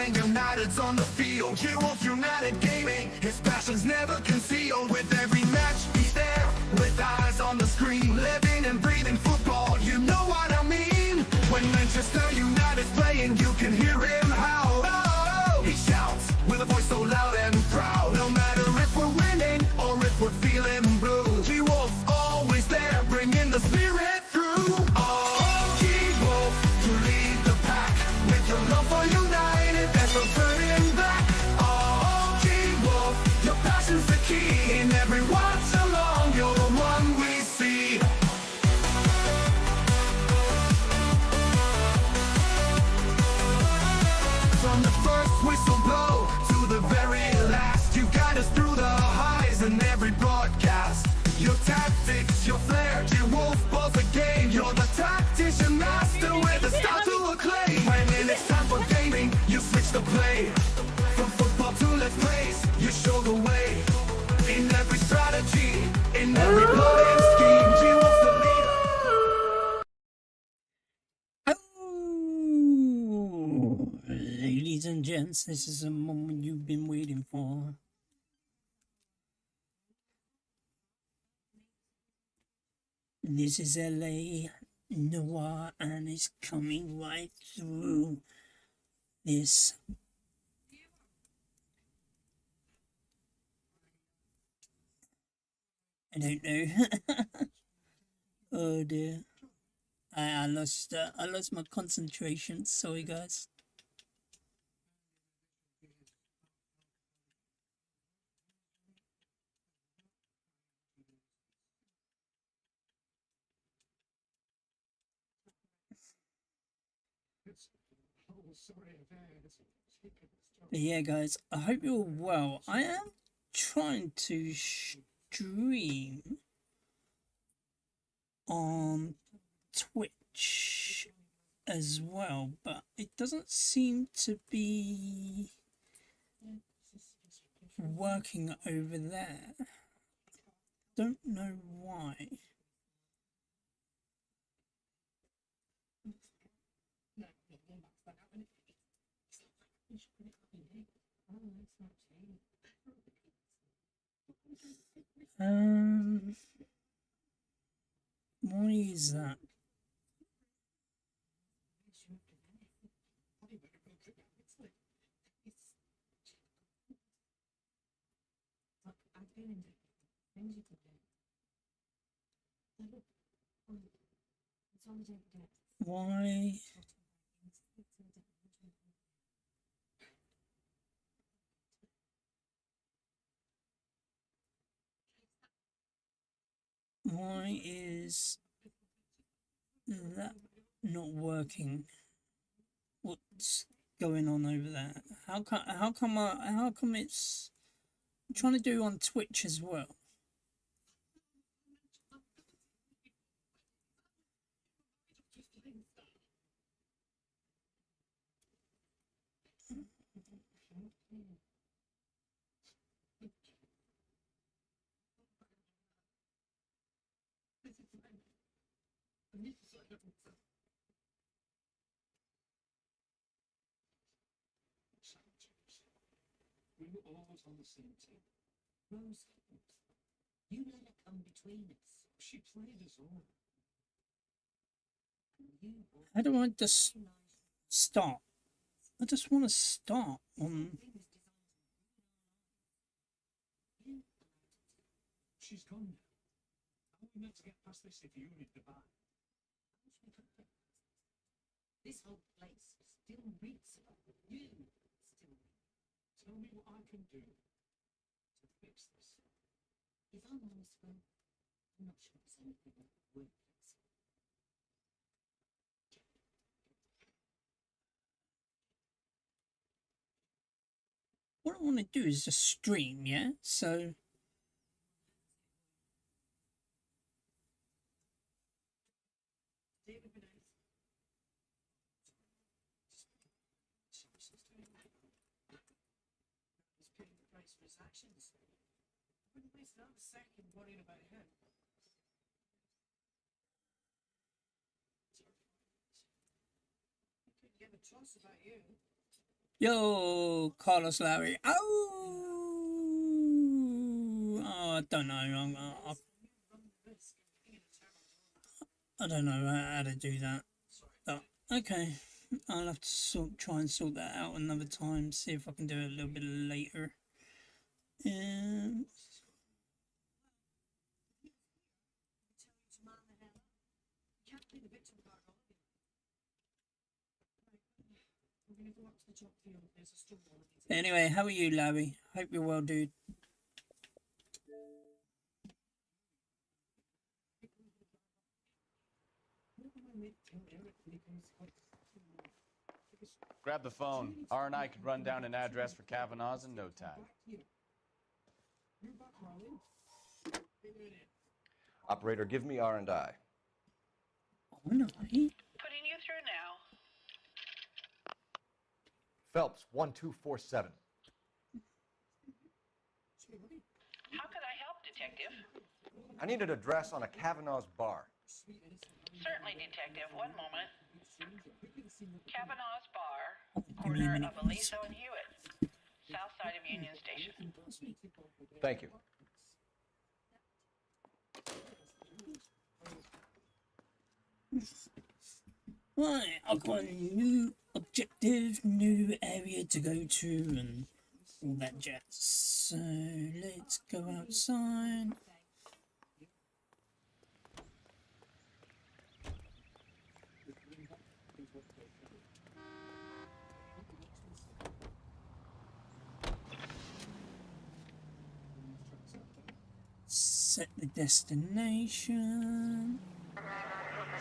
when United's on the field. Wolf United Gaming, his passion's never concealed. With every match, he's there, with eyes on the screen. Living and breathing football, you know what I mean. When Manchester United's playing, you can hear him howl. Oh, he shouts, with a voice so loud and proud. No matter if we're winning, or if we're feeling blue, G-Wolf always there, bringing the spirit through. Oh, G-Wolf, to lead the pack. With your love for United, there's no turning back. Oh, G-Wolf, your passion's the key. In every watch along, you're the one we see. From the first whistle blow to the very last, you guide us through the highs in every broadcast. Your tactics, your flair, G-Wolf balls the game. You're the tactician master with a style to acclaim. When it's time for gaming, you switch the play. From football to let's plays, you show the way. In every strategy, in every plotting scheme, G-Wolf's the leader. Oh, ladies and gents, this is a moment you've been waiting for. This is L.A Noire, and it's coming right through this. I don't know. Oh dear. I lost my concentration. Sorry, guys. But yeah, guys, I hope you're well. I am trying to stream on Twitch as well, but it doesn't seem to be working over there. Don't know why. What is that? Why? Why is that not working? What's going on over there? How come it's I'm trying to do on Twitch as well? We were always on the same team. Rose, you let her come between us. She played us all. How do I just start? I just want to start on. She's gone now. How are we meant to get past this if you read the back? This whole place still reeks about you. Tell me what I can do to fix this. If I'm honest, Will, I'm not sure it's anything that would fix it. What I want to do is just stream, yeah? So. His actions. Wouldn't waste another second worrying about him. I couldn't give a toss about you. Yo, Carlos Larry. Oh, I don't know. I don't know how to do that. But okay, I'll have to try and sort that out another time. See if I can do it a little bit later. Um, Anyway, how are you, Larry? Hope you're well, dude. Grab the phone. R&I could run down an address for Kavanaugh's in no time. Operator, give me R&I. Oh, no. Putting you through now. Phelps, 1247. How could I help, Detective? I need an address on a Kavanaugh's bar. Certainly, Detective. One moment. Kavanaugh's Bar, Give me a corner minute. of Aliso and Hewitt, south side of Union Station. Thank you. Right, I've got a new objective, new area to go to, and all that jazz. So let's go outside. Set the destination.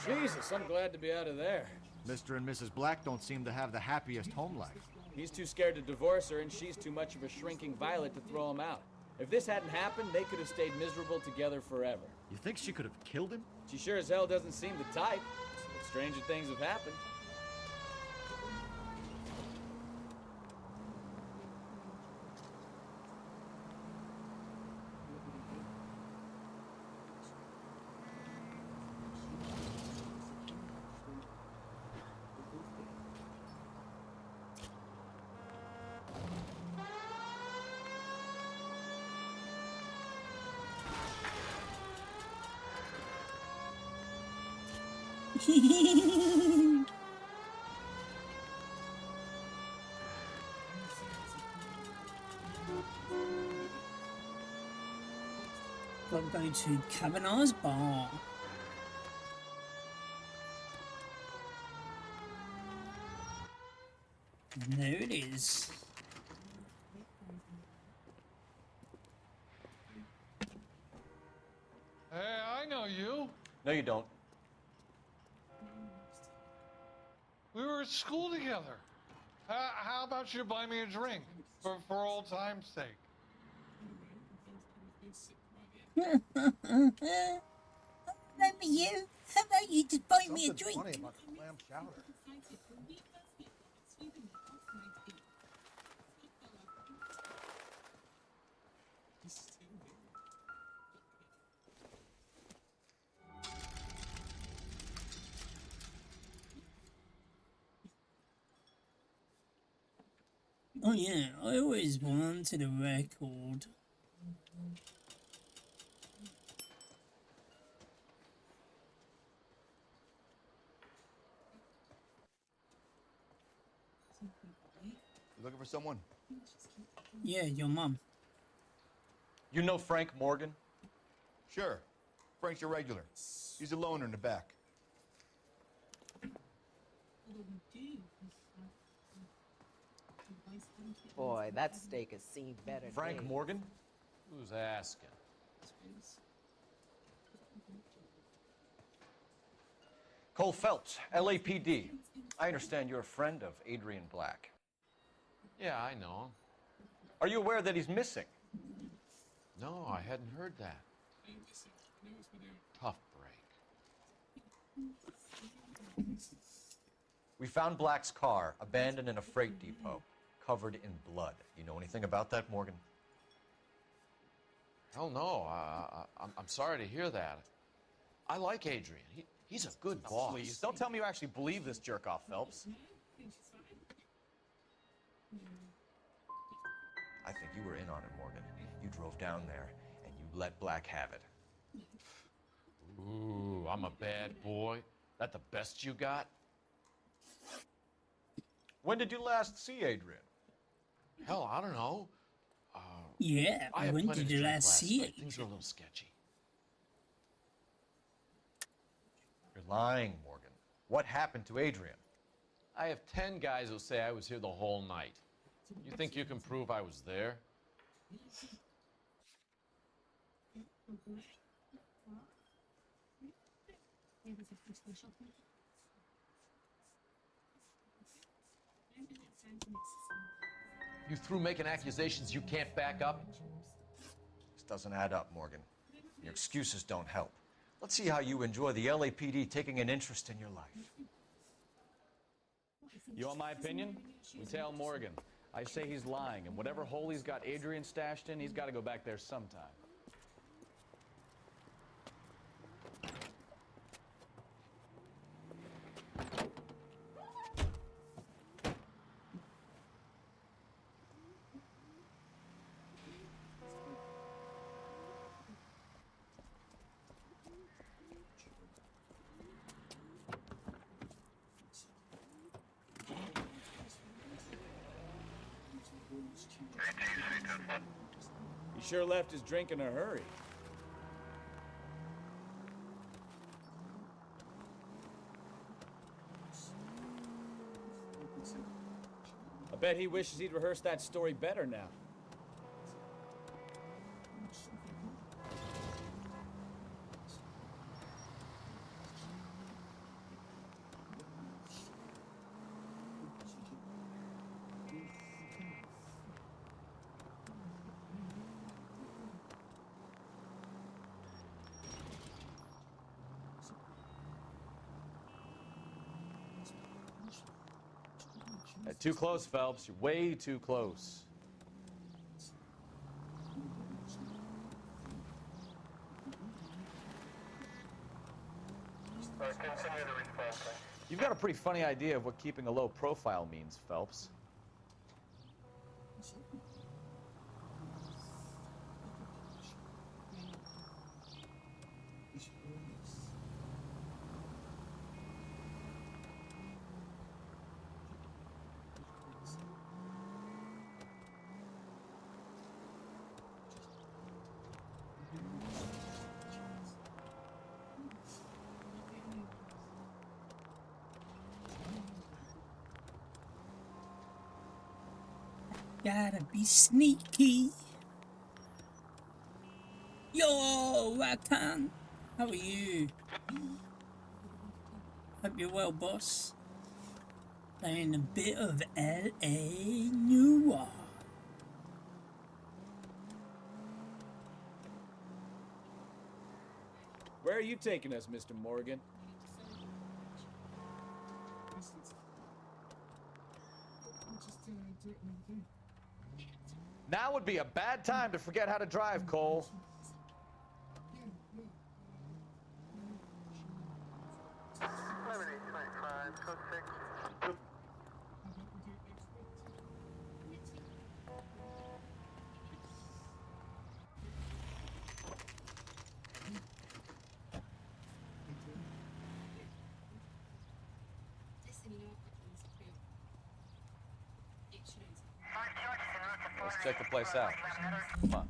Jesus, I'm glad to be out of there. Mr. and Mrs. Black don't seem to have the happiest home life. He's too scared to divorce her, and she's too much of a shrinking violet to throw him out. If this hadn't happened, they could have stayed miserable together forever. You think she could have killed him? She sure as hell doesn't seem the type, but stranger things have happened. Gotta go to Kavanaugh's bar. And there it is. Hey, I know you. No, you don't. We were at school together. How about you buy me a drink for old time's sake? Remember you? How about you just buy me a Something's drink? funny about the clam chowder. Oh yeah, I always wanted a record. You looking for someone? Yeah, your mum. You know Frank Morgan? Sure. Frank's your regular. He's a loner in the back. Boy, that steak has seen better Frank days. Morgan? Who's asking? Cole Phelps, LAPD. I understand you're a friend of Adrian Black. Yeah, I know him. Are you aware that he's missing? No, I hadn't heard that. Tough break. We found Black's car abandoned in a freight depot, covered in blood. You know anything about that, Morgan? Hell no. I'm sorry to hear that. I like Adrian. He's a good boss. Please, don't tell me you actually believe this jerk-off, Phelps. I think you were in on it, Morgan. You drove down there, and you let Black have it. Ooh, I'm a bad boy. That the best you got? When did you last see Adrian? Hell, I don't know. Yeah, I had when plenty did to you drink last last see night. it? Things are a little sketchy. You're lying, Morgan. What happened to Adrian? I have 10 guys who say I was here the whole night. You think you can prove I was there? You through making accusations you can't back up? This doesn't add up, Morgan. Your excuses don't help. Let's see how you enjoy the LAPD taking an interest in your life. You want my opinion? We tell Morgan. I say he's lying, and whatever hole he's got Adrian stashed in, he's got to go back there sometime. He sure left his drink in a hurry. I bet he wishes he'd rehearsed that story better now. Too close, Phelps. You're way too close. You've got a pretty funny idea of what keeping a low profile means, Phelps. Gotta be sneaky. Yo, Rakan. How are you? Hope you're well, boss. Playing a bit of L.A Noire. Where are you taking us, Mr. Morgan? Now would be a bad time to forget how to drive, Cole. Let's check the place out. Come on.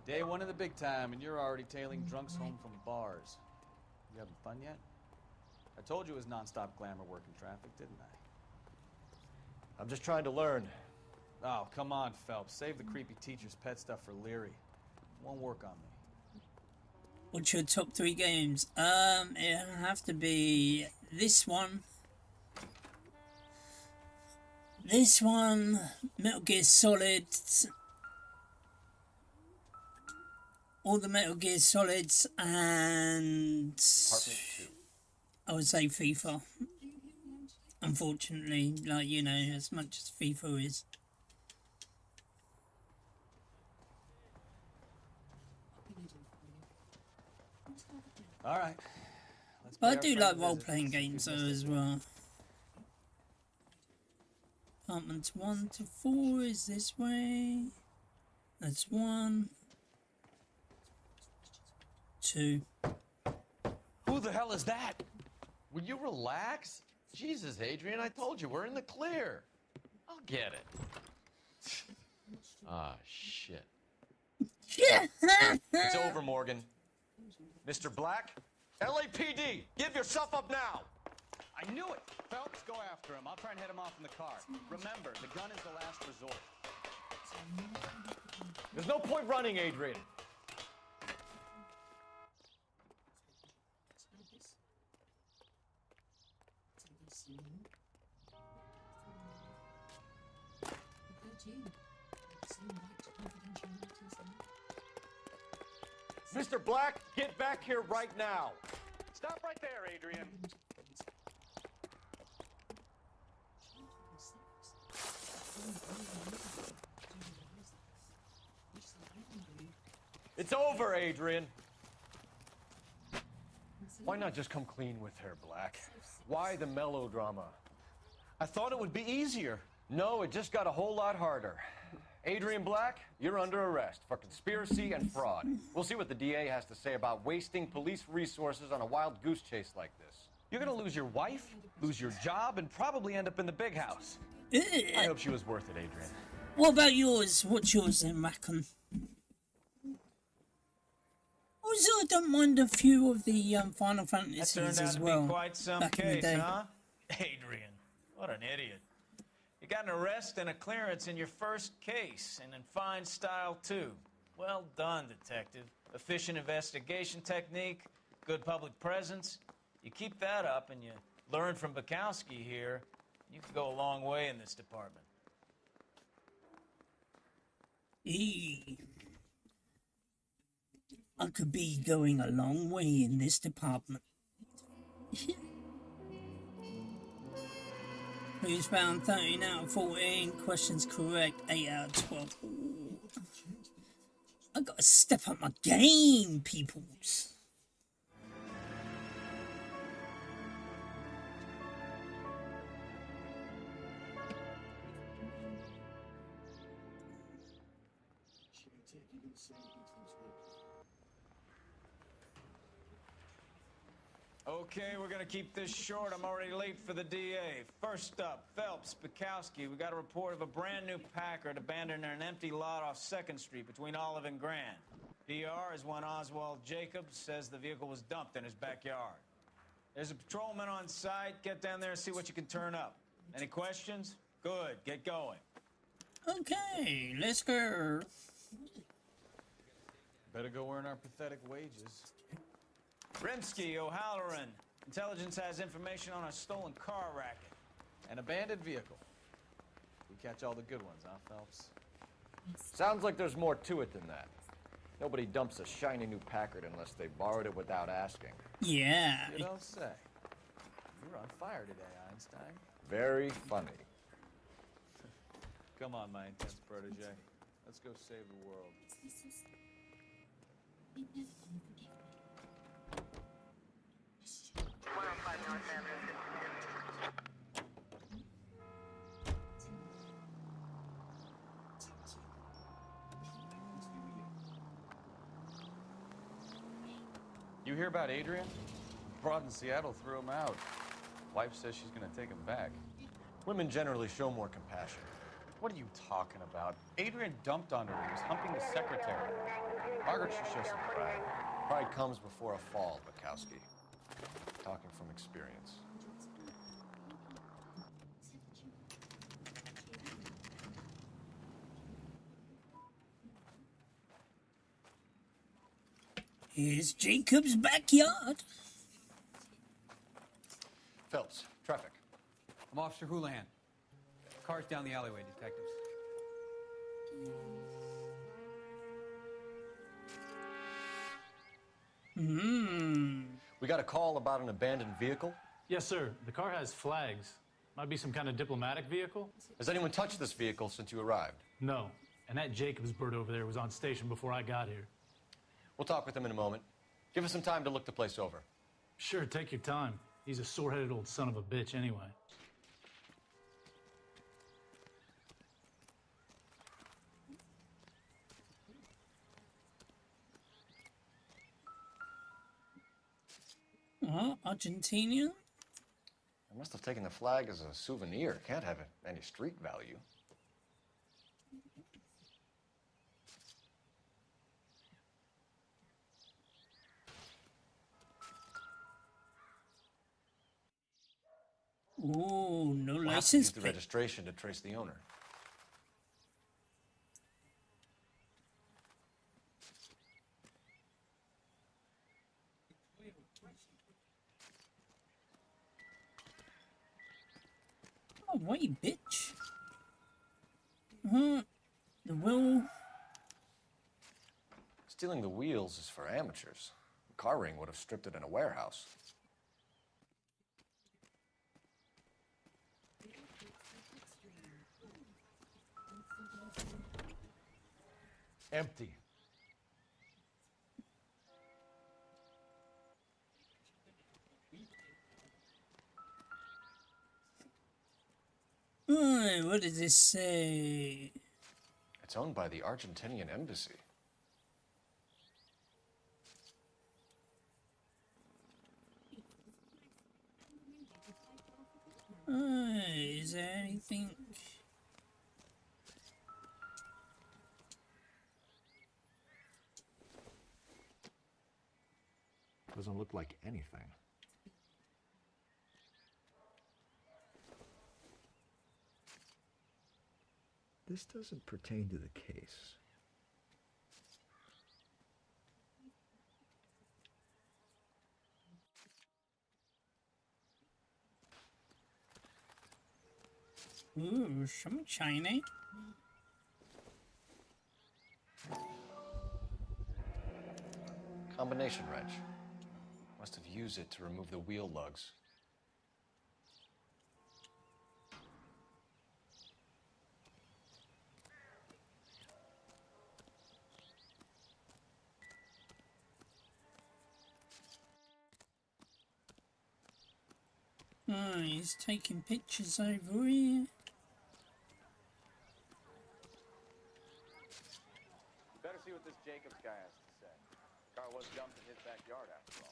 Day one of the big time, and you're already tailing drunks home from bars. You having fun yet? I told you it was non-stop glamour work in traffic, didn't I? I'm just trying to learn. Oh, come on, Phelps. Save the creepy teacher's pet stuff for Leary. It won't work on me. What's your top 3 games? It'll have to be this one. This one, Metal Gear Solid, all the Metal Gear Solids, and Department 2. I would say FIFA. Unfortunately, like, you know, as much as FIFA is. All right. But I do like role-playing games though as well. Apartments 1 to 4 is this way. That's 1. 2. Who the hell is that? Will you relax? Jesus, Adrian, I told you, we're in the clear. I'll get it. Ah, shit. It's over, Morgan. Mr. Black, LAPD, give yourself up now. I knew it! Phelps, go after him. I'll try and head him off in the car. Remember, the gun is the last resort. There's no point running, Adrian. Mr. Black, get back here right now. Stop right there, Adrian. It's over, Adrian. Why not just come clean with her, Black? Why the melodrama? I thought it would be easier. No, it just got a whole lot harder. Adrian Black, you're under arrest for conspiracy and fraud. We'll see what the DA has to say about wasting police resources on a wild goose chase like this. You're gonna lose your wife, lose your job, and probably end up in the big house. I hope she was worth it, Adrian. What about yours? What's yours then, Macon? Also, I don't mind a few of the Final Fantasies as well. Quite some back in the case, day. huh? Adrian, what an idiot. You got an arrest and a clearance in your first case, and in fine style, too. Well done, detective. Efficient investigation technique, good public presence. You keep that up and you learn from Bukowski here, you can go a long way in this department. I could be going a long way in this department. Who's found 13 out of 14 questions correct, 8 out of 12. Ooh. I gotta step up my game, peoples. Okay, we're gonna keep this short. I'm already late for the DA. First up, Phelps, Bukowski. We got a report of a brand new Packard abandoned in an empty lot off 2nd Street between Olive and Grand. PR is one Oswald Jacobs says the vehicle was dumped in his backyard. There's a patrolman on site. Get down there and see what you can turn up. Any questions? Good, get going. Okay, let's go. Better go earn our pathetic wages. Rimsky, O'Halloran. Intelligence has information on a stolen car racket. An abandoned vehicle. We catch all the good ones, huh, Phelps? Sounds like there's more to it than that. Nobody dumps a shiny new Packard unless they borrowed it without asking. Yeah. You don't say. You're on fire today, Einstein. Very funny. Come on, my intense protege. Let's go save the world. You hear about Adrian? Broad in Seattle threw him out. Wife says she's gonna take him back. Women generally show more compassion. What are you talking about? Adrian dumped on her. He was humping the secretary. Margaret should show some pride. Pride comes before a fall, Bukowski. Talking from experience. Here's Jacob's backyard. Phelps, traffic. I'm Officer Houlihan. Car's down the alleyway, detectives. We got a call about an abandoned vehicle? Yes, sir. The car has flags. Might be some kind of diplomatic vehicle. Has anyone touched this vehicle since you arrived? No. And that Jacobs bird over there was on station before I got here. We'll talk with him in a moment. Give us some time to look the place over. Sure, take your time. He's a sore-headed old son of a bitch anyway. Argentina? I must have taken the flag as a souvenir. Can't have any street value. Oh, no We'll have to license use the plate. registration to trace the owner. Oh, wait, bitch. The wheel. Stealing the wheels is for amateurs. The car ring would have stripped it in a warehouse. Empty. What does this say? It's owned by the Argentinian embassy. Is there anything? Doesn't look like anything. This doesn't pertain to the case. Ooh, some shiny. Combination wrench. Must have used it to remove the wheel lugs. Oh, he's taking pictures over here. Better see what this Jacobs guy has to say. Car was dumped in his backyard after all.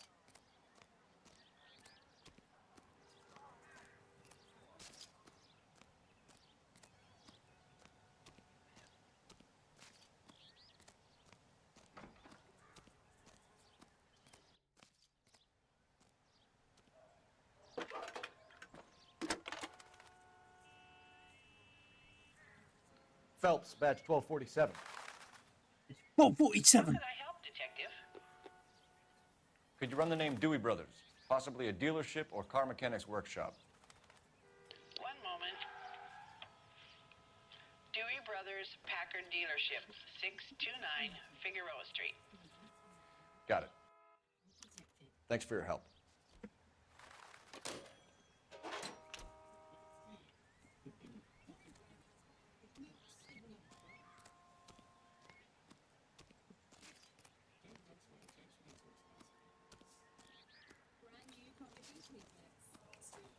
Phelps, badge 1247. 447. How could I help, Detective? Could you run the name Dewey Brothers? Possibly a dealership or car mechanics workshop. One moment. Dewey Brothers Packard Dealership, 629 Figueroa Street. Got it. Thanks for your help.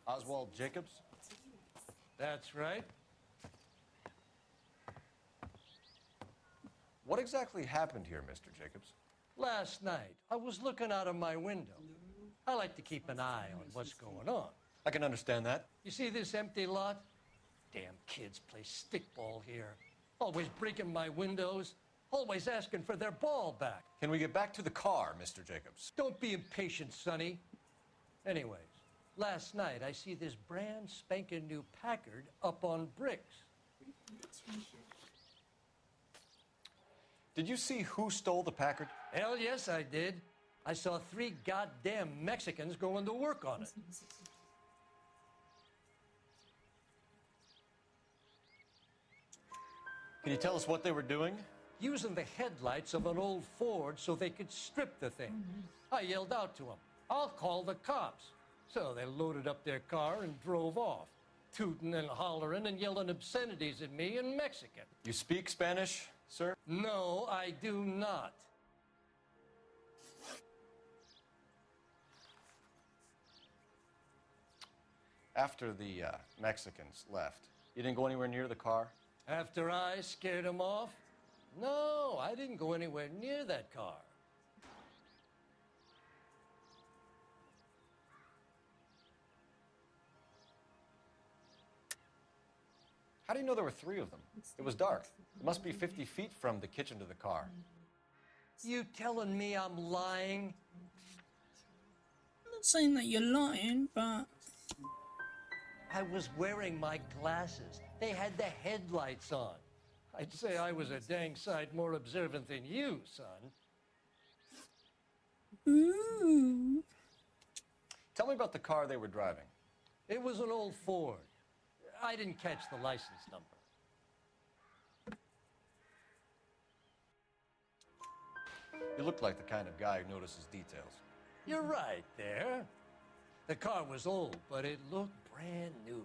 Oswald Jacobs? That's right. What exactly happened here, Mr. Jacobs? Last night, I was looking out of my window. I like to keep an eye on what's going on. I can understand that. You see this empty lot? Damn kids play stickball here. Always breaking my windows, always asking for their ball back. Can we get back to the car, Mr. Jacobs? Don't be impatient, Sonny. Anyways, last night I see this brand spanking new Packard up on bricks. Did you see who stole the Packard? Hell yes, I did. I saw 3 goddamn Mexicans going to work on it. Can you tell us what they were doing? Using the headlights of an old Ford so they could strip the thing. I yelled out to them, "I'll call the cops." So they loaded up their car and drove off, tooting and hollering and yelling obscenities at me in Mexican. You speak Spanish, sir? No, I do not. After the Mexicans left, you didn't go anywhere near the car? After I scared them off? No, I didn't go anywhere near that car. How do you know there were 3 of them? It was dark. It must be 50 feet from the kitchen to the car. You telling me I'm lying? I'm not saying that you're lying, but I was wearing my glasses. They had the headlights on. I'd say I was a dang sight more observant than you, son. ooh. Tell me about the car they were driving. It was an old Ford. I didn't catch the license number. You look like the kind of guy who notices details. You're right there. The car was old, but it looked brand new.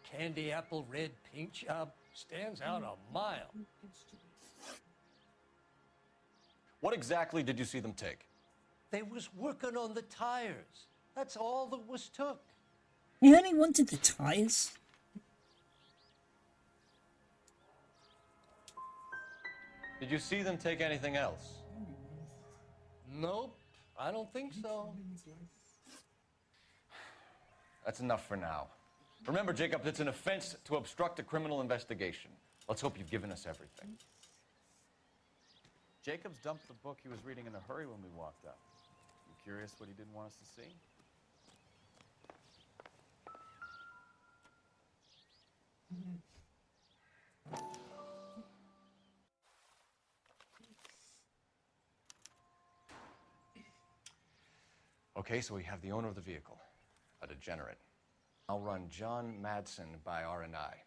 Candy apple red paint job stands out a mile. What exactly did you see them take? They was working on the tires. That's all that was took. You only wanted the tires. Did you see them take anything else? Nope, I don't think so. That's enough for now. Remember, Jacob, it's an offense to obstruct a criminal investigation. Let's hope you've given us everything. Jacobs dumped the book he was reading in a hurry when we walked up. You curious what he didn't want us to see? Okay, so we have the owner of the vehicle, a degenerate. I'll run John Madsen by R&I.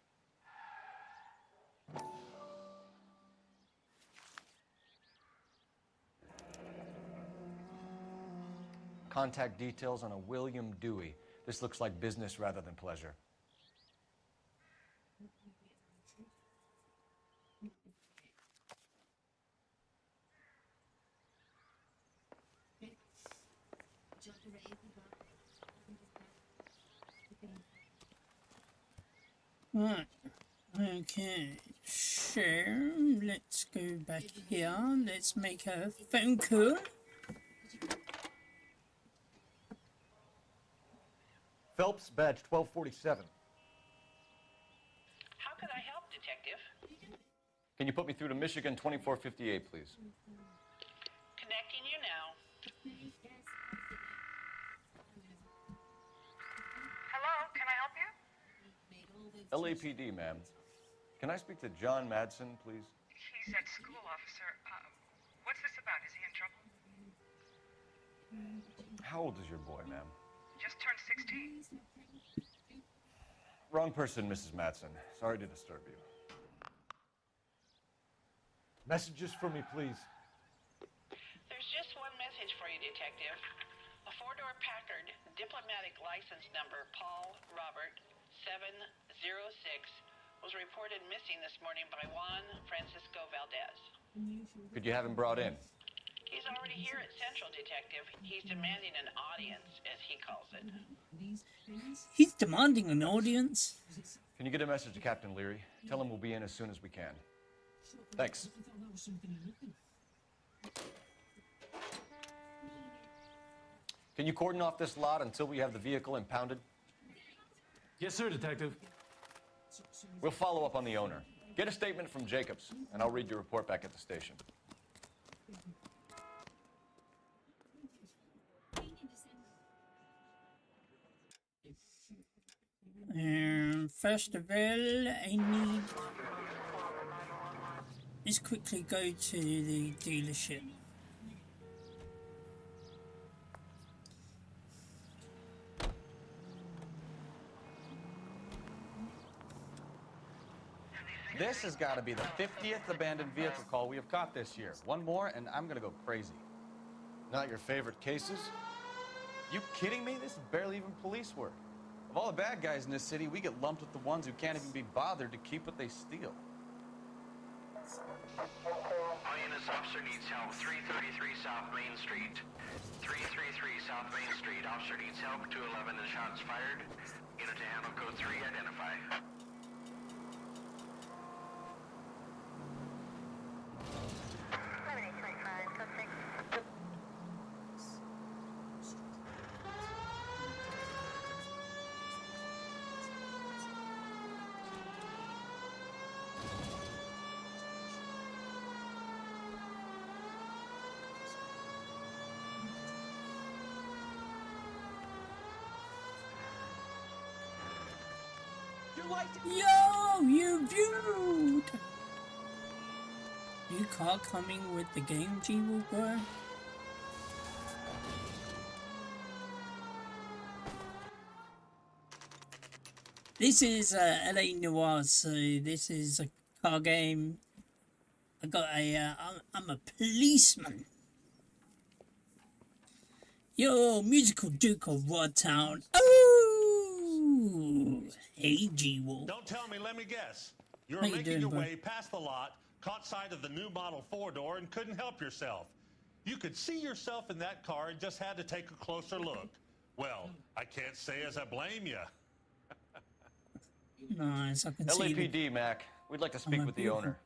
Contact details on a William Dewey. This looks like business rather than pleasure. Right. Okay. So let's go back here. Let's make a phone call. Phelps, badge 1247. How can I help, Detective? Can you put me through to Michigan 2458, please? Connecting you now. Hello, can I help you? LAPD, ma'am. Can I speak to John Madsen, please? He's at school, officer. What's this about? Is he in trouble? How old is your boy, ma'am? Just turned 16. Wrong person, Mrs. Madsen. Sorry to disturb you. Messages for me, please. There's just one message for you, Detective. A 4-door Packard, diplomatic license number Paul Robert 706, was reported missing this morning by Juan Francisco Valdez. Could you have him brought in? He's already here at Central, Detective. He's demanding an audience, as he calls it. He's demanding an audience. Can you get a message to Captain Leary? Tell him we'll be in as soon as we can. Thanks. Can you cordon off this lot until we have the vehicle impounded? Yes, sir, Detective. We'll follow up on the owner. Get a statement from Jacobs, and I'll read your report back at the station. First of all, let's quickly go to the dealership. This has got to be the 50th abandoned vehicle call we have caught this year. One more, and I'm gonna go crazy. Not your favorite cases? You kidding me? This is barely even police work. Of all the bad guys in this city, we get lumped with the ones who can't even be bothered to keep what they steal. Lioness officer needs help. 333 South Main Street. 333 South Main Street. Officer needs help. 211 and shots fired. Unit to handle code 3. Identify. license. Yo, you viewed. New car coming with the game, G-Will, bro. This is L.A Noire, so this is a car game. I got a, I'm a policeman. Yo, musical Duke of Wadtown. Oh, hey G-Will. Don't tell me, let me guess. You were How you making doing, your bro? way past the lot, caught sight of the new model 4-door, and couldn't help yourself. You could see yourself in that car and just had to take a closer look. Well, I can't say as I blame you. Nice, I can see the... LAPD, Mac. We'd like to speak with the owner.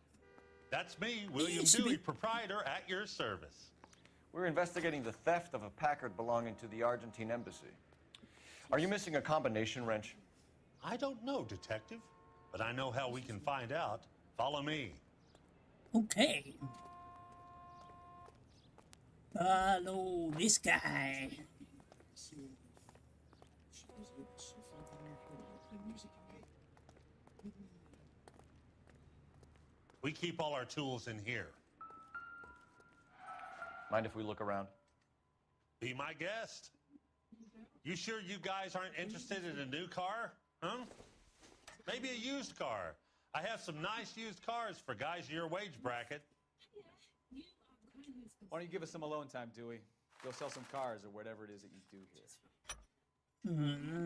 That's me, William should Dewey, be- proprietor at your service. We're investigating the theft of a Packard belonging to the Argentine embassy. Are you missing a combination wrench? I don't know, detective, but I know how we can find out. Follow me. Okay. Follow this guy. We keep all our tools in here. Mind if we look around? Be my guest. You sure you guys aren't interested in a new car? Huh? Maybe a used car. I have some nice used cars for guys in your wage bracket. Why don't you give us some alone time, Dewey? Go sell some cars or whatever it is that you do here.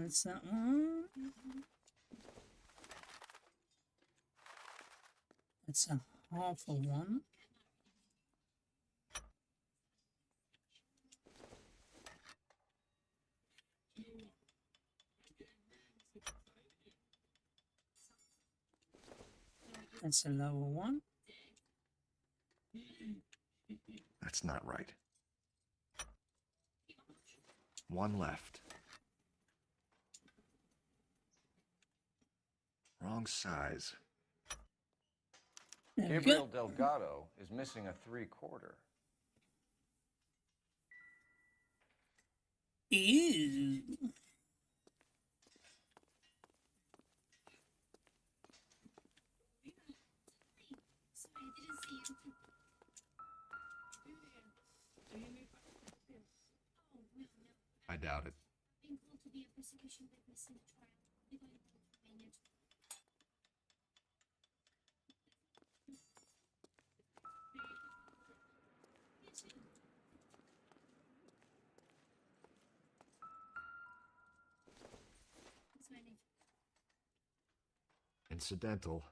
That's that one. That's a half a one. That's a lower one. That's not right. One left. Wrong size. There we Gabriel go. Delgado is missing a 3/4. Ew. I doubt it. Incidental.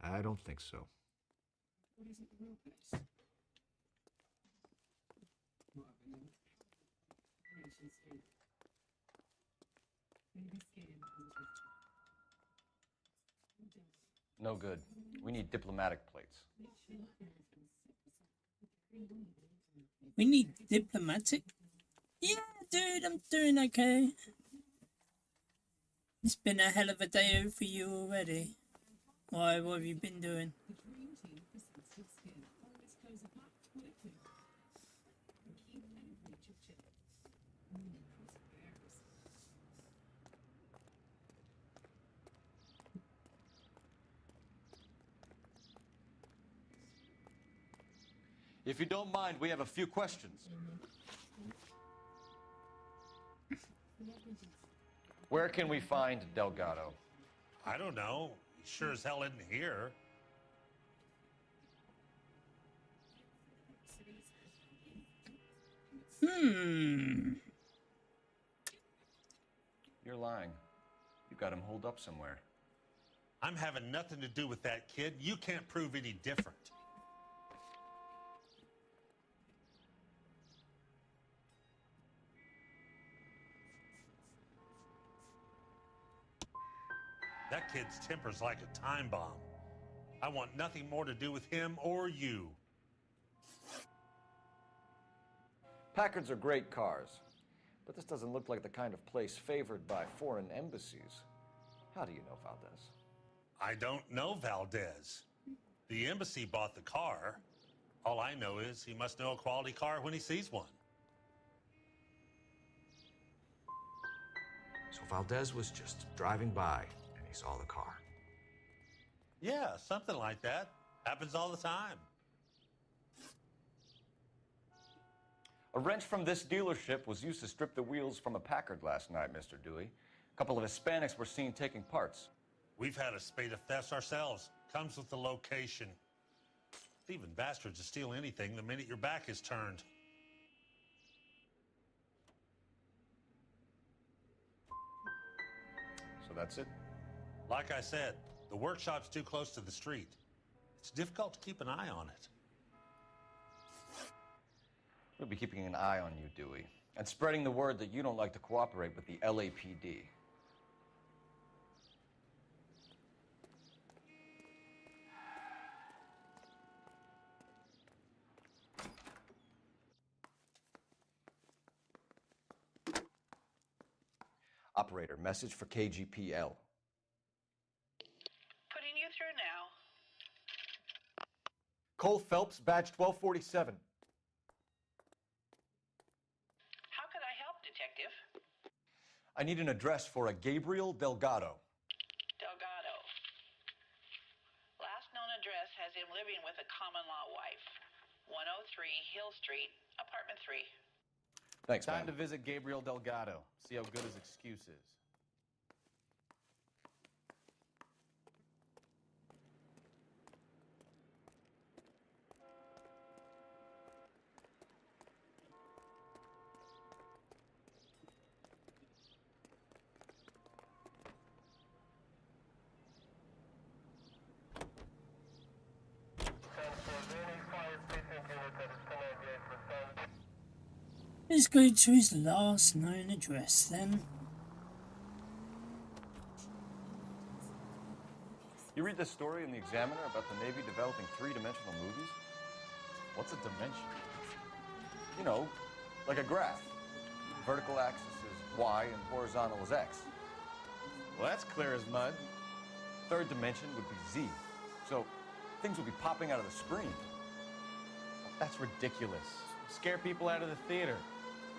I don't think so. No good. We need diplomatic plates. We need diplomatic. Yeah, dude, I'm doing okay. It's been a hell of a day for you already. Why, what have you been doing? If you don't mind, we have a few questions. Where can we find Delgado? I don't know. He sure as hell isn't here. You're lying. You got him holed up somewhere. I'm having nothing to do with that kid. You can't prove any different. That kid's temper's like a time bomb. I want nothing more to do with him or you. Packards are great cars, But this doesn't look like the kind of place favored by foreign embassies. How do you know Valdez? I don't know Valdez. The embassy bought the car. All I know is he must know a quality car when he sees one. So Valdez was just driving by and he saw the car. Yeah, something like that. Happens all the time. A wrench from this dealership was used to strip the wheels from a Packard last night, Mr. Dewey. A couple of Hispanics were seen taking parts. We've had a spate of thefts ourselves. Comes with the location. Thieving bastards to steal anything the minute your back is turned. So that's it? Like I said, the workshop's too close to the street. It's difficult to keep an eye on it. We'll be keeping an eye on you, Dewey, and spreading the word that you don't like to cooperate with the LAPD. Operator, message for KGPL. Putting you through now. Cole Phelps, badge 1247. How could I help, Detective? I need an address for a Gabriel Delgado. Delgado. Last known address has him living with a common-law wife. 103 Hill Street, apartment 3. Thanks, Time ma'am. to visit Gabriel Delgado. See how good his excuse is. Let's go to his last known address then. You read this story in the Examiner about the Navy developing three-dimensional movies? What's a dimension? You know, like a graph. Vertical axis is Y and horizontal is X. Well, that's clear as mud. Third dimension would be Z. So things would be popping out of the screen. That's ridiculous. Scare people out of the theater.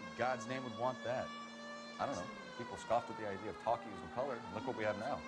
In God's name would want that. I don't know. People scoffed at the idea of talkies in color, and look what we have now.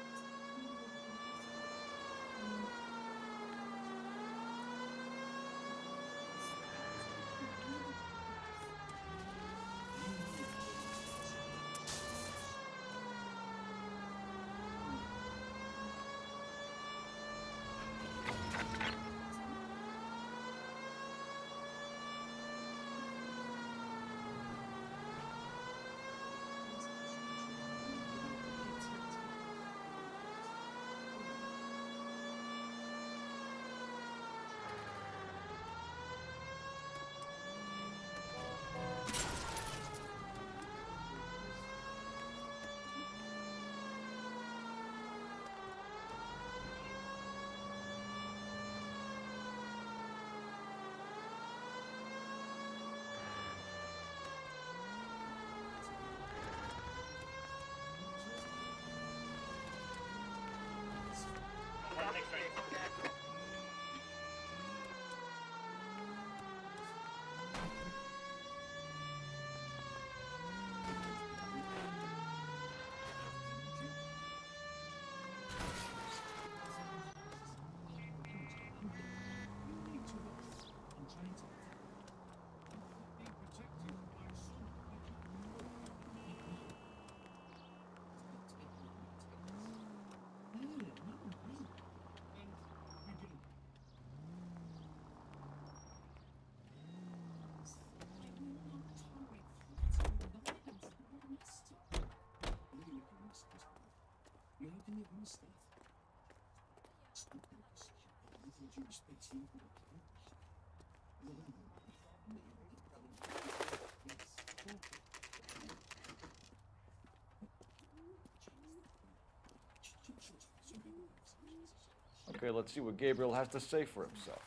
Okay, let's see what Gabriel has to say for himself.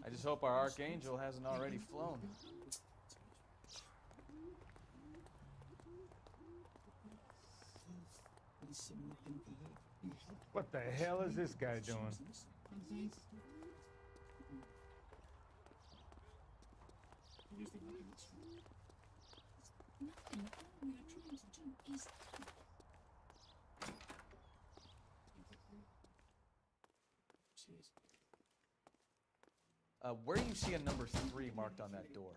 I just hope our archangel hasn't already flown. What the hell is this guy doing? Where do you see a number 3 marked on that door?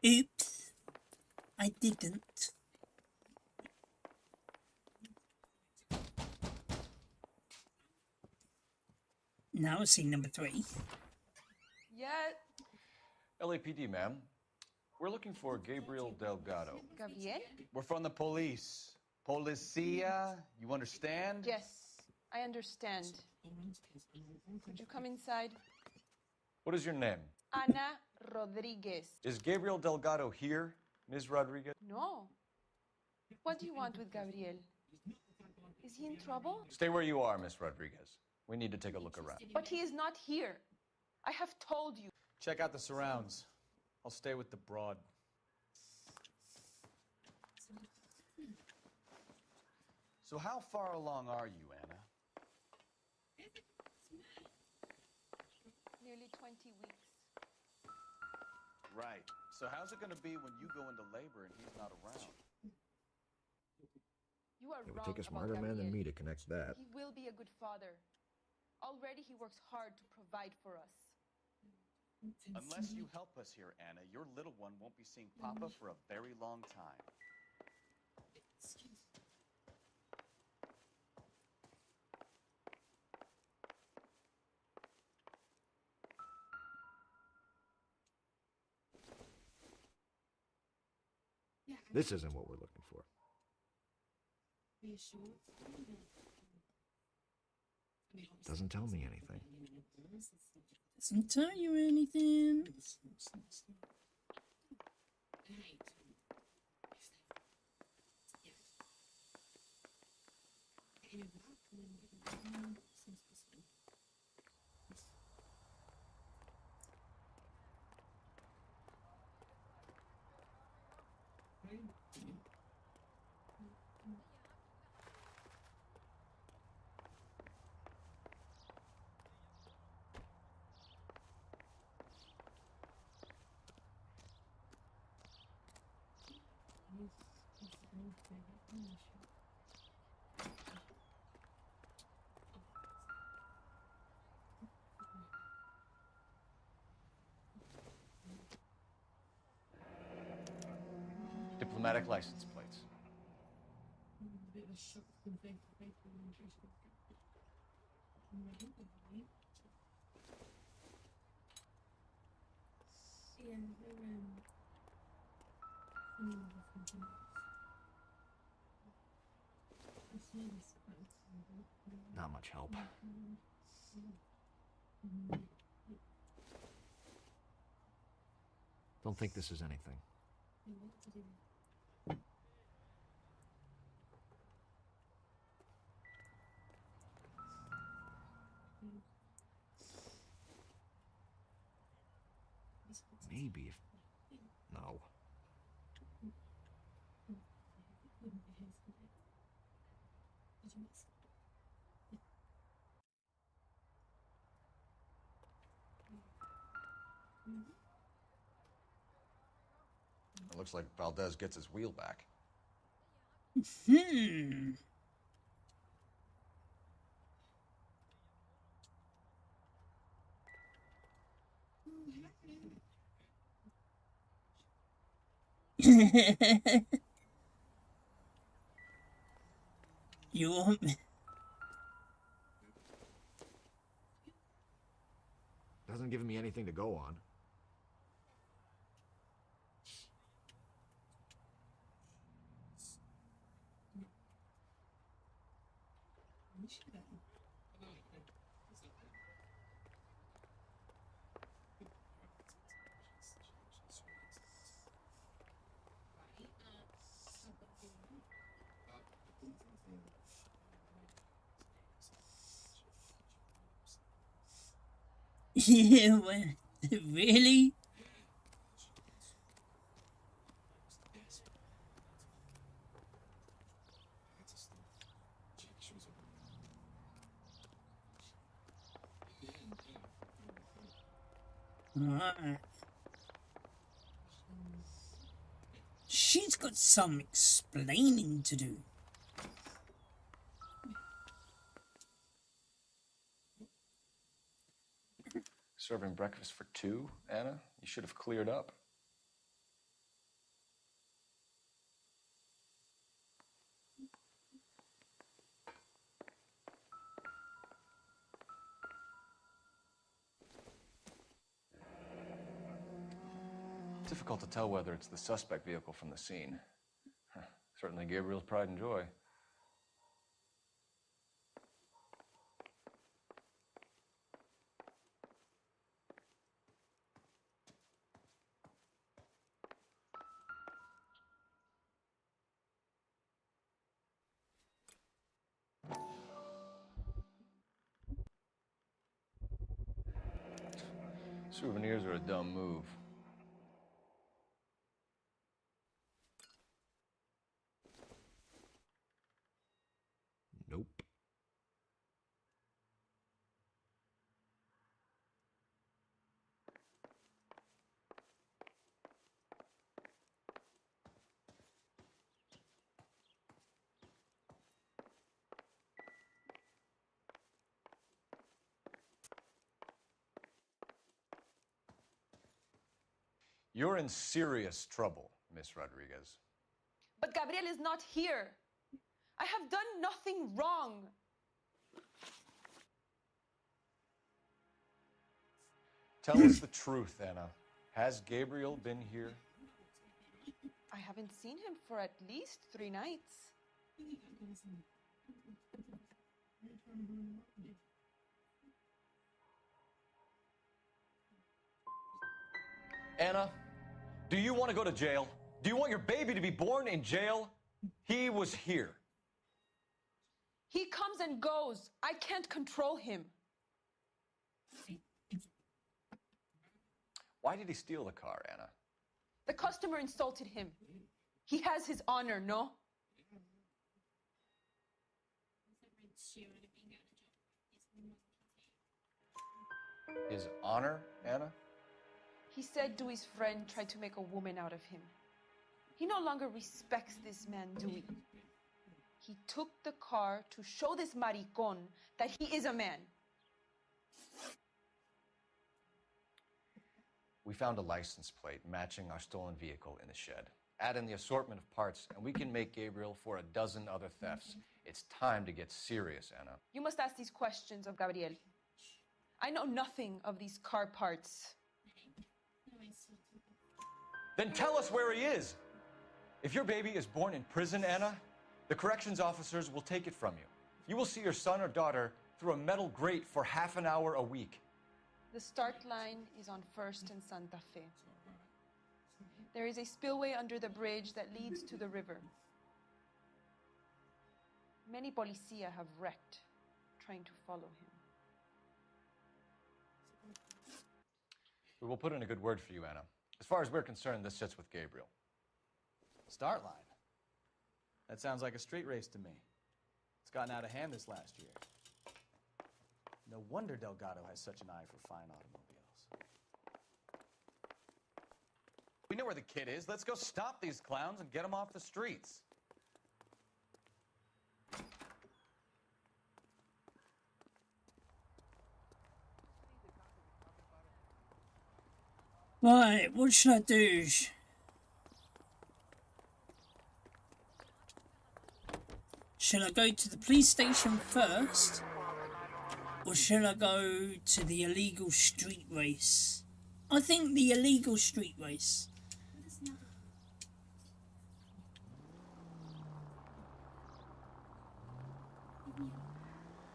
Oops. I didn't. Now I see number 3. Yeah, LAPD, ma'am. We're looking for Gabriel Delgado. Gabriel? We're from the police. Policia, you understand? Yes, I understand. Could you come inside? What is your name? Ana Rodriguez. Is Gabriel Delgado here, Ms. Rodriguez? No. What do you want with Gabriel? Is he in trouble? Stay where you are, Ms. Rodriguez. We need to take a look around. But he is not here. I have told you. Check out the surrounds. I'll stay with the broad. So how far along are you, Anna? Nearly 20 weeks. Right. So how's it going to be when you go into labor and he's not around? You are It would wrong take a about smarter man than Gabriel. me to connect that. He will be a good father. Already he works hard to provide for us. Unless you help us here, Anna, your little one won't be seeing Papa for a very long time. This isn't what we're looking for. Doesn't tell me anything. Doesn't tell you anything. Diplomatic license plates. Not much help. Don't think this is anything. Maybe if... No. It looks like Valdez gets his wheel back. Hmm. You want me? Doesn't give me anything to go on. Yeah, well, Really? Alright. She's got some explaining to do. Serving breakfast for two, Anna? You should have cleared up. Difficult to tell whether it's the suspect vehicle from the scene. Certainly Gabriel's pride and joy. Souvenirs are a dumb move. Nope. You're in serious trouble, Miss Rodriguez. But Gabriel is not here. I have done nothing wrong. Tell us the truth, Anna. Has Gabriel been here? I haven't seen him for at least 3 nights. Anna, do you want to go to jail? Do you want your baby to be born in jail? He was here. He comes and goes. I can't control him. Why did he steal the car, Anna? The customer insulted him. He has his honor, no? His honor, Anna? He said Dewey's friend tried to make a woman out of him. He no longer respects this man, Dewey. He took the car to show this maricon that he is a man. We found a license plate matching our stolen vehicle in the shed. Add in the assortment of parts, and we can make Gabriel for a dozen other thefts. It's time to get serious, Anna. You must ask these questions of Gabriel. I know nothing of these car parts. Then tell us where he is. If your baby is born in prison, Anna, the corrections officers will take it from you. You will see your son or daughter through a metal grate for half an hour a week. The start line is on 1st and Santa Fe. There is a spillway under the bridge that leads to the river. Many policia have wrecked trying to follow him. We will put in a good word for you, Anna. As far as we're concerned, this sits with Gabriel. Start line. That sounds like a street race to me. It's gotten out of hand this last year. No wonder Delgado has such an eye for fine automobiles. We know where the kid is. Let's go stop these clowns and get them off the streets. Right, what should I do? Should I go to the police station first? Or should I go to the illegal street race? I think the illegal street race.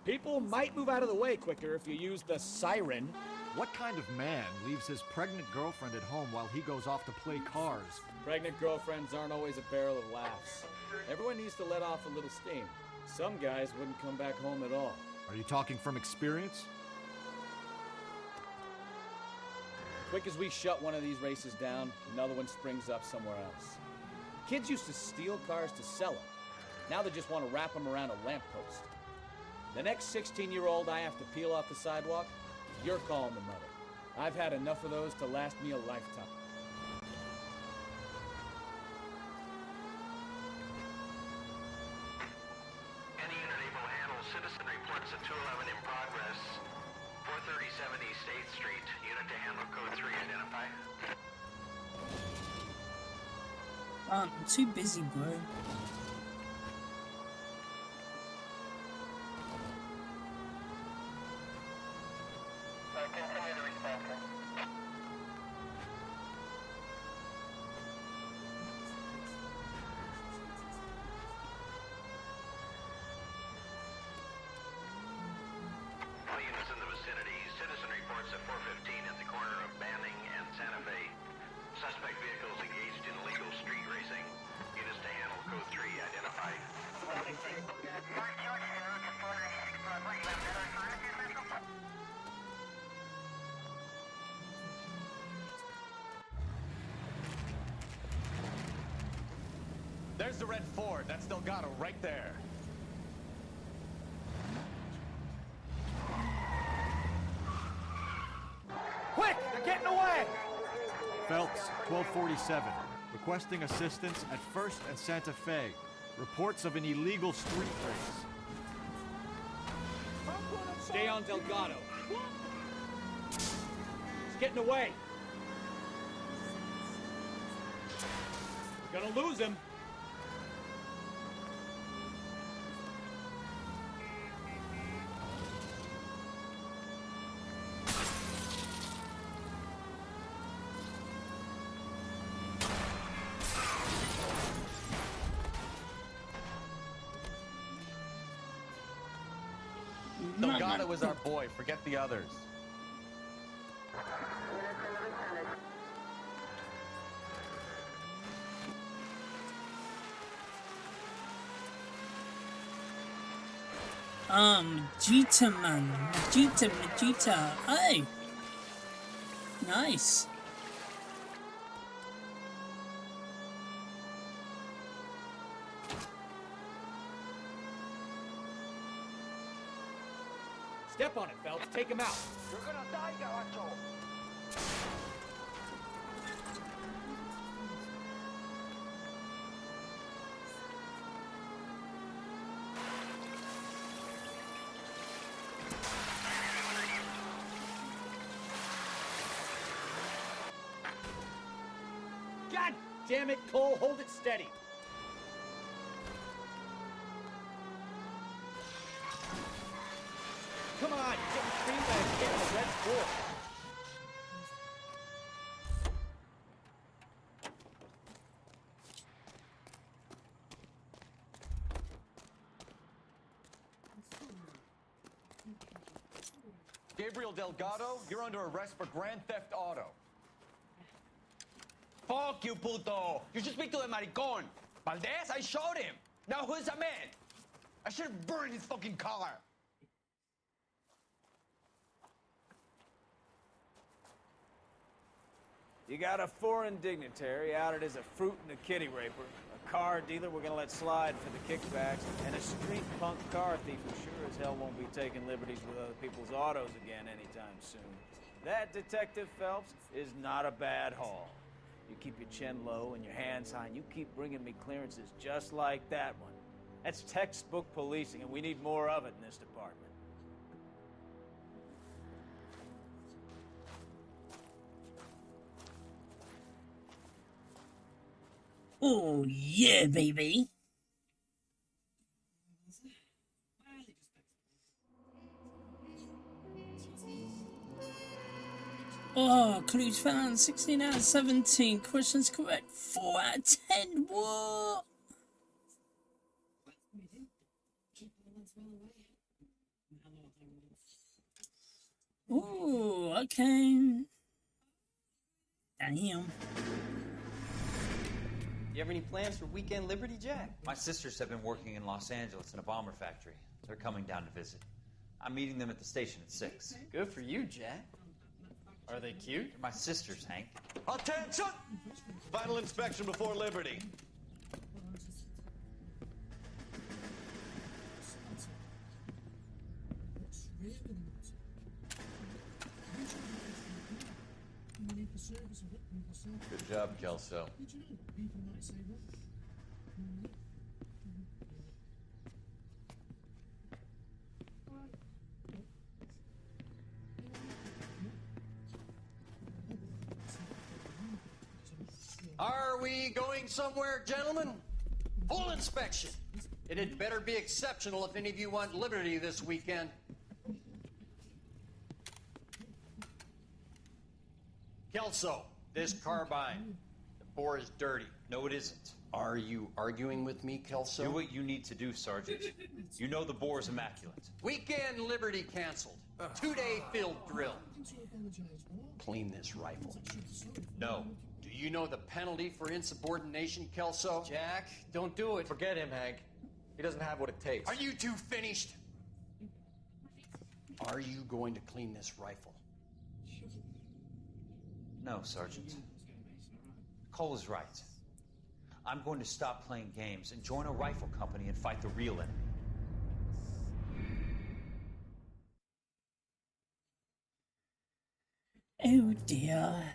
People might move out of the way quicker if you use the siren. What kind of man leaves his pregnant girlfriend at home while he goes off to play cars? Pregnant girlfriends aren't always a barrel of laughs. Everyone needs to let off a little steam. Some guys wouldn't come back home at all. Are you talking from experience? Quick as we shut one of these races down, another one springs up somewhere else. Kids used to steal cars to sell them. Now they just want to wrap them around a lamppost. The next 16-year-old I have to peel off the sidewalk, you're calling the mother. I've had enough of those to last me a lifetime. Any unit able to handle citizen reports at 211 in progress. 437 East 8th Street. Unit to handle code 3 identify. I'm too busy, bro. Continue the response. All units in the vicinity. Citizen reports at 415 at the corner of Banning and Santa Fe. Suspect vehicles engaged in illegal street racing. Units to handle code 3 identified. There's the red Ford. That's Delgado right there. Quick! They're getting away! Phelps, 1247. Requesting assistance at 1st and Santa Fe. Reports of an illegal street race. Stay on Delgado. He's getting away. We're gonna lose him. Delgado is our boy. Forget the others. Vegeta man. Vegeta. Hey! Nice. Step on it, Phelps. Take him out. You're gonna die, Garacho. God damn it, Cole. Hold it steady. Come on, you're getting creamed by a kid in a red Ford. Gabriel Delgado, you're under arrest for Grand Theft Auto. Fuck you, puto! You should speak to the maricon. Valdez, I showed him. Now who's the man? I should have burned his fucking car. You got a foreign dignitary outed as a fruit and a kitty raper, a car dealer we're gonna let slide for the kickbacks, and a street punk car thief who sure as hell won't be taking liberties with other people's autos again anytime soon. That, Detective Phelps, is not a bad haul. You keep your chin low and your hands high, and you keep bringing me clearances just like that one. That's textbook policing, and we need more of it in this department. Oh, yeah, baby. Oh, clues found. 16 out of 17. Questions correct. 4 out of 10. What? Oh, okay. Damn. You have any plans for weekend Liberty, Jack? My sisters have been working in Los Angeles in a bomber factory. They're coming down to visit. I'm meeting them at the station at 6. Good for you, Jack. Are they cute? They're my sisters, Hank. Attention! Final inspection before liberty. Good job, Kelso. Are we going somewhere, gentlemen? Full inspection. It had better be exceptional if any of you want liberty this weekend. Kelso, this carbine. The bore is dirty. No, it isn't. Are you arguing with me, Kelso? Do what you need to do, Sergeant. You know the bore is immaculate. Weekend liberty canceled. 2-day field drill. Clean this rifle. No. Do you know the penalty for insubordination, Kelso? Jack, don't do it. Forget him, Hank. He doesn't have what it takes. Are you two finished? Are you going to clean this rifle? No, Sergeant. Cole is right. I'm going to stop playing games and join a rifle company and fight the real enemy. Oh dear.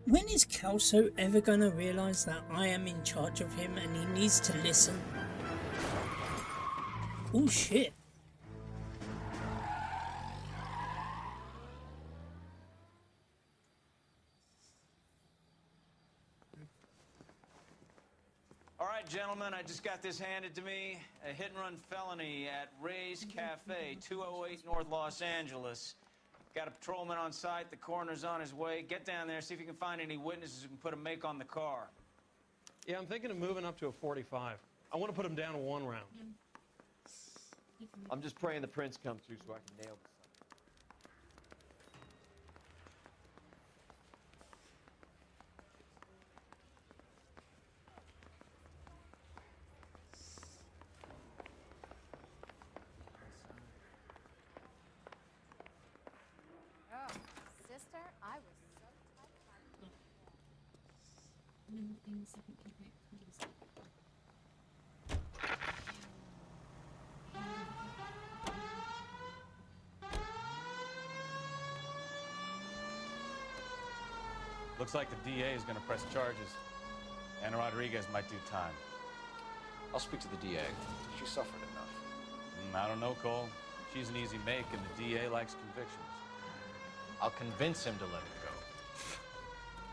When is Kelso ever gonna realise that I am in charge of him and he needs to listen? Oh shit. All right, gentlemen, I just got this handed to me. A hit-and-run felony at Ray's Cafe, 208 North Los Angeles. Got a patrolman on site. The coroner's on his way. Get down there, see if you can find any witnesses who can put a make on the car. Yeah, I'm thinking of moving up to a 45. I want to put him down to 1 round. I'm just praying the prince comes through so I can nail this. Oh, sister, I was so tired. Looks like the DA is going to press charges. Anna Rodriguez might do time. I'll speak to the DA. She suffered enough. I don't know, Cole. She's an easy make, and the DA likes convictions. I'll convince him to let it go.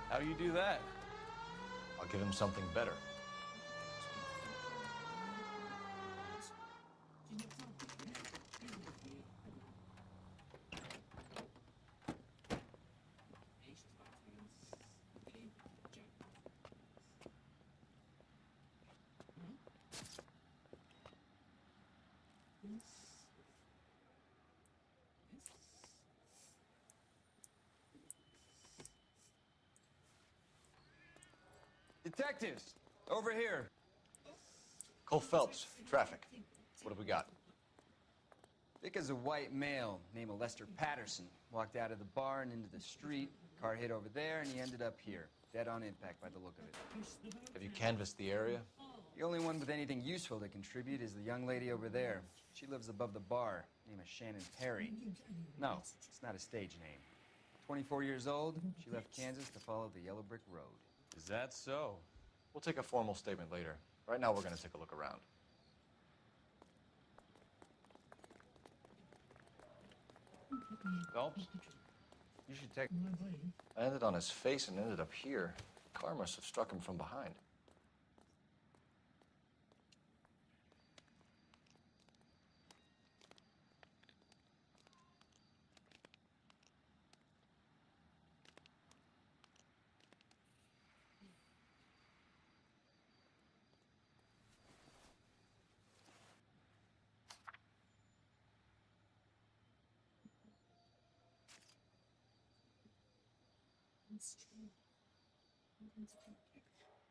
How do you do that? I'll give him something better. Detectives, over here. Cole Phelps, traffic. What have we got? Vic is a white male named Lester Patterson. Walked out of the bar and into the street. Car hit over there, and he ended up here. Dead on impact by the look of it. Have you canvassed the area? The only one with anything useful to contribute is the young lady over there. She lives above the bar. Name is Shannon Perry. No, it's not a stage name. 24 years old, she left Kansas to follow the yellow brick road. Is that so? We'll take a formal statement later. Right now, we're going to take a look around. Phelps? You should take... I ended on his face and ended up here. Car must have struck him from behind.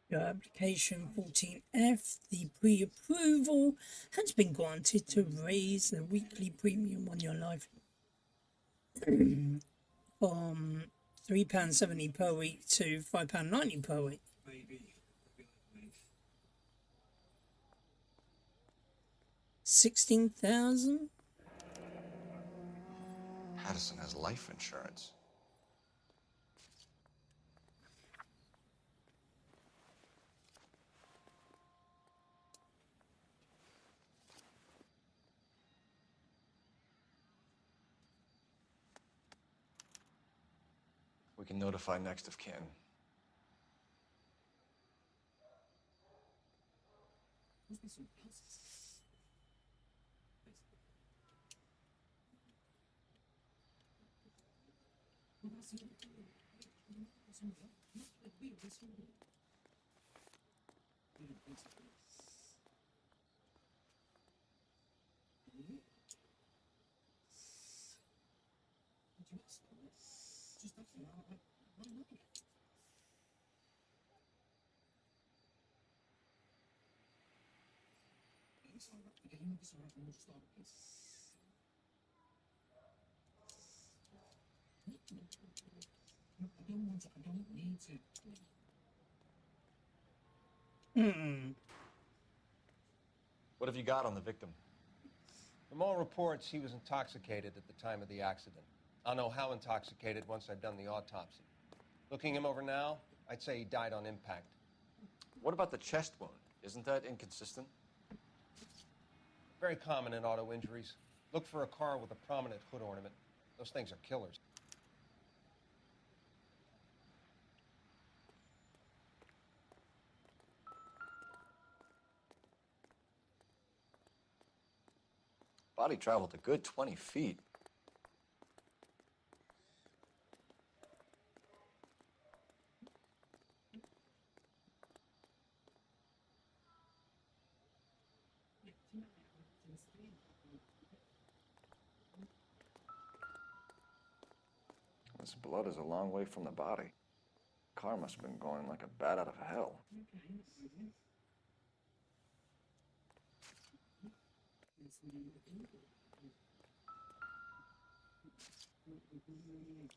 Your application 14F, the pre-approval, has been granted to raise the weekly premium on your life from £3.70 per week to £5.90 per week. 16,000. Addison has life insurance. We can notify next of kin. What have you got on the victim? From all reports, he was intoxicated at the time of the accident. I'll know how intoxicated once I've done the autopsy. Looking him over now, I'd say he died on impact. What about the chest wound? Isn't that inconsistent? Very common in auto injuries. Look for a car with a prominent hood ornament. Those things are killers. Body traveled a good 20 feet. This blood is a long way from the body. Car must have been going like a bat out of hell.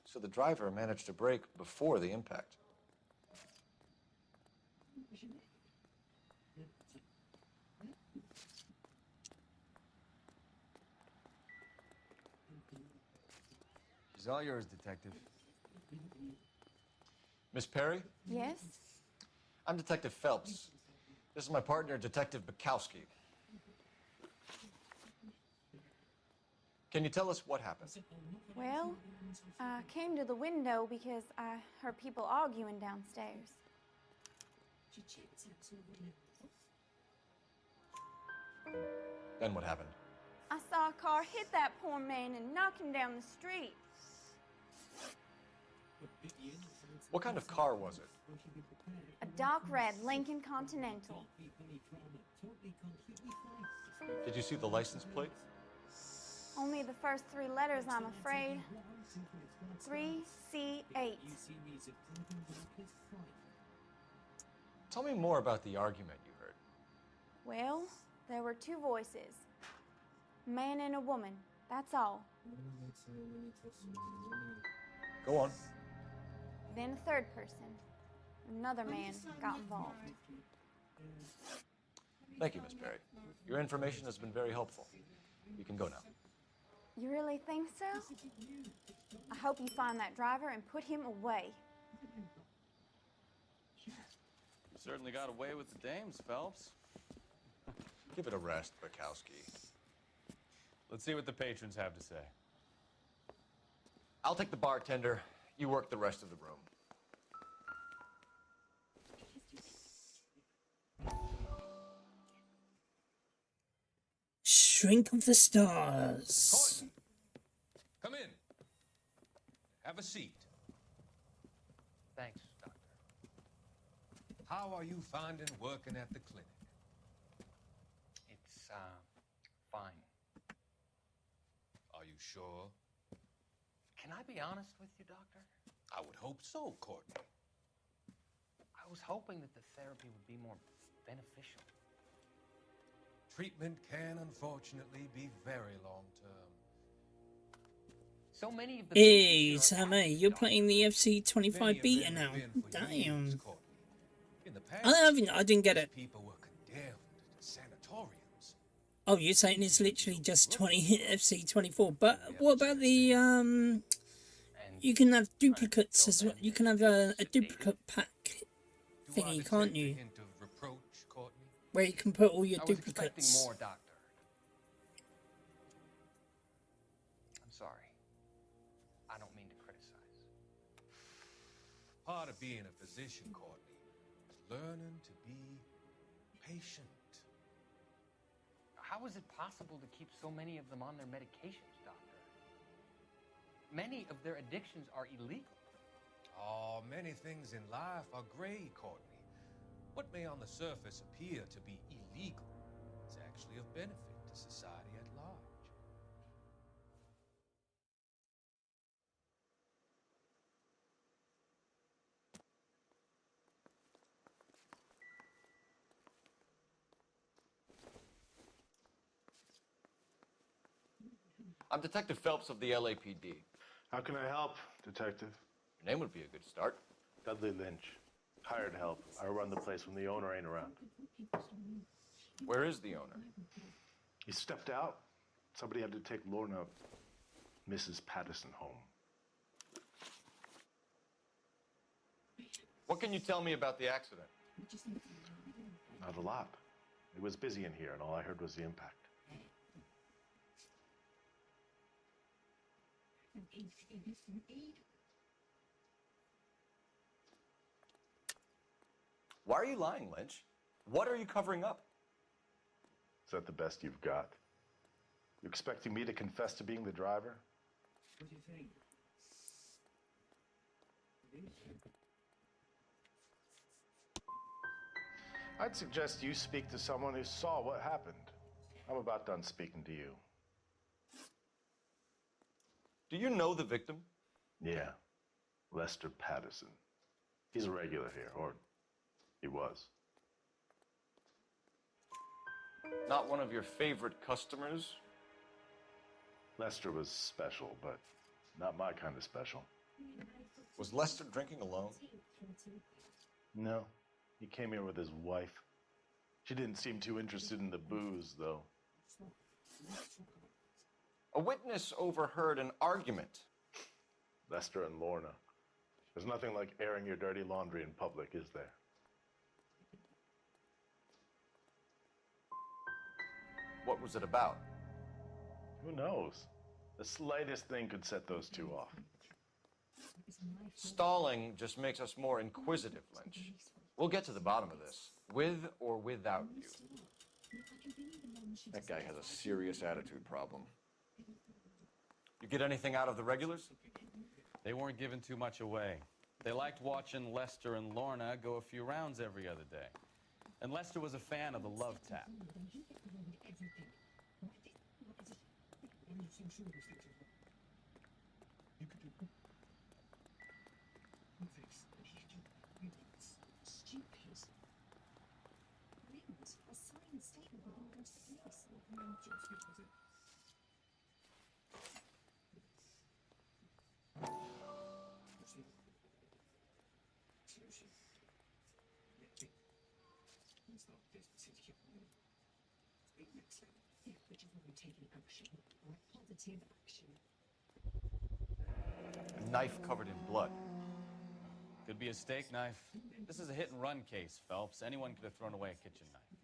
So the driver managed to brake before the impact. She's all yours, Detective. Miss Perry? Yes? I'm Detective Phelps. This is my partner, Detective Bukowski. Can you tell us what happened? Well, I came to the window because I heard people arguing downstairs. Then what happened? I saw a car hit that poor man and knock him down the street. What kind of car was it? A dark red Lincoln Continental. Did you see the license plate? Only the first three letters, I'm afraid. 3C8. Tell me more about the argument you heard. Well, there were two voices. A man and a woman, that's all. Go on. Then a third person. Another man got involved. Thank you, Miss Perry. Your information has been very helpful. You can go now. You really think so? I hope you find that driver and put him away. You certainly got away with the dames, Phelps. Give it a rest, Bukowski. Let's see what the patrons have to say. I'll take the bartender. You work the rest of the room. Shrink of the Stars. Come in. Have a seat. Thanks, Doctor. How are you finding working at the clinic? It's, fine. Are you sure? Can I be honest with you, Doctor? I would hope so, Courtney. I I was hoping that the therapy would be more beneficial. Treatment can unfortunately be very long-term. So many of the Hey, Sam, you're playing the FC25 beta now. Damn. I didn't get it. People were condemned to sanatoriums. Oh, you're saying it's literally just 20 FC24, but what about the you can have duplicates as well. You can have a duplicate pack thingy, can't you? Where you can put all your duplicates. More, Doctor. I'm sorry. I don't mean to criticize. Part of being a physician, Courtney, is learning to be patient. How is it possible to keep so many of them on their medications, Doctor? Many of their addictions are illegal. Oh, many things in life are gray, Courtney. What may on the surface appear to be illegal is actually of benefit to society at large. I'm Detective Phelps of the LAPD. How can I help, Detective? Your name would be a good start. Dudley Lynch. Hired help. I run the place when the owner ain't around. Where is the owner? He stepped out. Somebody had to take Lorna, Mrs. Patterson, home. What can you tell me about the accident? Not a lot. It was busy in here, and all I heard was the impact. Why are you lying, Lynch? What are you covering up? Is that the best you've got? You expecting me to confess to being the driver? What do you think? I'd suggest you speak to someone who saw what happened. I'm about done speaking to you. Do you know the victim? Yeah. Lester Patterson. He's a regular here, or he was. Not one of your favorite customers? Lester was special, but not my kind of special. Was Lester drinking alone? No. He came here with his wife. She didn't seem too interested in the booze, though. A witness overheard an argument. Lester and Lorna. There's nothing like airing your dirty laundry in public, is there? What was it about? Who knows? The slightest thing could set those two off. Stalling just makes us more inquisitive, Lynch. We'll get to the bottom of this, with or without you. That guy has a serious attitude problem. You get anything out of the regulars? They weren't giving too much away. They liked watching Lester and Lorna go a few rounds every other day. And Lester was a fan of the love tap. A knife covered in blood. Could be a steak knife. This is a hit-and-run case, Phelps. Anyone could have thrown away a kitchen knife.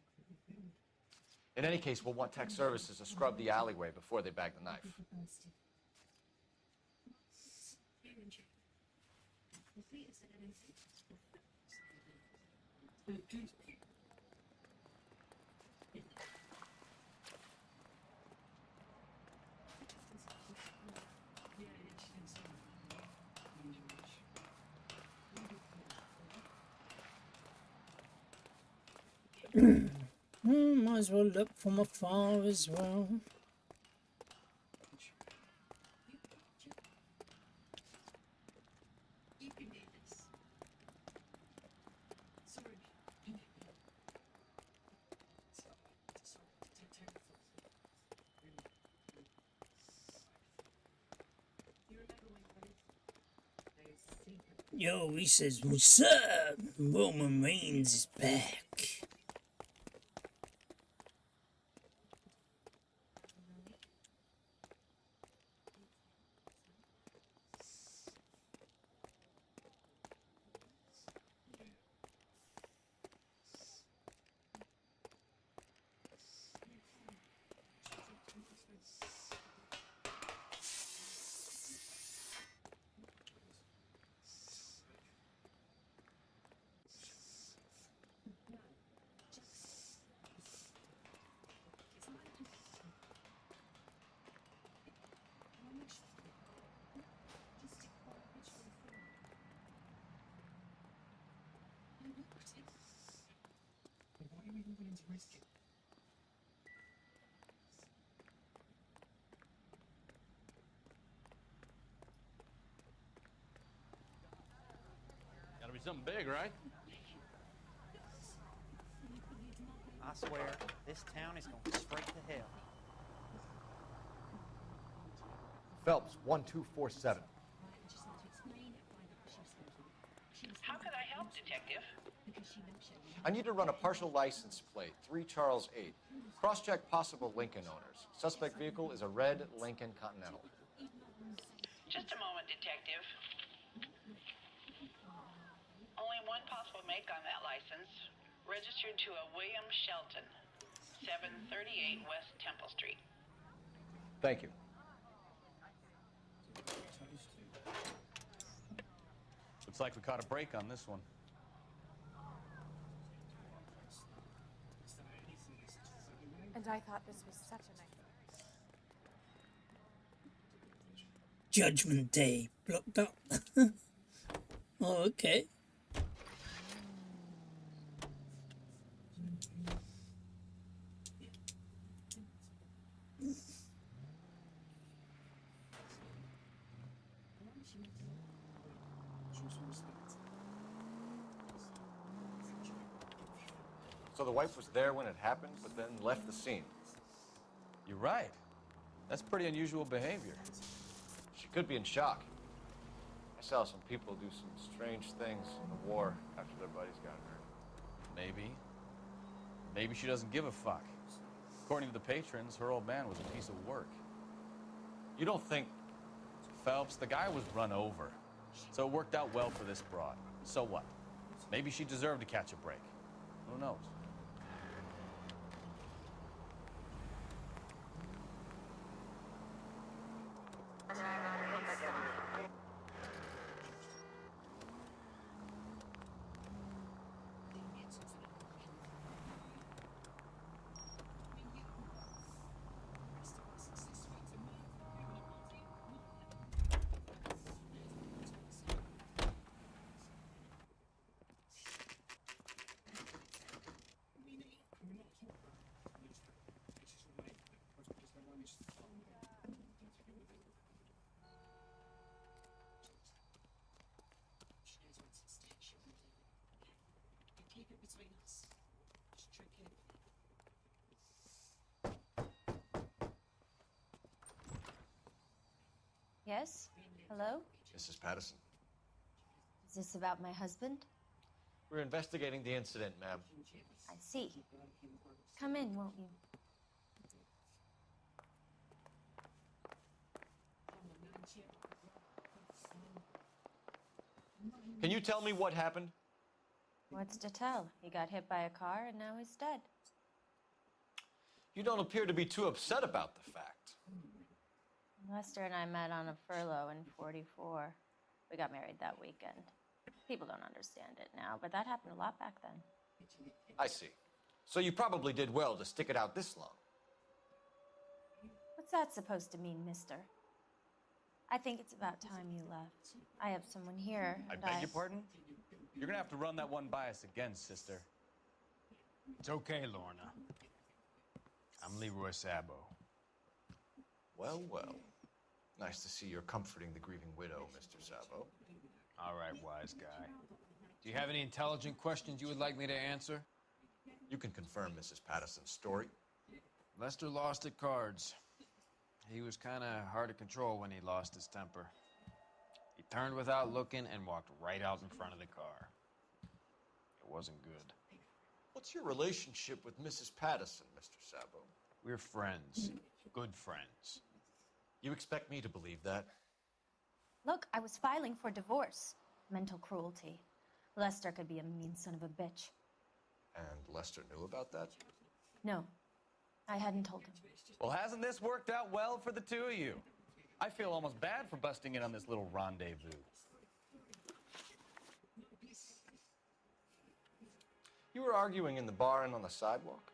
In any case, we'll want tech services to scrub the alleyway before they bag the knife. Might as well look from afar as well. Yo, he says, "What's up? Roman Reigns is back." Gotta be something big, right? I swear, this town is going straight to hell. Phelps, 1247. How can I help, Detective? I need to run a partial license plate, 3 Charles 8. Cross-check possible Lincoln owners. Suspect vehicle is a red Lincoln Continental. Just a moment, Detective. Only one possible make on that license. Registered to a William Shelton, 738 West Temple Street. Thank you. Looks like we caught a break on this one. And I thought this was such a nice. Judgment Day blocked up. Oh, okay. So the wife was there when it happened, but then left the scene. You're right. That's pretty unusual behavior. She could be in shock. I saw some people do some strange things in the war after their buddies got hurt. Maybe. Maybe she doesn't give a fuck. According to the patrons, her old man was a piece of work. You don't think... Phelps, the guy was run over. So it worked out well for this broad. So what? Maybe she deserved to catch a break. Who knows? Yes? Hello? Mrs. Patterson. Is this about my husband? We're investigating the incident, ma'am. I see. Come in, won't you? Can you tell me what happened? What's to tell? He got hit by a car and now he's dead. You don't appear to be too upset about the fact. Lester and I met on a furlough in '44. We got married that weekend. People don't understand it now, but that happened a lot back then. I see. So you probably did well to stick it out this long. What's that supposed to mean, mister? I think it's about time you left. I have someone here, I and beg your pardon? You're gonna have to run that one by us again, sister. It's okay, Lorna. I'm Leroy Sabo. Well, well. Nice to see you're comforting the grieving widow, Mr. Sabo. All right, wise guy. Do you have any intelligent questions you would like me to answer? You can confirm Mrs. Patterson's story. Lester lost at cards. He was kind of hard to control when he lost his temper. He He turned without looking and walked right out in front of the car. It wasn't good. What's your relationship with Mrs. Patterson, Mr. Sabo? We're friends. Good friends. You expect me to believe that? Look, I was filing for divorce. Mental cruelty. Lester could be a mean son of a bitch. And Lester knew about that? No, I hadn't told him. Well, hasn't this worked out well for the two of you? I feel almost bad for busting in on this little rendezvous. You were arguing in the bar and on the sidewalk?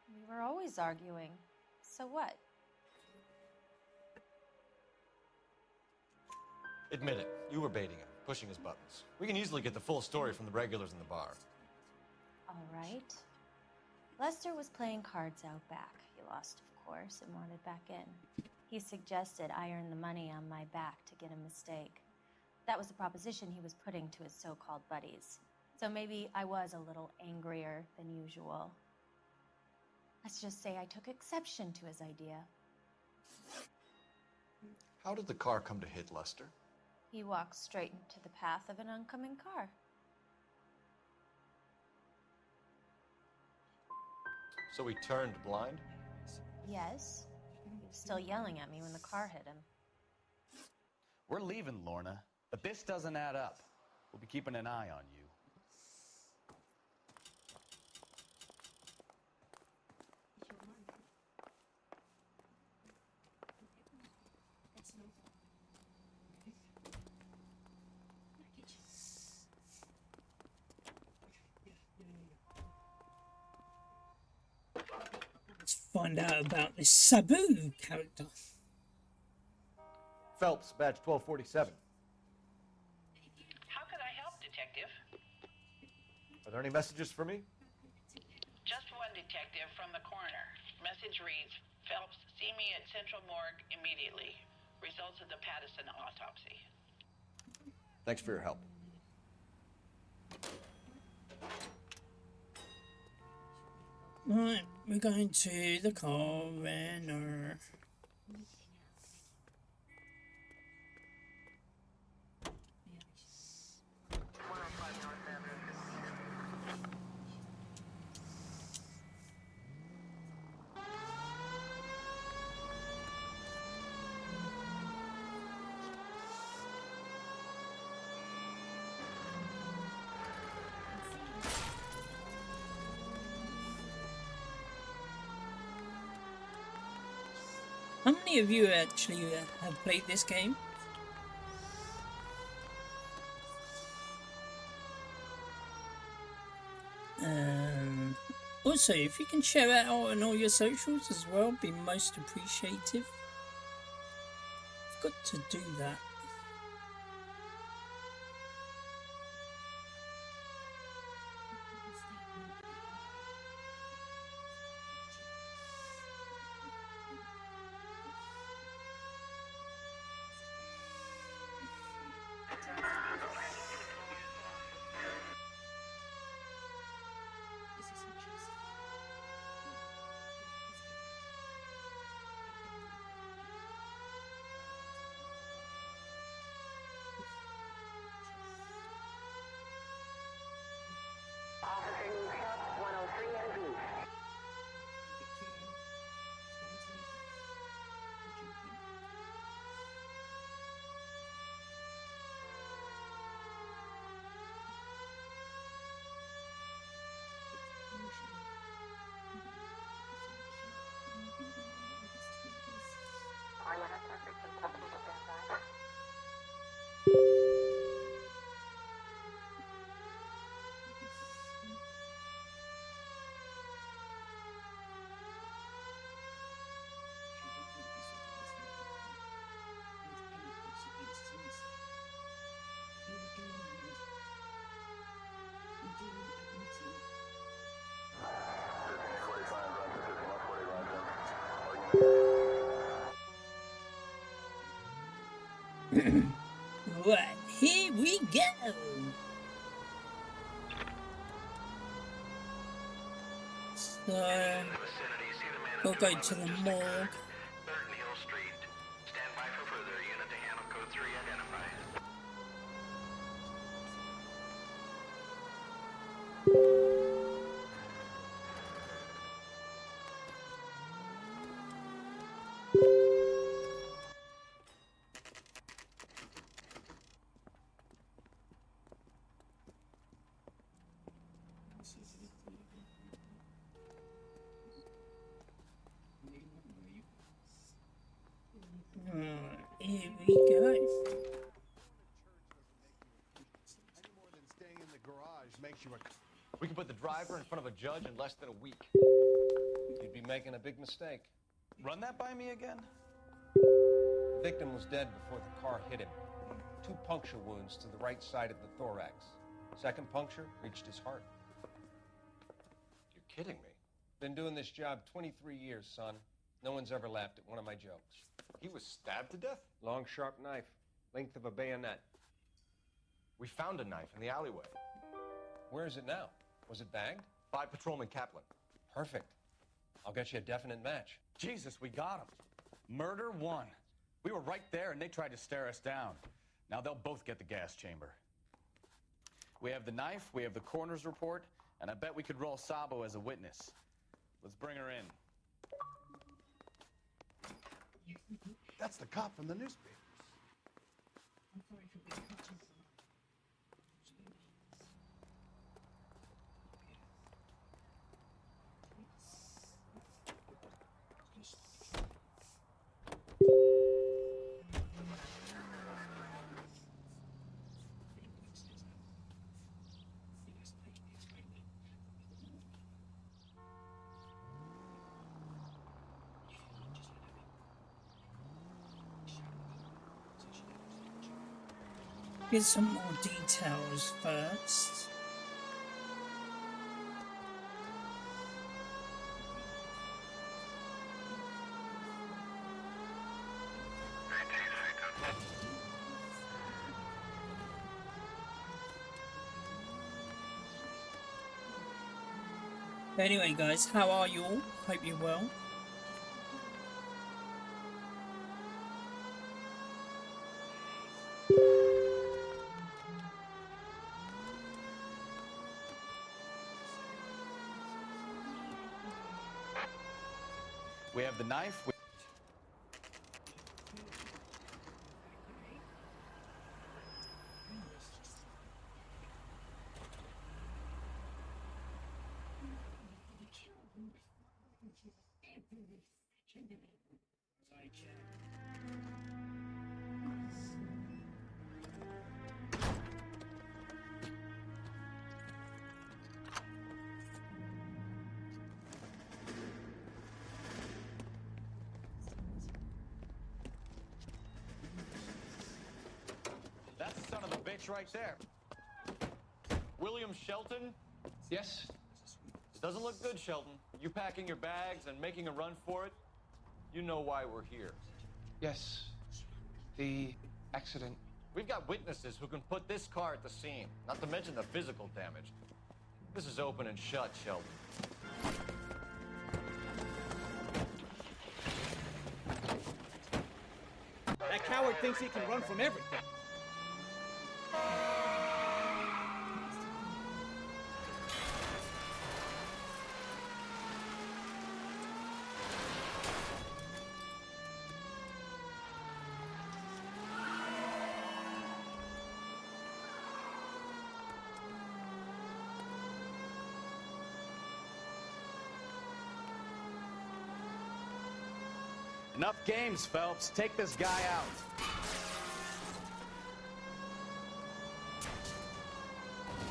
We were always arguing. So what? Admit it, you were baiting him, pushing his buttons. We can easily get the full story from the regulars in the bar. All right. Lester was playing cards out back. He lost, of course, and wanted back in. He suggested I earn the money on my back to get a mistake. That was the proposition he was putting to his so-called buddies. So maybe I was a little angrier than usual. Let's just say I took exception to his idea. How did the car come to hit Lester? He walked straight into the path of an oncoming car. So he turned blind? Yes. He was still yelling at me when the car hit him. We're leaving, Lorna, but this doesn't add up. We'll be keeping an eye on you. Let's find out about this Sabu character. Phelps, badge 1247. How could I help, Detective? Are there any messages for me? Just one detective from the coroner. Message reads, Phelps, see me at Central Morgue immediately. Results of the Patterson autopsy. Thanks for your help. Right, we're going to the coroner. How many of you actually have played this game? Also, if you can share it out on all your socials as well, be most appreciative. I've got to do that. Officer needs help, 103 and B. Right, here we go. So, we'll go to the morgue. we go. We can put the driver in front of a judge in less than a week. You'd be making a big mistake. Run that by me again? The victim was dead before the car hit him. 2 puncture wounds to the right side of the thorax. Second puncture reached his heart. You're kidding me. Been doing this job 23 years, son. No one's ever laughed at one of my jokes. He was stabbed to death? Long, sharp knife. Length of a bayonet. We found a knife in the alleyway. Where is it now? Was it bagged? By Patrolman Kaplan. Perfect. I'll get you a definite match. Jesus, we got him. Murder 1. We were right there and they tried to stare us down. Now they'll both get the gas chamber. We have the knife, we have the coroner's report, and I bet we could roll Sabo as a witness. Let's bring her in. That's the cop from the newspaper. Get some more details first. Anyway guys, how are you all? Hope you're well. We have the knife. That's the son of a bitch right there. William Shelton? Yes? It doesn't look good, Shelton. You packing your bags and making a run for it? You know why we're here. Yes. The accident. We've got witnesses who can put this car at the scene, not to mention the physical damage. This is open and shut, Shelton. That coward thinks he can run from everything. Enough games, Phelps. Take this guy out.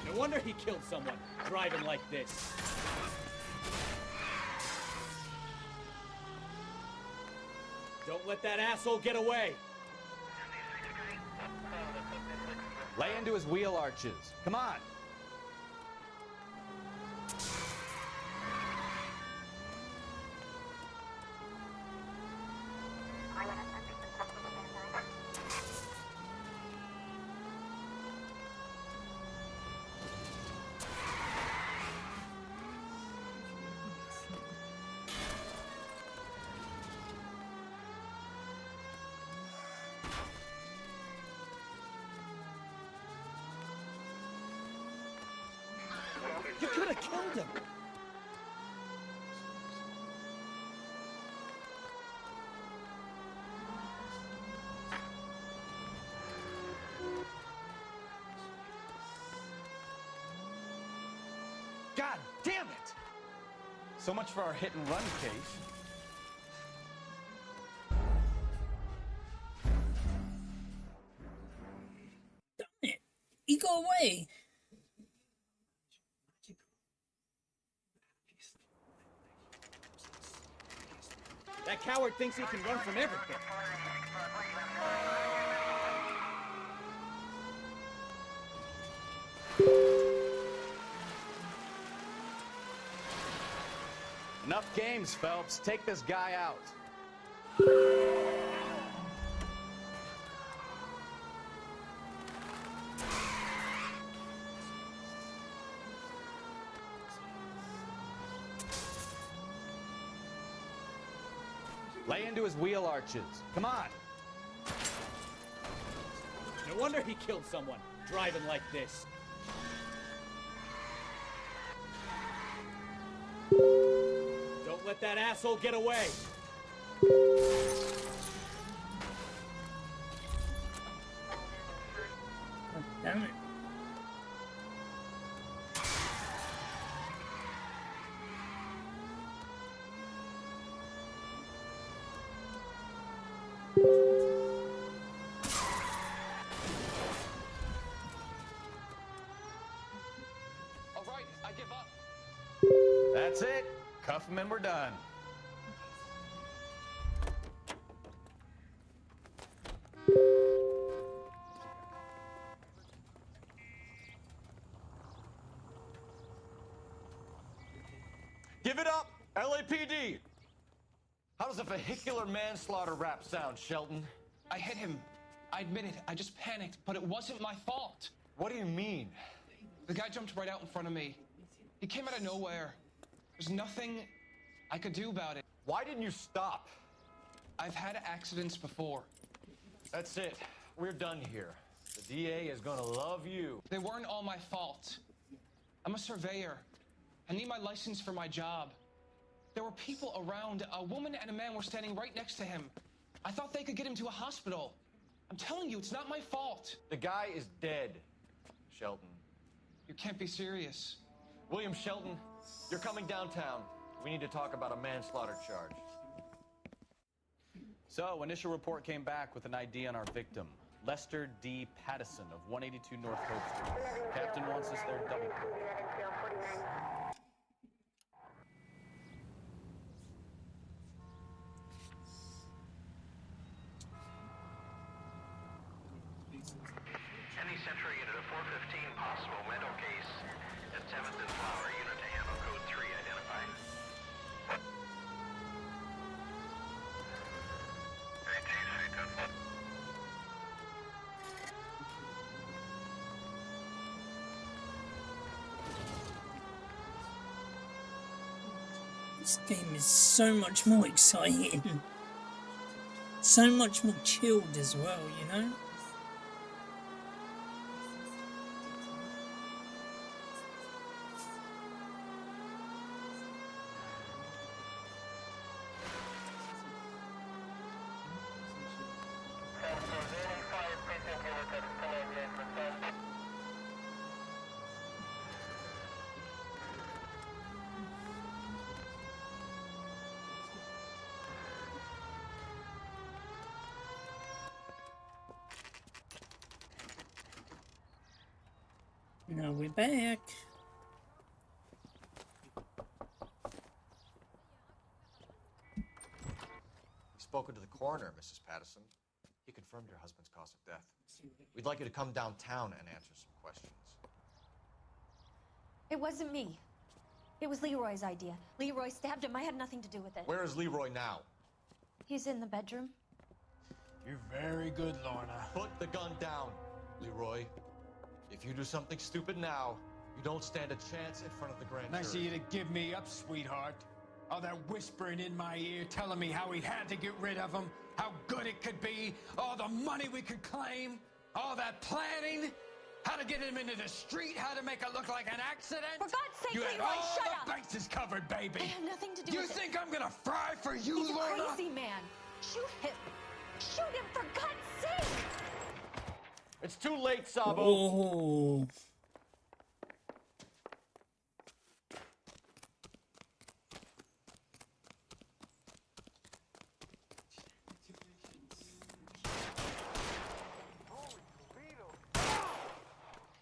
No wonder he killed someone, driving like this. Don't let that asshole get away. Lay into his wheel arches. Come on. You could have killed him. God damn it! So much for our hit and run case. got away? That coward thinks he can run from everything. Enough games, Phelps. Take this guy out. Lay into his wheel arches. Come on. No wonder he killed someone, driving like this. Don't let that asshole get away. God damn it. All right, I give up. That's it. Cuff him and we're done. Give it up, LAPD! How does a vehicular manslaughter rap sound, Shelton? I hit him. I admit it. I just panicked, but it wasn't my fault. What do you mean? The guy jumped right out in front of me. He came out of nowhere. There's nothing I could do about it. Why didn't you stop? I've had accidents before. That's it. We're done here. The DA is gonna love you. They weren't all my fault. I'm a surveyor. I need my license for my job. There were people around. A woman and a man were standing right next to him. I thought they could get him to a hospital. I'm telling you, it's not my fault. The guy is dead, Shelton. You can't be serious. William Shelton, you're coming downtown. We need to talk about a manslaughter charge. So, initial report came back with an ID on our victim, Lester D. Pattison of 182 North Hope Street. Captain wants us there double quick. Any Central unit of 415 possible mental case at 7th and Flower, unit to handle code 3 identified. 18 feet. This game is so much more exciting. So much more chilled as well, you know? Now we're back. You've spoken to the coroner, Mrs. Pattison. He confirmed your husband's cause of death. We'd like you to come downtown and answer some questions. It wasn't me. It was Leroy's idea. Leroy stabbed him. I had nothing to do with it. Where is Leroy now? He's in the bedroom. You're very good, Lorna. Put the gun down, Leroy. If you do something stupid now, you don't stand a chance in front of the grand jury. Nice of you to give me up, sweetheart. All that whispering in my ear, telling me how we had to get rid of him, how good it could be, all the money we could claim, all that planning, how to get him into the street, how to make it look like an accident. For God's sake, you had Leroy, all shut the up! bases covered, baby. I have nothing to do You with it. think I'm gonna fry for you, He's Lorna? a crazy man. Shoot him. Shoot him, for God's sake! It's too late, Sabo. Oh.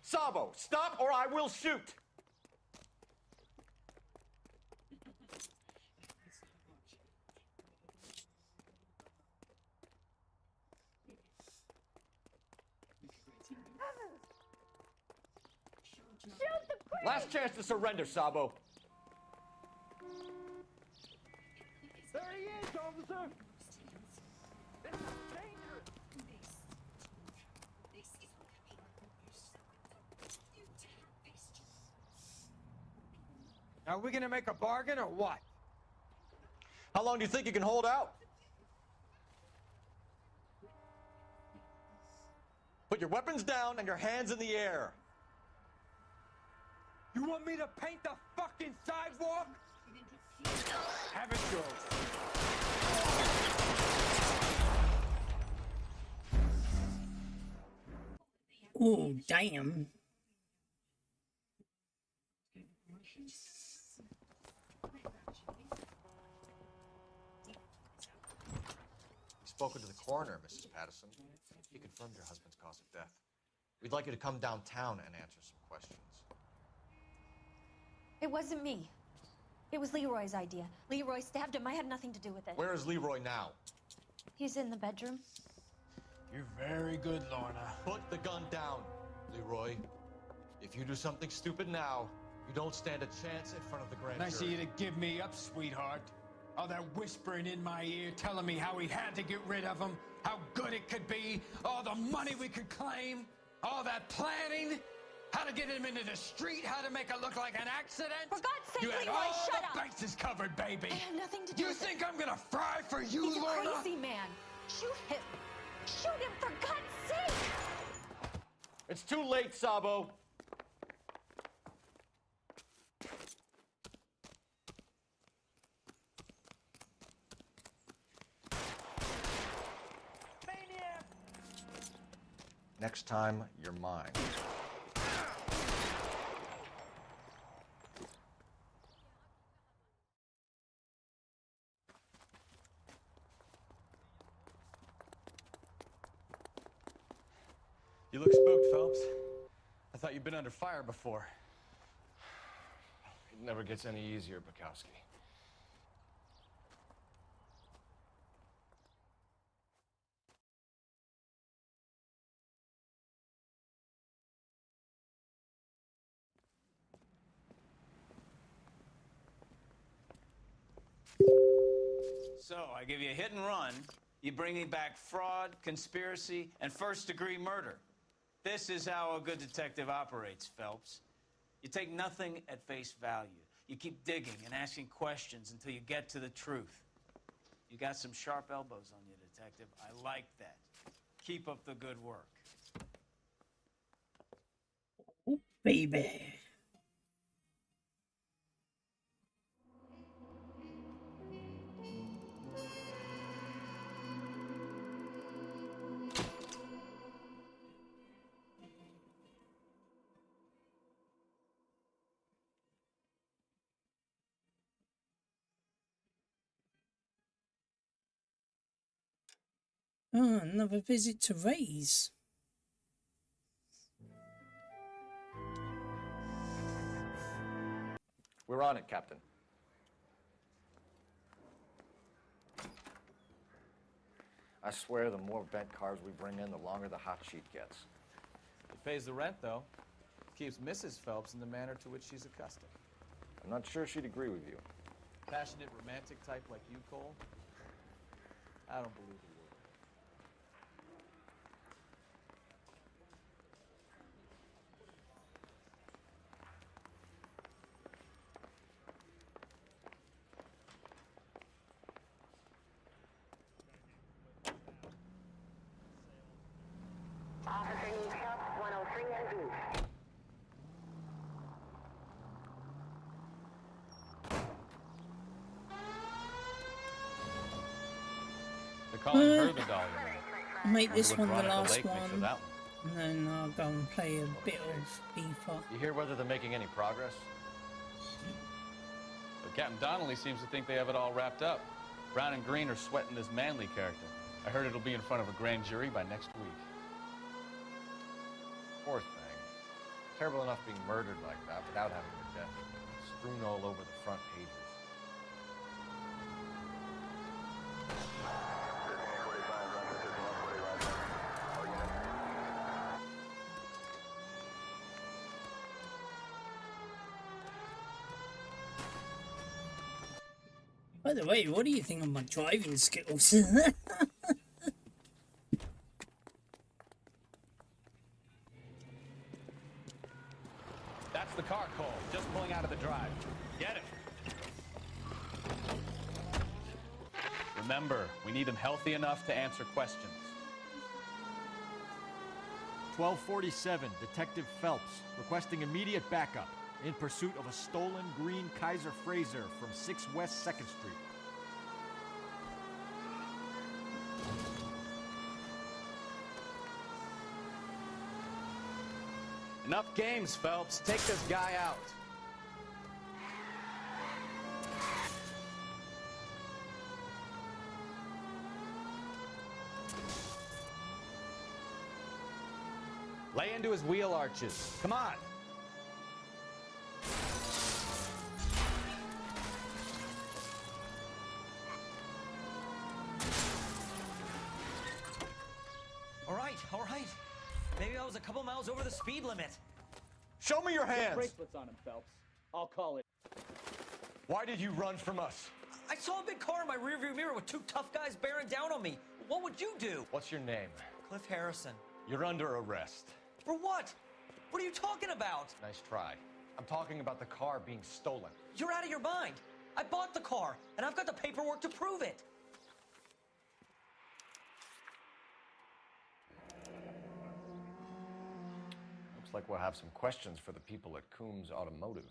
Sabo, stop or I will shoot! Last chance to surrender, Sabo. There he is, officer! This is dangerous! Are we gonna make a bargain or what? How long do you think you can hold out? Put your weapons down and your hands in the air. You want me to paint the fucking sidewalk? Have it go. Oh, damn. You've spoken to the coroner, Mrs. Patterson. He confirmed your husband's cause of death. We'd like you to come downtown and answer some questions. It wasn't me. It was Leroy's idea. Leroy stabbed him. I had nothing to do with it. Where is Leroy now? He's in the bedroom. You're very good, Lorna. Put the gun down, Leroy. If you do something stupid now, you don't stand a chance in front of the grand Nice of jury. you to give me up, sweetheart. All that whispering in my ear telling me how we had to get rid of him, how good it could be, all the money we could claim, all that planning, how to get him into the street, how to make it look like an accident. For God's sake, You had Leroy, all shut the up! bases covered, baby. I had nothing to do You with think it. I'm gonna fry for you, He's a Lorna? crazy man. Shoot him. Shoot him, for God's sake! It's too late, Sabo. Next time, you're mine. You look spooked, Phelps. I thought you'd been under fire before. It never gets any easier, Bukowski. So, I give you a hit and run. You bring me back fraud, conspiracy, and first-degree murder. This is how a good detective operates, Phelps. You take nothing at face value. You keep digging and asking questions until you get to the truth. You got some sharp elbows on you, detective. I like that. Keep up the good work. Oh, baby. Oh, another visit to Ray's. We're on it, Captain. I swear the more bent cars we bring in, the longer the hot sheet gets. It pays the rent, though. Keeps Mrs. Phelps in the manner to which she's accustomed. I'm not sure she'd agree with you. Passionate, romantic type like you, Cole? I don't believe a word. Officer needs help, 103 and booth. They're calling her the Dahlia. I'll make this What one the Veronica last Lake thinks of one, that and then I'll go and play a bit of FIFA. You hear whether they're making any progress? But Captain Donnelly seems to think they have it all wrapped up. Brown and Green are sweating this Manley character. I heard it'll be in front of a grand jury by next week. Poor thing. Terrible enough being murdered like that without having her death strewn all over the front pages. By the way, what do you think of my driving skills? That's the car, Cole. Just pulling out of the drive. Get it. Remember, we need him healthy enough to answer questions. 1247, Detective Phelps, requesting immediate backup in pursuit of a stolen green Kaiser Frazer from 6 West 2nd Street. Enough games, Phelps. Take this guy out. Lay into his wheel arches. Come on. All right. Maybe I was a couple miles over the speed limit. Show me your hands! Put bracelets on him, Phelps. I'll call it. Why did you run from us? I saw a big car in my rearview mirror with 2 tough guys bearing down on me. What would you do? What's your name? Cliff Harrison. You're under arrest. For what? What are you talking about? Nice try. I'm talking about the car being stolen. You're out of your mind. I bought the car, and I've got the paperwork to prove it. Looks like we'll have some questions for the people at Coombs Automotive.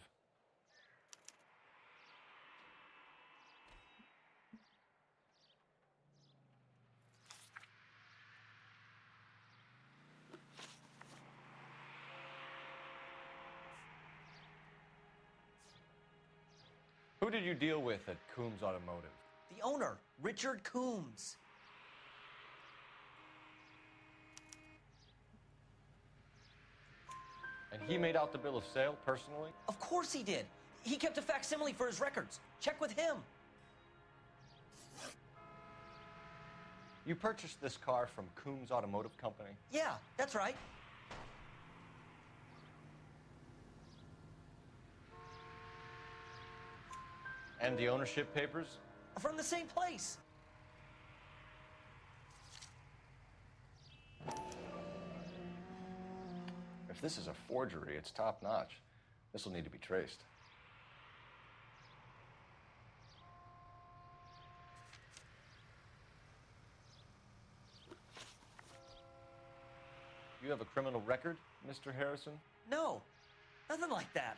Who did you deal with at Coombs Automotive? The owner, Richard Coombs. And he made out the bill of sale personally? Of course he did. He kept a facsimile for his records. Check with him. You purchased this car from Coombs Automotive Company? Yeah, that's right. And the ownership papers? From the same place. If this is a forgery, it's top-notch. This will need to be traced. You have a criminal record, Mr. Harrison? No, nothing like that.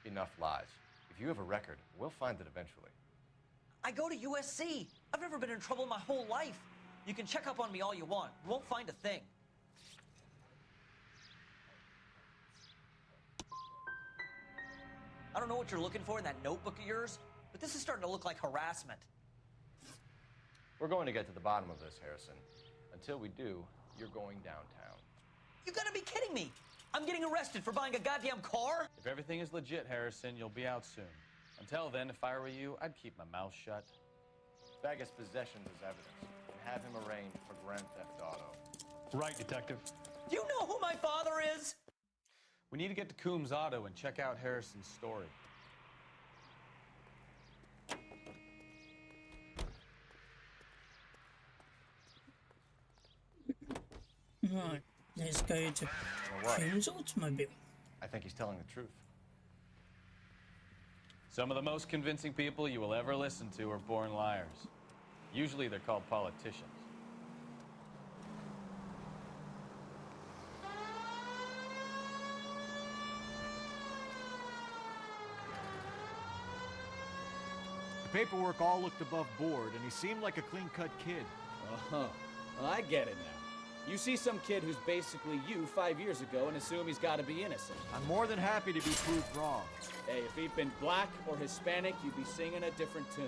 Enough lies. If you have a record, we'll find it eventually. I go to USC. I've never been in trouble my whole life. You can check up on me all you want. You won't find a thing. I don't know what you're looking for in that notebook of yours, but this is starting to look like harassment. We're going to get to the bottom of this, Harrison. Until we do, you're going downtown. You gotta be kidding me! I'm getting arrested for buying a goddamn car? If everything is legit, Harrison, you'll be out soon. Until then, if I were you, I'd keep my mouth shut. Bag his possessions as evidence and have him arraigned for grand theft auto. Right, Detective. Do you know who my father is? We need to get to Coombs Auto and check out Harrison's story. Right, let's go to Coombs Automobile. I think he's telling the truth. Some of the most convincing people you will ever listen to are born liars. Usually they're called politicians. The paperwork all looked above board, and he seemed like a clean-cut kid. Uh-huh. Well, I get it now. You see some kid who's basically you 5 years ago and assume he's got to be innocent. I'm more than happy to be proved wrong. Hey, if he'd been black or Hispanic, you'd be singing a different tune.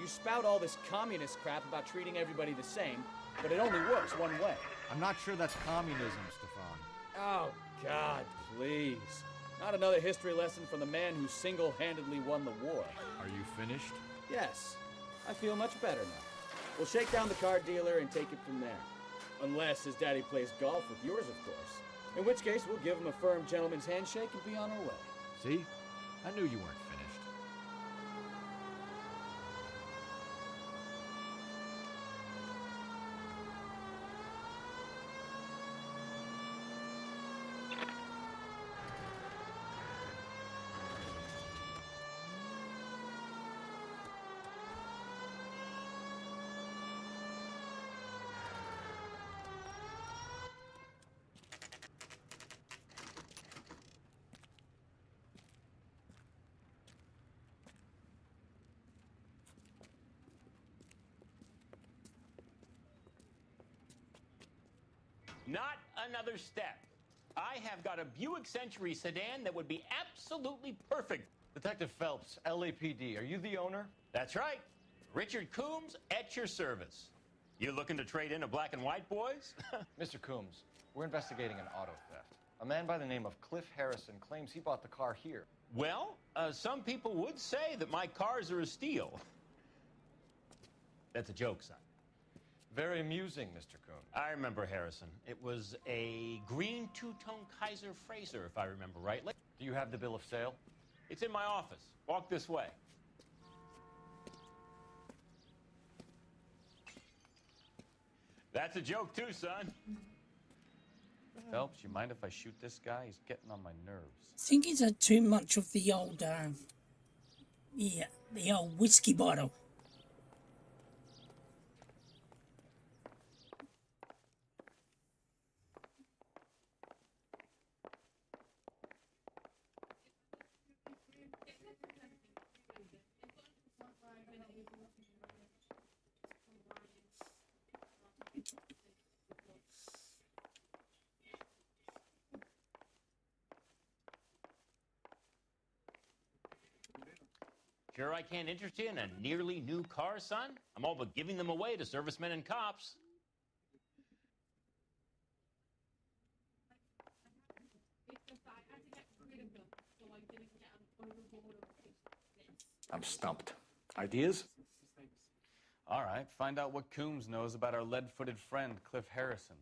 You spout all this communist crap about treating everybody the same, but it only works one way. I'm not sure that's communism, Stefan. Oh, God, please. Not another history lesson from the man who single-handedly won the war. Are you finished? Yes. I feel much better now. We'll shake down the car dealer and take it from there. Unless his daddy plays golf with yours, of course. In which case, we'll give him a firm gentleman's handshake and be on our way. See? I knew you weren't finished. Not another step. I have got a Buick Century sedan that would be absolutely perfect. Detective Phelps, LAPD, are you the owner? That's right. Richard Coombs at your service. You looking to trade in a black and white, boys? Mr. Coombs, we're investigating an auto theft. A man by the name of Cliff Harrison claims he bought the car here. Well, some people would say that my cars are a steal. That's a joke, son. Very amusing, Mr. Coombs. I remember Harrison. It was a green two-tone Kaiser Frazer, if I remember rightly. Do you have the bill of sale? It's in my office. Walk this way. That's a joke too, son. Phelps, you mind if I shoot this guy? He's getting on my nerves. I think he's had too much of the old, the old whiskey bottle. Sure I can't interest you in a nearly new car, son? I'm all but giving them away to servicemen and cops. I'm stumped. Ideas? All right, find out what Coombs knows about our lead-footed friend, Cliff Harrison.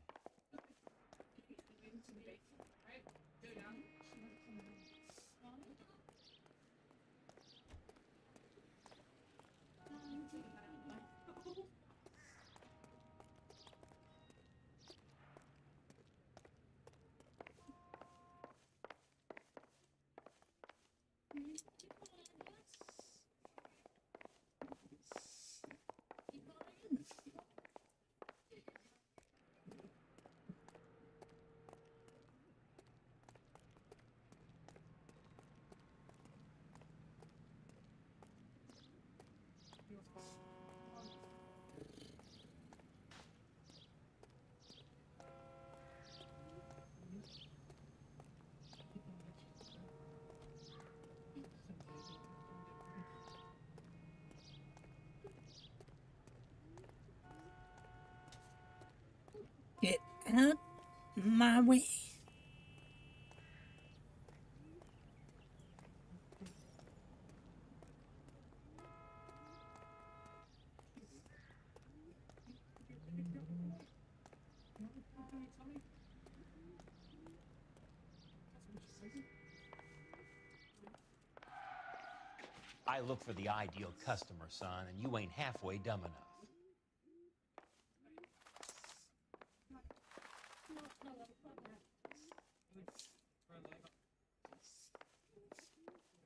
Get out my way. I look for the ideal customer, son, and you ain't halfway dumb enough.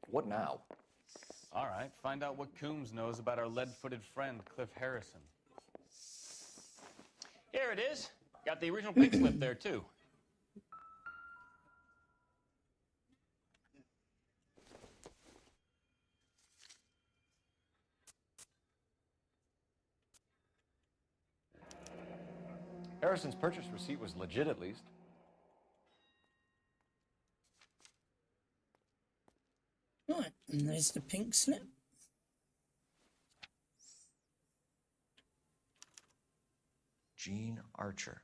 What now? All right, find out what Coombs knows about our lead-footed friend, Cliff Harrison. Here it is. Got the original pink slip there, too. Harrison's purchase receipt was legit, at least. Right, and there's the pink slip. Gene Archer,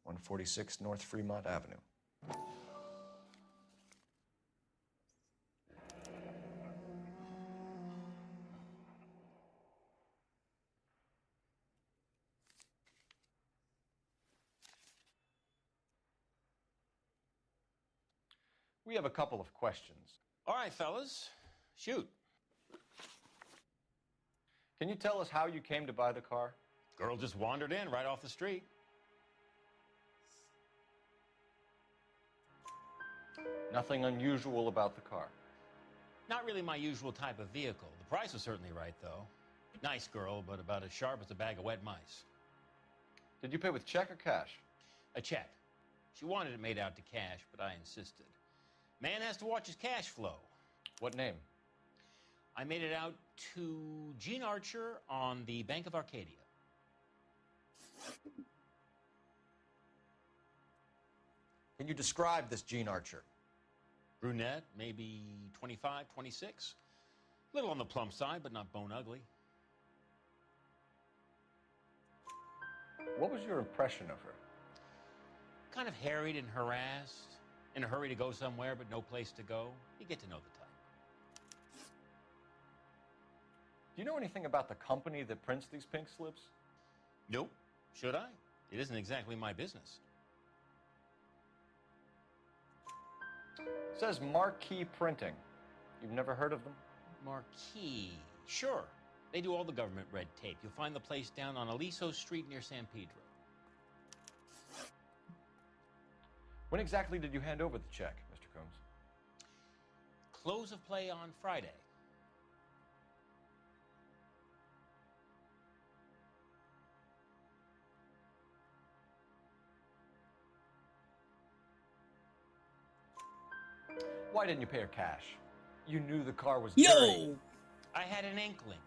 146 North Fremont Avenue. We have a couple of questions. All right, fellas, shoot. Can you tell us how you came to buy the car? Girl just wandered in right off the street. Nothing unusual about the car. Not really my usual type of vehicle. The price was certainly right, though. Nice girl, but about as sharp as a bag of wet mice. Did you pay with check or cash? A check. She wanted it made out to cash, but I insisted. Man has to watch his cash flow. What name? I made it out to Gene Archer on the Bank of Arcadia. Can you describe this Gene Archer? Brunette, maybe 25, 26. Little on the plump side, but not bone ugly. What was your impression of her? Kind of harried and harassed. In a hurry to go somewhere, but no place to go. You get to know the type. Do you know anything about the company that prints these pink slips? Nope. Should I? It isn't exactly my business. It says Marquee Printing. You've never heard of them? Marquee. Sure. They do all the government red tape. You'll find the place down on Aliso Street near San Pedro. When exactly did you hand over the check, Mr. Combs? Close of play on Friday. Why didn't you pay her cash? You knew the car was Yo! dirty. I had an inkling.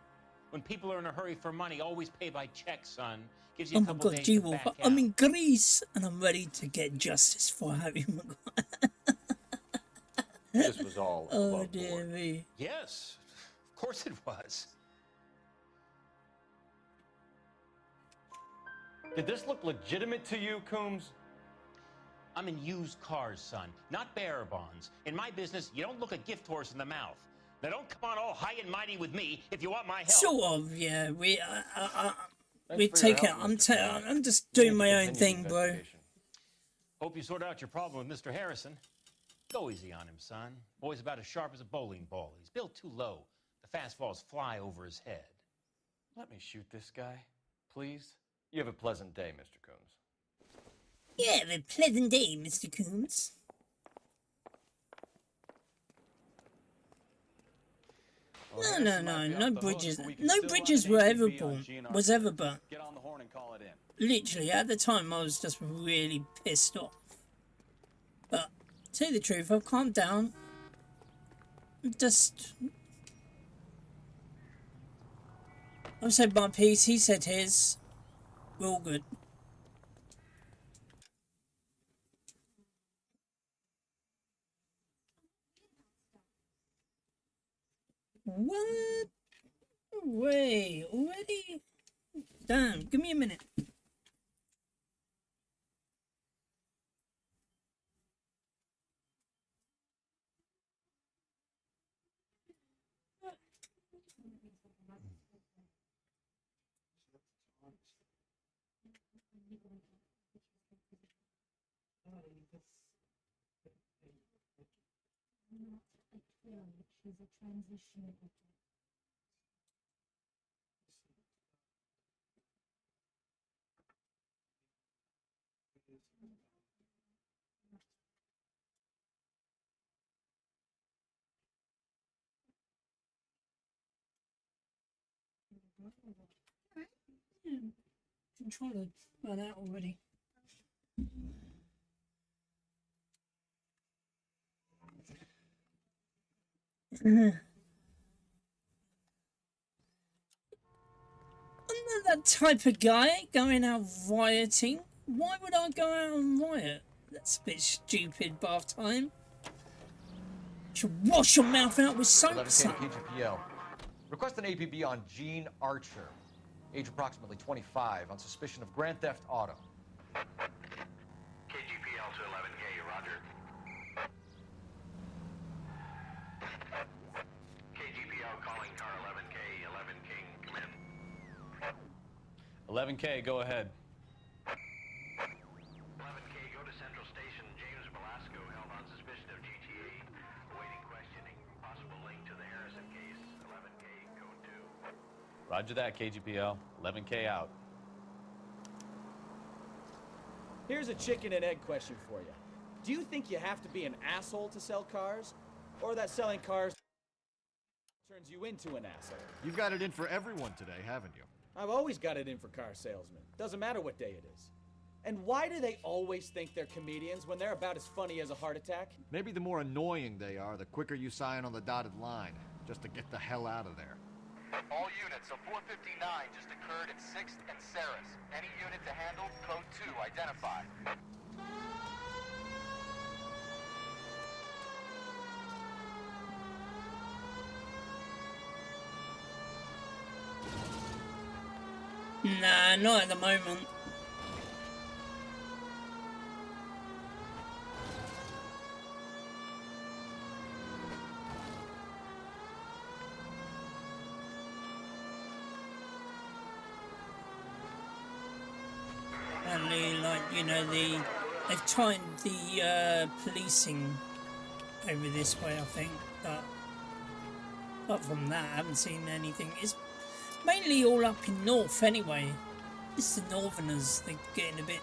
When people are in a hurry for money, always pay by check, son. Gives you Oh a my couple god, days G to Wolf, back I'm out. in Greece and I'm ready to get justice for Harry Maguire. This was all Oh above dear board. me. Yes, of course it was. Did this look legitimate to you, Coombs? I'm in used cars, son, not bearer bonds. In my business, you don't look a gift horse in the mouth. Now don't come on all high and mighty with me if you want my help. Sort of, yeah. We Thanks for your take it. help, I'm Mr. Combs. I'm just We doing need my to own continue thing, the bro. investigation. Hope you sort out your problem with Mr. Harrison. Go easy on him, son. Boy's about as sharp as a bowling ball. He's built too low. The fastballs fly over his head. Let me shoot this guy, please. You have a pleasant day, Mr. Combs. Yeah, have a pleasant day, Mr. Coombs. No bridges. No bridges were ever burnt. Was ever burnt. Get on the horn and call it in. Literally, at the time, I was just really pissed off. But, to tell you the truth, I've calmed down. Just... I've said my piece, he said his. We're all good. What? Wait, already? Damn, give me a minute. She's a transition. Controller ran out already. I'm not that type of guy going out rioting. Why would I go out and riot? That's a bit stupid, bath time. You should wash your mouth out with soap, 11K son. KGPL. Request an APB on Gene Archer, age approximately 25, on suspicion of grand theft auto. KGPL to 11K, roger. KGPL calling car 11K, 11 King, come in. 11K, go ahead. 11K, go to Central Station. James Velasco held on suspicion of GTA. Awaiting questioning. Possible link to the Harrison case. 11K, code 2. Roger that, KGPL. 11K out. Here's a chicken and egg question for you. Do you think you have to be an asshole to sell cars? Or that selling cars turns you into an asshole? You've got it in for everyone today, haven't you? I've always got it in for car salesmen. Doesn't matter what day it is. And why do they always think they're comedians when they're about as funny as a heart attack? Maybe the more annoying they are, the quicker you sign on the dotted line, just to get the hell out of there. All units, a 459 just occurred at 6th and Saris. Any unit to handle, code 2, identify. Nah, not at the moment. Apparently, like, you know, they've timed the policing over this way, I think, but apart from that, I haven't seen anything. It's mainly all up in north anyway. It's the northerners, they're getting a bit...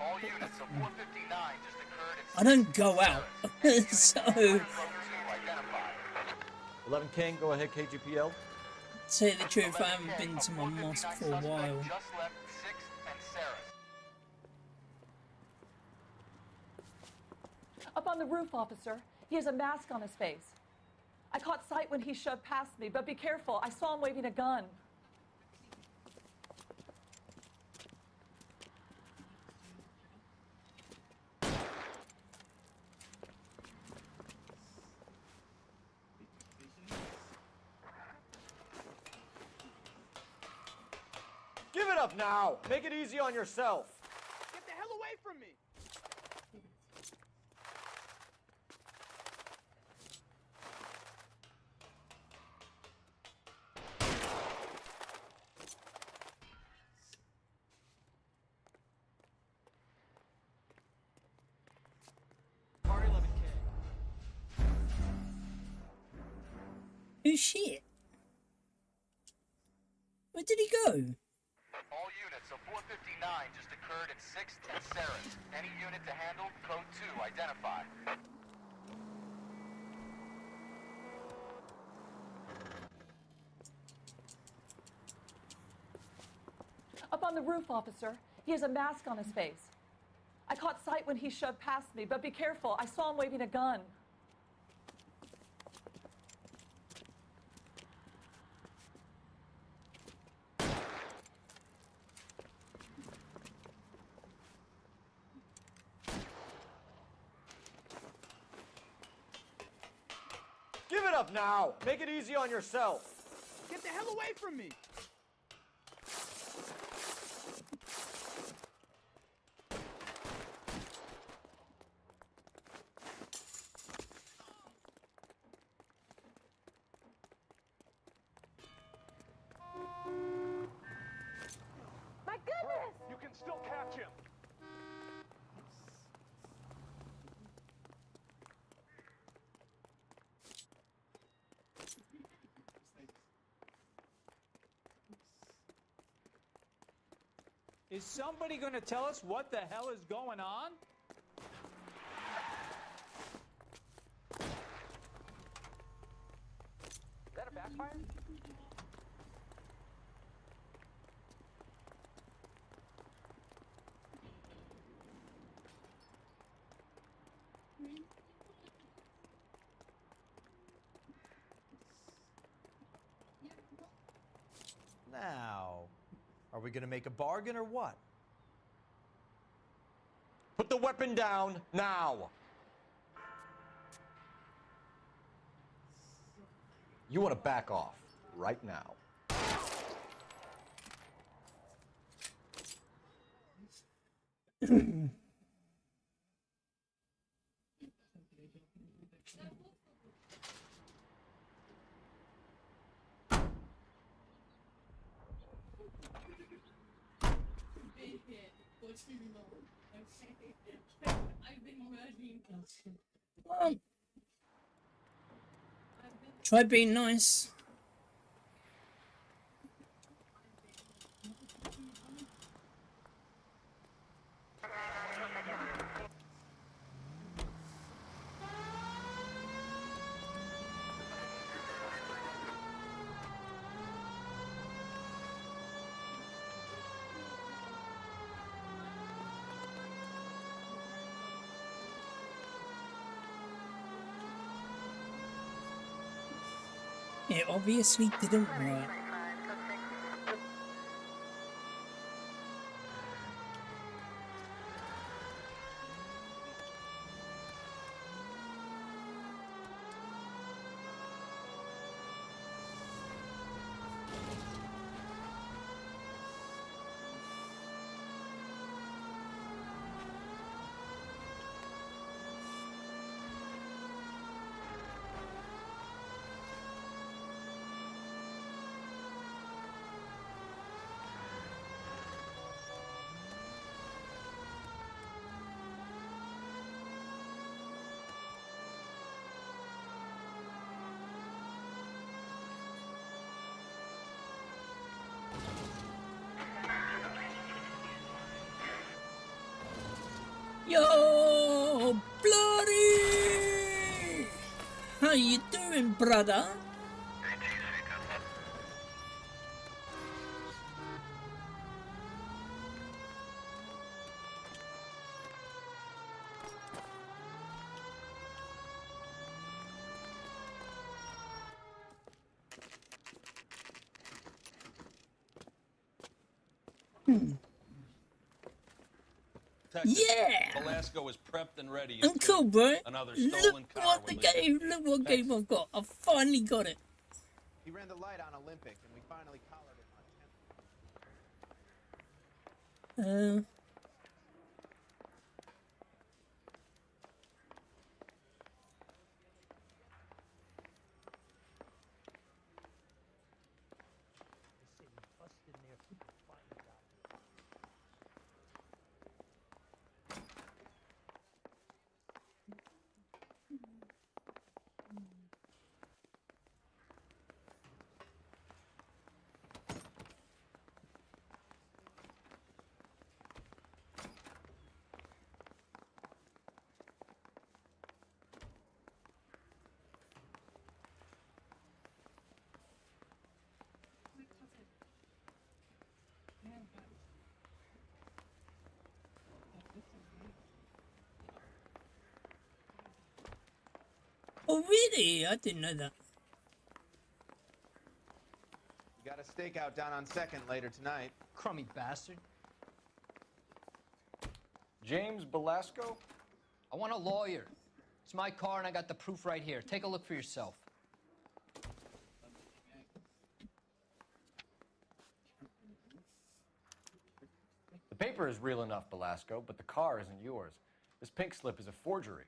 All units, a 459 just occurred at I don't go out, so... 11 King, go ahead, KGPL. To tell you the truth, I haven't been to my mosque for a while. Just left 6th and Saris. Up on the roof, officer. He has a mask on his face. I caught sight when he shoved past me, but be careful. I saw him waving a gun. Give it up now! Make it easy on yourself! Get the hell away from me! Car 11K. Oh shit! Where did he go? All units, a 459 just occurred at 6th and Saris. Any unit to handle, code 2, identify. Up on the roof, officer. He has a mask on his face. I caught sight when he shoved past me, but be careful. I saw him waving a gun. Give it up now! Make it easy on yourself! Get the hell away from me! My goodness! You can still catch him! Is somebody going to tell us what the hell is going on? Is that a backfire? Now, are we gonna make a bargain or what? Put the weapon down now! You want to back off right now. Try being nice. It obviously didn't work. Yo, bloody! How you doing, brother? Yeah! Velasco is prepped and ready. I'm cool, bro. Another Look stolen car what when the game, look what game I've got. I finally got it. He ran the light on Olympic, and we finally collared him on 10th. Oh, really? I didn't know that. You got a stakeout down on 2nd later tonight. Crummy bastard. James Velasco? I want a lawyer. It's my car and I got the proof right here. Take a look for yourself. The paper is real enough, Velasco, but the car isn't yours. This pink slip is a forgery.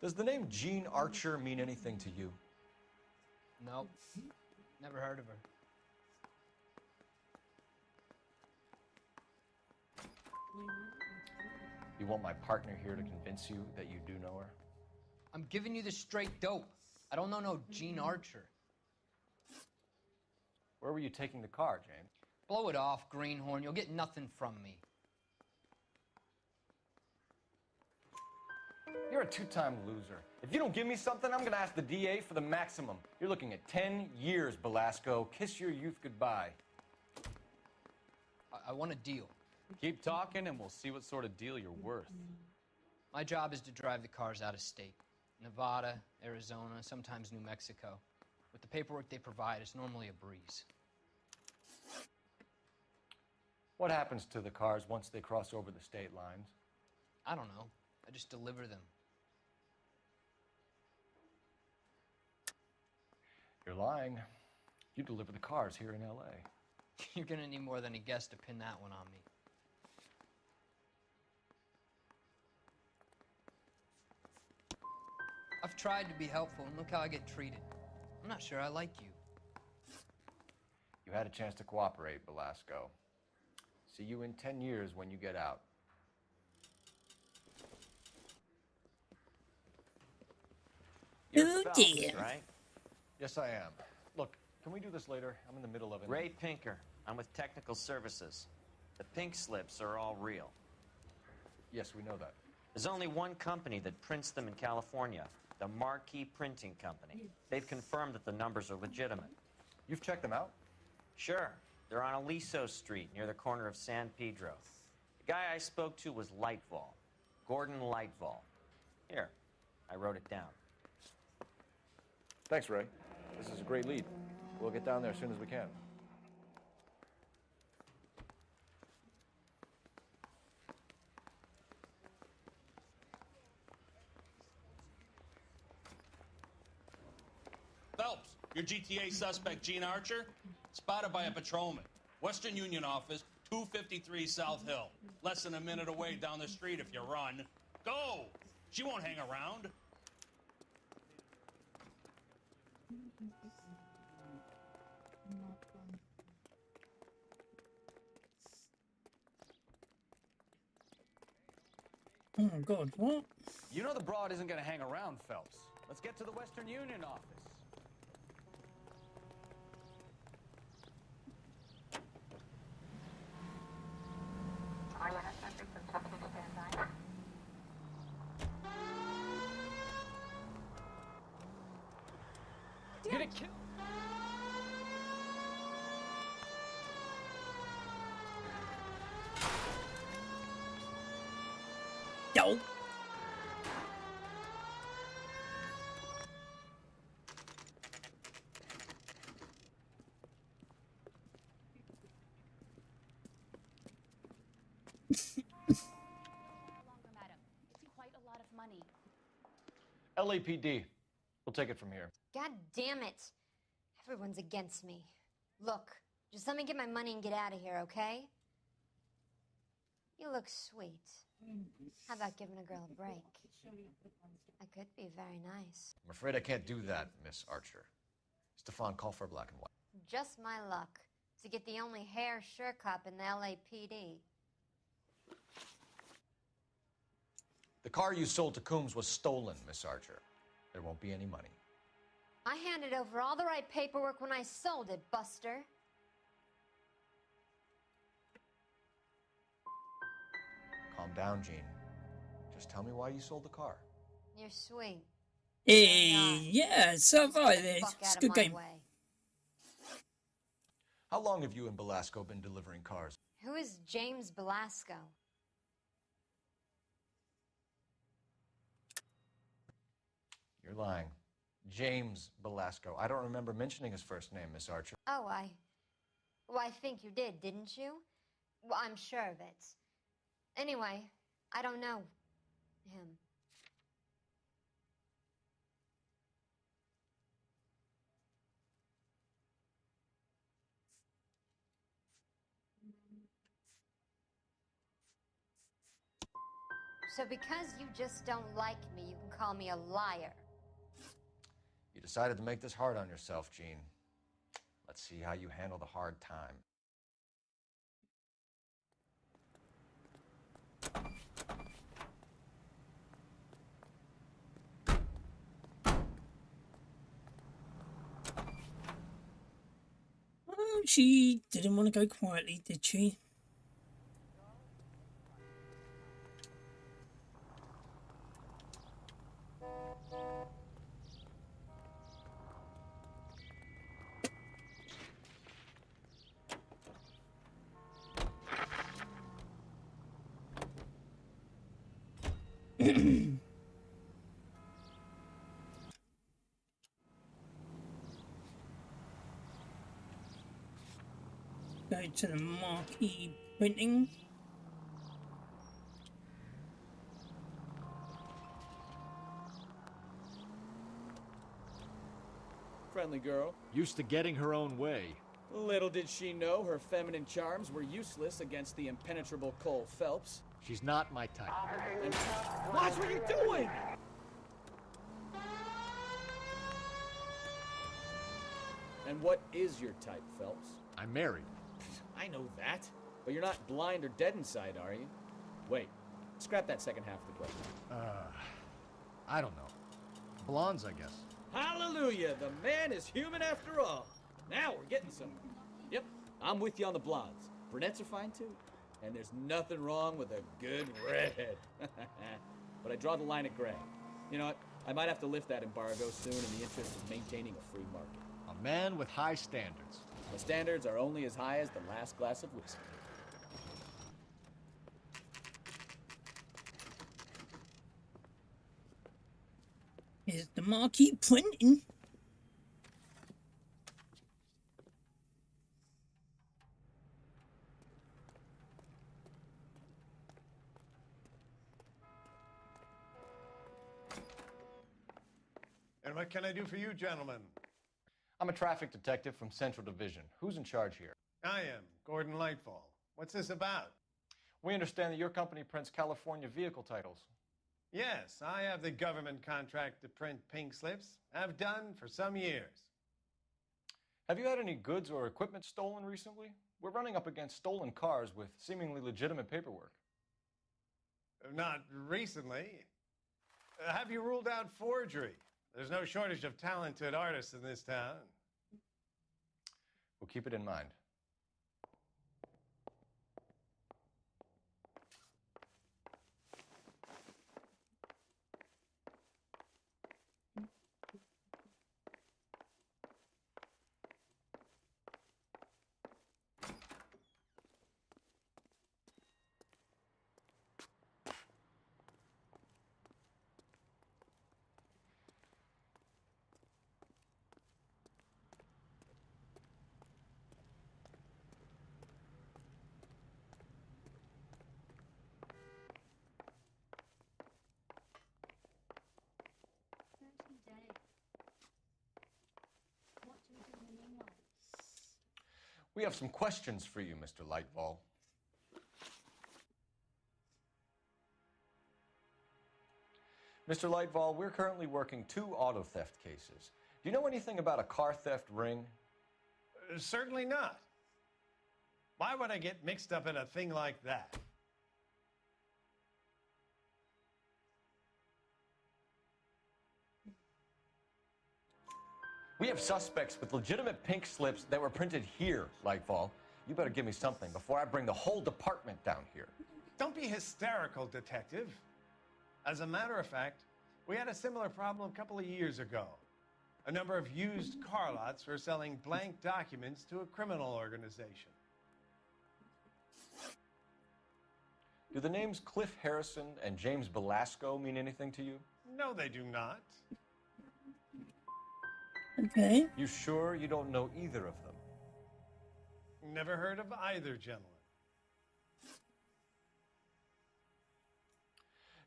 Does the name Jean Archer mean anything to you? Nope. Never heard of her. You want my partner here to convince you that you do know her? I'm giving you the straight dope. I don't know no Jean Archer. Where were you taking the car, James? Blow it off, greenhorn. You'll get nothing from me. You're a two-time loser. If you don't give me something, I'm gonna ask the DA for the maximum. You're looking at 10 years, Velasco. Kiss your youth goodbye. I want a deal. Keep talking and we'll see what sort of deal you're worth. My job is to drive the cars out of state. Nevada, Arizona, sometimes New Mexico. With the paperwork they provide, it's normally a breeze. What happens to the cars once they cross over the state lines? I don't know. I just deliver them. You're lying. You deliver the cars here in L.A. You're gonna need more than a guess to pin that one on me. I've tried to be helpful, and look how I get treated. I'm not sure I like you. You had a chance to cooperate, Belasco. See you in 10 years when you get out. You're Phelps, right? Yes, I am. Look, can we do this later? I'm in the middle of it. Ray Pinker. I'm with Technical Services. The pink slips are all real. Yes, we know that. There's only one company that prints them in California, the Marquee Printing Company. They've confirmed that the numbers are legitimate. You've checked them out? Sure. They're on Aliso Street, near the corner of San Pedro. The guy I spoke to was Lightval. Gordon Lightval. Here, I wrote it down. Thanks, Ray. This is a great lead. We'll get down there as soon as we can. Phelps, your GTA suspect, Gene Archer, spotted by a patrolman. Western Union office, 253 South Hill. Less than a minute away down the street if you run. Go! She won't hang around. Oh my God, what? You know the broad isn't going to hang around, Phelps. Let's get to the Western Union office. Get it killed. Yo. Quite a lot of money. LAPD. We'll take it from here. God damn it. Everyone's against me. Look, just let me get my money and get out of here, okay? You look sweet. How about giving a girl a break? I could be very nice. I'm afraid I can't do that, Miss Archer. Stefan, call for black and white. Just my luck to get the only hair sure cop in the LAPD. The car you sold to Coombs was stolen, Miss Archer. There won't be any money. I handed over all the right paperwork when I sold it, Buster. Calm down, Gene. Just tell me why you sold the car. You're sweet. Yeah, so far it's a good game. How long have you and Belasco been delivering cars? Who is James Belasco? You're lying. James Belasco. I don't remember mentioning his first name, Miss Archer. Oh, Well, I think you did, didn't you? Well, I'm sure of it. Anyway, I don't know him. So because you just don't like me, you can call me a liar. You decided to make this hard on yourself, Gene. Let's see how you handle the hard time. Oh, she didn't want to go quietly, did she? Go to the marquee printing. Friendly girl. Used to getting her own way. Little did she know her feminine charms were useless against the impenetrable Cole Phelps. She's not my type. And watch what you're doing! And what is your type, Phelps? I'm married. I know that. But you're not blind or dead inside, are you? Wait, scrap that second half of the question. I don't know. Blondes, I guess. Hallelujah! The man is human after all. Now we're getting somewhere. Yep, I'm with you on the blondes. Brunettes are fine too. And there's nothing wrong with a good redhead. But I draw the line at gray. You know what? I might have to lift that embargo soon in the interest of maintaining a free market. A man with high standards. My standards are only as high as the last glass of whiskey. Is the marquee printing? And what can I do for you, gentlemen? I'm a traffic detective from Central Division. Who's in charge here? I am, Gordon Lightfall. What's this about? We understand that your company prints California vehicle titles. Yes, I have the government contract to print pink slips. Have done for some years. Have you had any goods or equipment stolen recently? We're running up against stolen cars with seemingly legitimate paperwork. Not recently. Have you ruled out forgery? There's no shortage of talented artists in this town. We'll keep it in mind. We have some questions for you, Mr. Lightfall. Mr. Lightfall, we're currently working 2 auto theft cases. Do you know anything about a car theft ring? Certainly not. Why would I get mixed up in a thing like that? We have suspects with legitimate pink slips that were printed here, Lightfall. You better give me something before I bring the whole department down here. Don't be hysterical, Detective. As a matter of fact, we had a similar problem a couple of years ago. A number of used car lots were selling blank documents to a criminal organization. Do the names Cliff Harrison and James Belasco mean anything to you? No, they do not. Okay. You sure you don't know either of them? Never heard of either gentleman.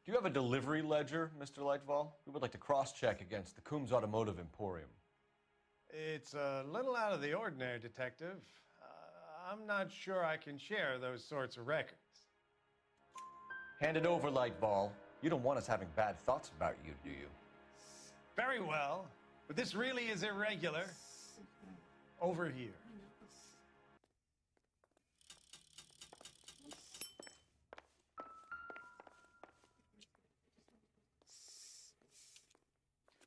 Do you have a delivery ledger, Mr. Lightfall? We would like to cross-check against the Coombs Automotive Emporium. It's a little out of the ordinary, Detective. I'm not sure I can share those sorts of records. Hand it over, Lightfall. You don't want us having bad thoughts about you, do you? Very well, but this really is irregular. Over here.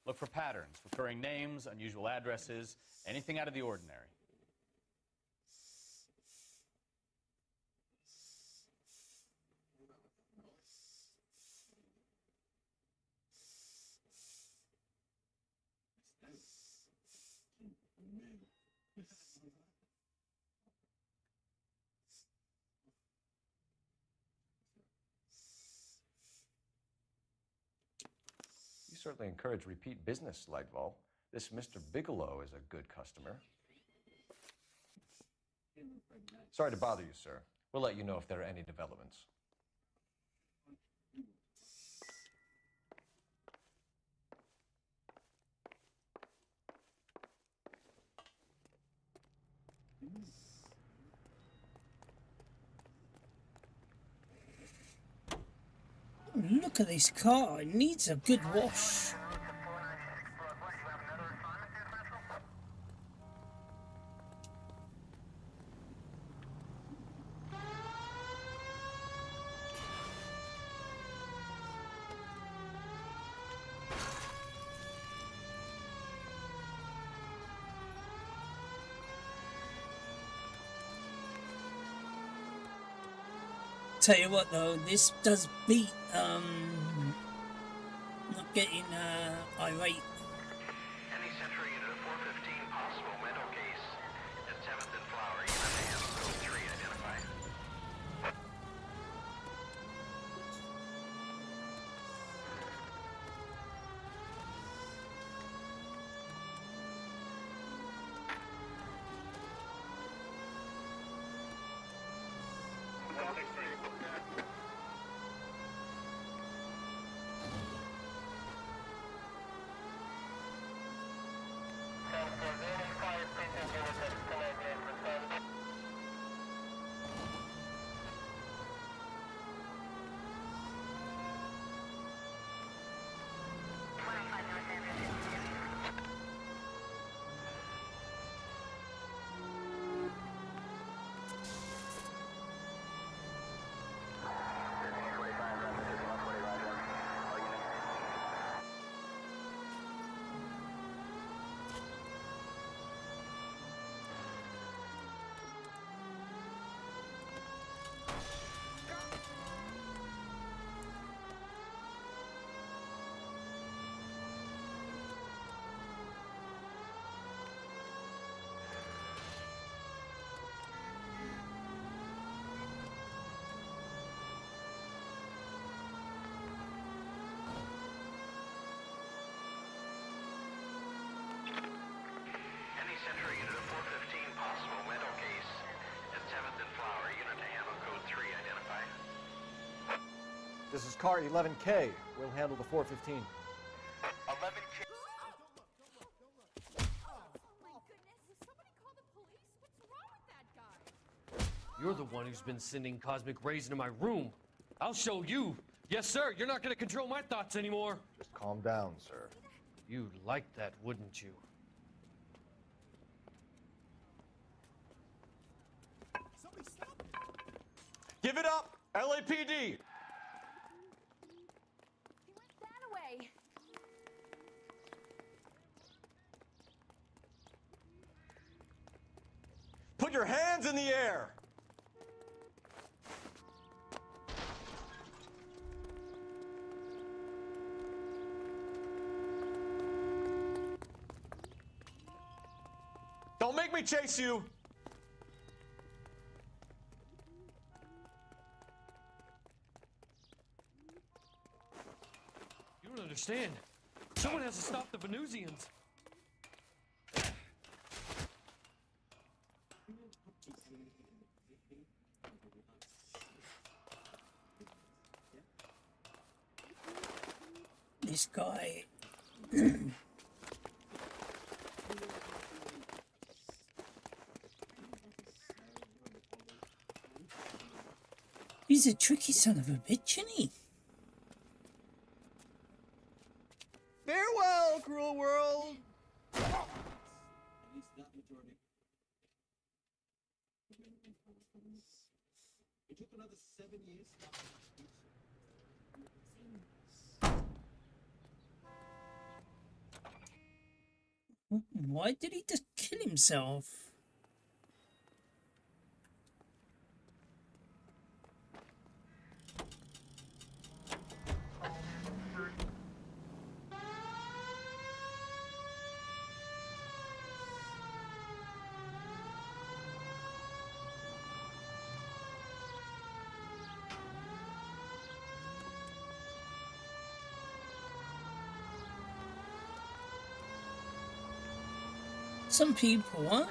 Look for patterns, recurring names, unusual addresses, anything out of the ordinary. certainly encourage repeat business, Lightval. This Mr. Bigelow is a good customer. Sorry to bother you, sir. We'll let you know if there are any developments. Look at this car. It needs a good wash. Tell you what though, this does beat not getting irate. Any Central unit of 415 possible mental case at 7th and Flower. Unit AM code 3 identified. Central unit of 415 possible mental case at 7th and Flower. Unit to ammo code 3 identified. This is car 11K. We'll handle the 415. 11K. You're the one who's been sending cosmic rays into my room. I'll show you. Yes, sir. You're not going to control my thoughts anymore. Just calm down, sir. You'd like that, wouldn't you? Give it up, LAPD! Away. Put your hands in the air! Don't make me chase you! You don't understand. Someone has to stop the Venusians. This guy. He's a tricky son of a bitch, isn't he? Farewell, cruel world! It took another 7 years. Why did he just kill himself? Some people, huh?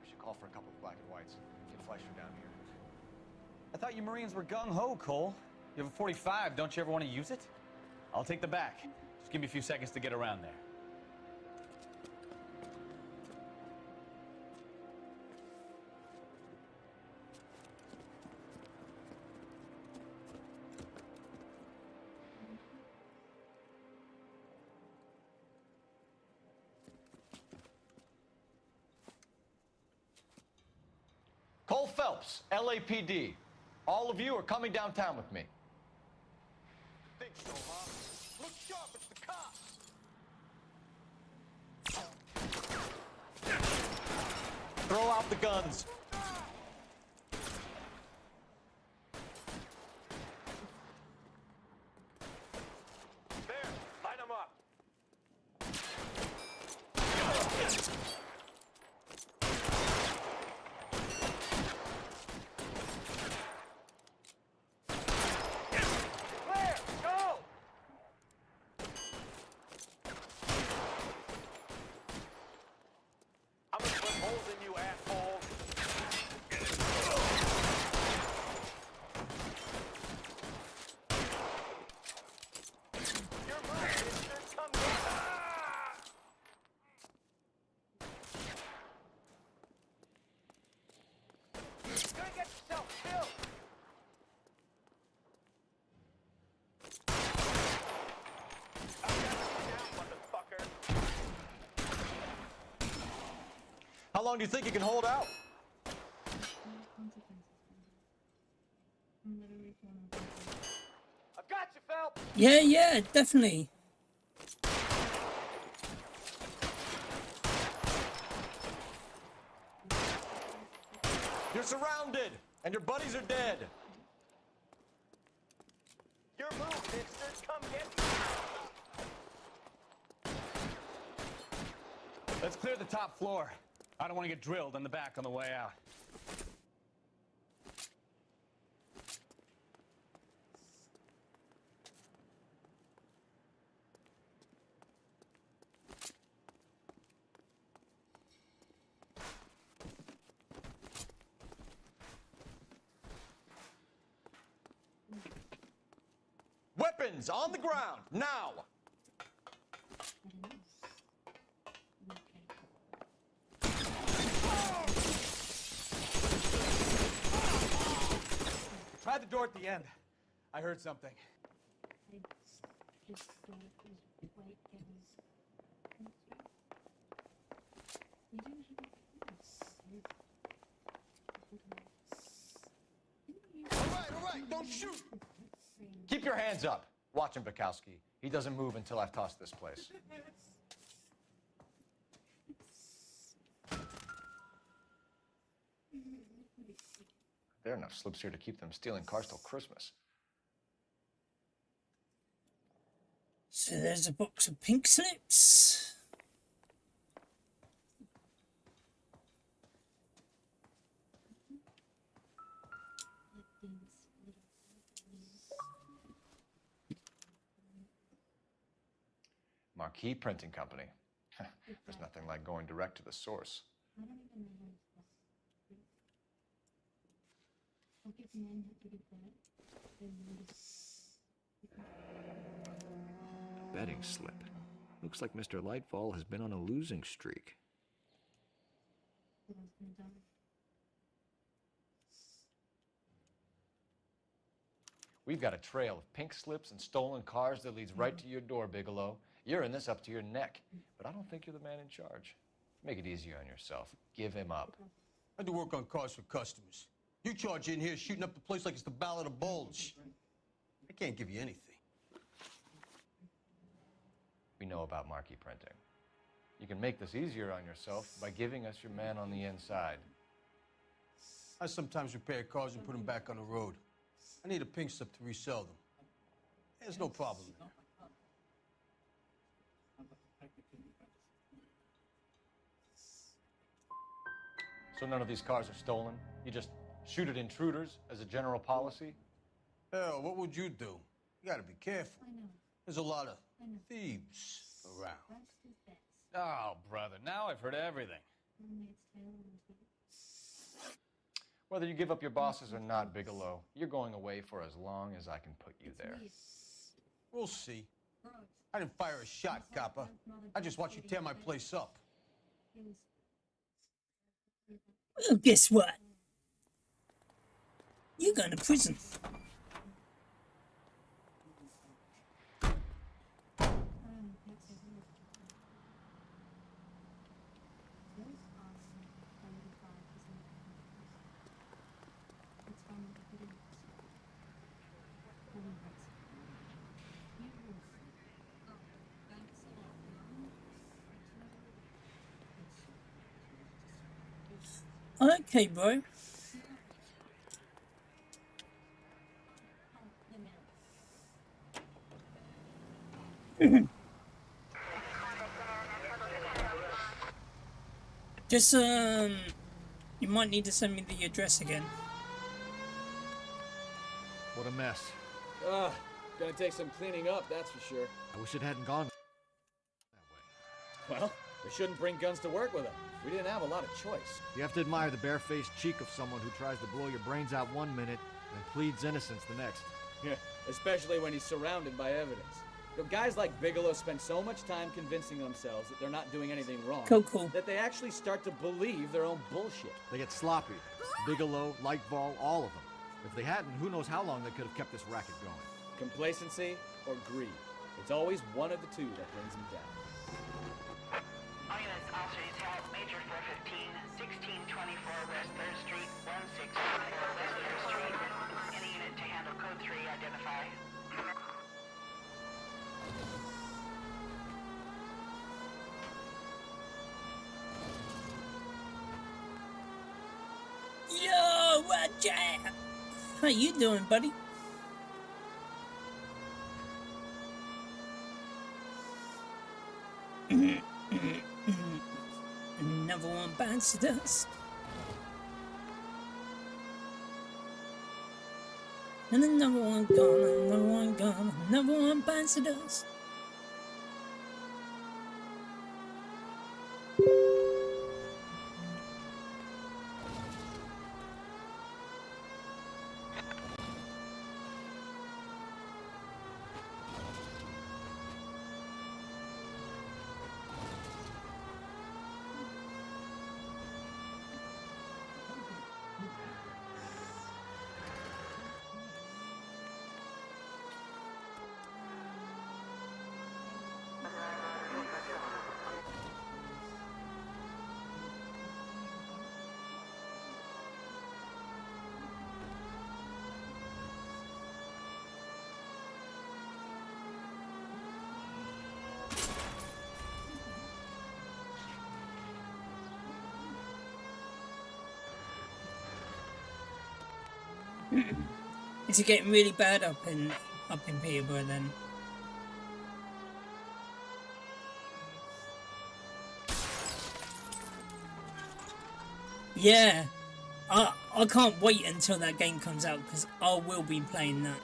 We should call for a couple of black and whites. Get Fleischer down here. I thought you Marines were gung-ho, Cole. You have a 45. Don't you ever want to use it? I'll take the back. Just give me a few seconds to get around there. Cole Phelps, LAPD. All of you are coming downtown with me. Think so, huh? Look sharp, it's the cops! Throw out the guns. There, light them up. Clear, go! I'm gonna put holes in you, asshole. You're moving, mister. Come get me. You're gonna get yourself killed. I've got you down, motherfucker. How long do you think you can hold out? I've got you, Phelps. Yeah, definitely. You're surrounded, and your buddies are dead. Your move, mister. Come get me. Let's clear the top floor. I don't want to get drilled in the back on the way out. Weapons on the ground, now! Try the door at the end. I heard something. All right, don't shoot! Keep your hands up. Watch him, Bukowski. He doesn't move until I've tossed this place. There are enough slips here to keep them stealing cars till Christmas. So there's a box of pink slips. Marquee Printing Company. There's nothing like going direct to the source. I don't even know how to Like if men had to get that, then Betting slip. Looks like Mr. Lightfall has been on a losing streak. We've got a trail of pink slips and stolen cars that leads right to your door, Bigelow. You're in this up to your neck, but I don't think you're the man in charge. Make it easier on yourself. Give him up. I do work on cars for customers. You charge in here shooting up the place like it's the Ballad of Bulge. I can't give you anything. We know about marquee printing. You can make this easier on yourself by giving us your man on the inside. I sometimes repair cars and put them back on the road. I need a pink slip to resell them. There's no problem there. So none of these cars are stolen? You just shoot at intruders as a general policy? Hell, what would you do? You gotta be careful. There's a lot of thieves around. Oh, brother, now I've heard everything. Whether you give up your bosses or not, Bigelow, you're going away for as long as I can put you there. We'll see. I didn't fire a shot, copper. I just watched you tear my place up. Well, guess what? You're going to prison. Okay, bro. Just, you might need to send me the address again. What a mess. Gonna take some cleaning up, that's for sure. I wish it hadn't gone Well, we shouldn't bring guns to work with them. We didn't have a lot of choice. You have to admire the barefaced cheek of someone who tries to blow your brains out one minute and pleads innocence the next. Yeah, especially when he's surrounded by evidence. You know, guys like Bigelow spend so much time convincing themselves that they're not doing anything wrong Cool. that they actually start to believe their own bullshit. They get sloppy. Bigelow, Lightfall, all of them. If they hadn't, who knows how long they could have kept this racket going. Complacency or greed. It's always one of the two that brings them down. All units, officers help Major 415, 1624 West 3rd Street, 1624 West 3rd Street. Any unit to handle code 3, identify. Yo, what's up? How you doing, buddy? Another one bites the dust. And another one gone, another one gone, another one bites the dust. Is it getting really bad up in Peterborough then? Yeah, I can't wait until that game comes out because I will be playing that.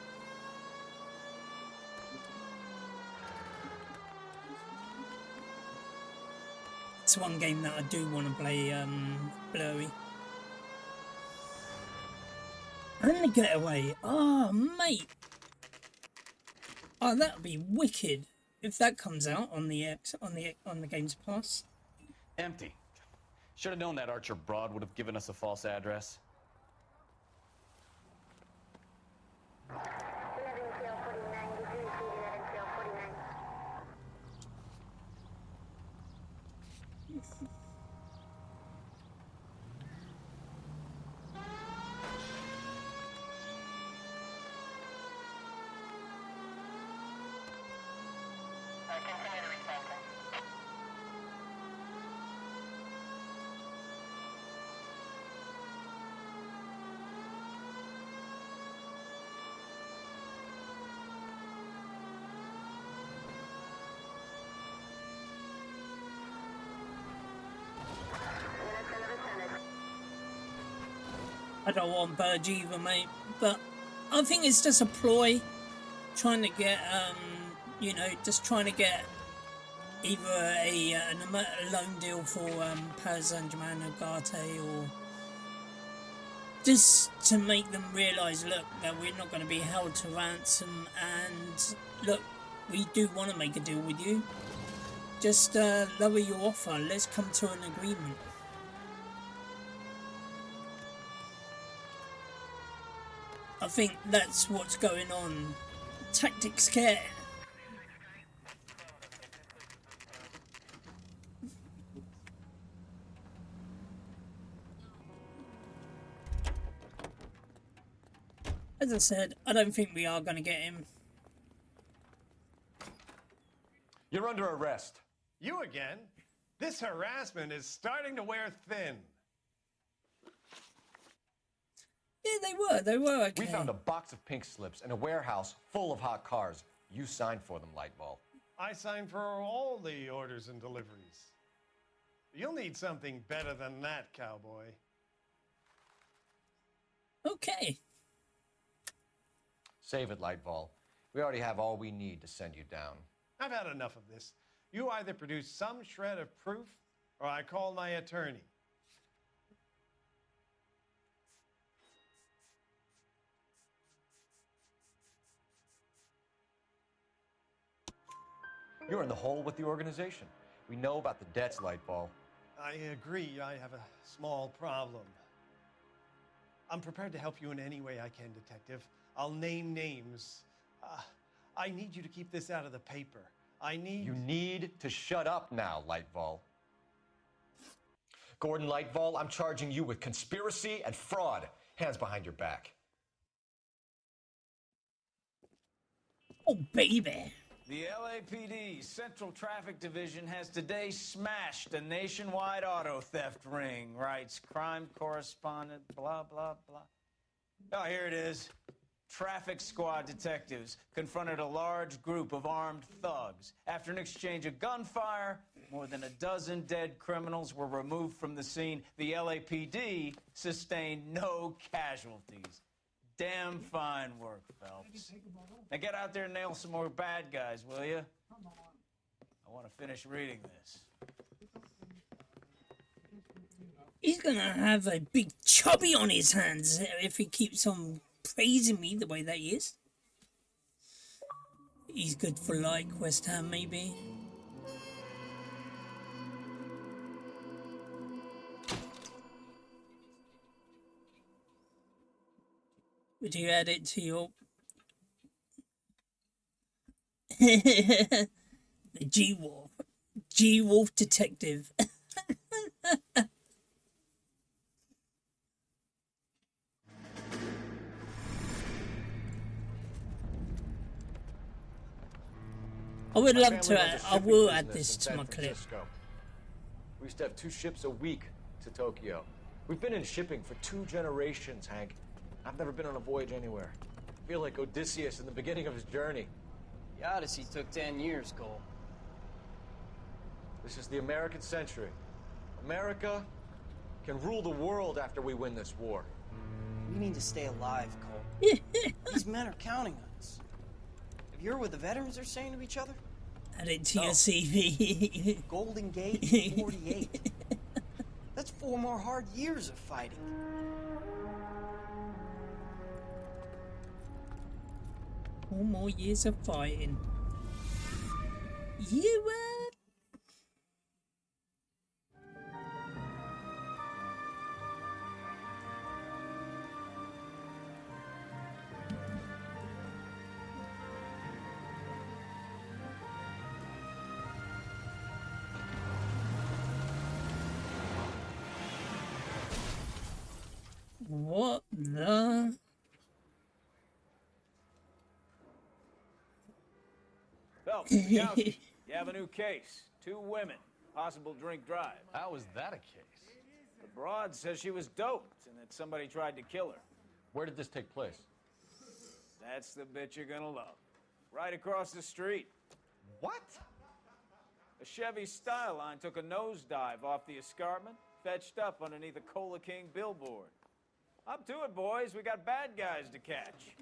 That's one game that I do want to play, blurry. And the getaway. Oh, mate. Oh, that'd be wicked if that comes out on the Games Pass. Empty. Should have known that Archer broad would have given us a false address. I don't want Burge either, mate, but I think it's just a ploy, trying to get, you know, just trying to get either a loan deal for Paris Saint-Germain or Garte, or just to make them realise, look, that we're not going to be held to ransom, and look, we do want to make a deal with you. Just lower your offer. Let's come to an agreement. I think that's what's going on. Tactics care. As I said, I don't think we are going to get him. You're under arrest. You again? This harassment is starting to wear thin. Yeah, they were okay. We found a box of pink slips in a warehouse full of hot cars. You signed for them, Lightball. I signed for all the orders and deliveries. You'll need something better than that, cowboy. Okay. Save it, Lightball. We already have all we need to send you down. I've had enough of this. You either produce some shred of proof, or I call my attorney. You're in the hole with the organization. We know about the debts, Lightball. I agree, I have a small problem. I'm prepared to help you in any way I can, Detective. I'll name names. I need you to keep this out of the paper. You need to shut up now, Lightball. Gordon Lightball, I'm charging you with conspiracy and fraud. Hands behind your back. Oh, baby. The LAPD Central Traffic Division has today smashed a nationwide auto theft ring, writes crime correspondent, blah, blah, blah. Oh, here it is. Traffic squad detectives confronted a large group of armed thugs. After an exchange of gunfire, more than a dozen dead criminals were removed from the scene. The LAPD sustained no casualties. Damn fine work, Phelps. Now get out there and nail some more bad guys, will you? I want to finish reading this. He's gonna have a big chubby on his hands if he keeps on praising me the way that he is. He's good for, like, West Ham, maybe. Would you add it to your... the G-Wolf. G-Wolf Detective. I would love to, I will add this to my clip. We used to have 2 ships a week to Tokyo. We've been in shipping for 2 generations, Hank. I've never been on a voyage anywhere. I feel like Odysseus in the beginning of his journey. The Odyssey took 10 years, Cole. This is the American century. America can rule the world after we win this war. We need to stay alive, Cole. These men are counting on us. If you're what the veterans are saying to each other, Add it to your CV. Golden Gate 48. That's 4 more hard years of fighting. Four more years of fighting. You What the? Phelps, Mikowski, you have a new case. 2 women, possible drink drive. How is that a case? The broad says she was doped and that somebody tried to kill her. Where did this take place? That's the bit you're gonna love. Right across the street. What? A Chevy Style Line took a nosedive off the escarpment, fetched up underneath a Cola King billboard. Up to it, boys. We got bad guys to catch.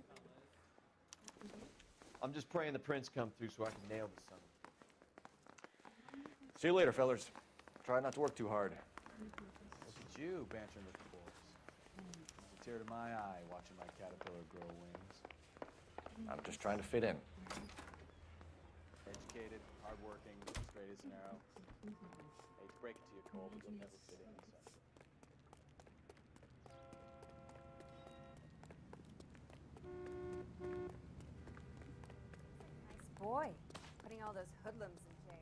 I'm just praying the prints come through so I can nail this son. See you later, fellers. Try not to work too hard. Look at you bantering with the boys. It's a tear to my eye watching my caterpillar grow wings. I'm just trying to fit in. Educated, hardworking, straight as an arrow. I hate to break it to you, Cole, but you'll never fit in, son. Nice boy, putting all those hoodlums in jail.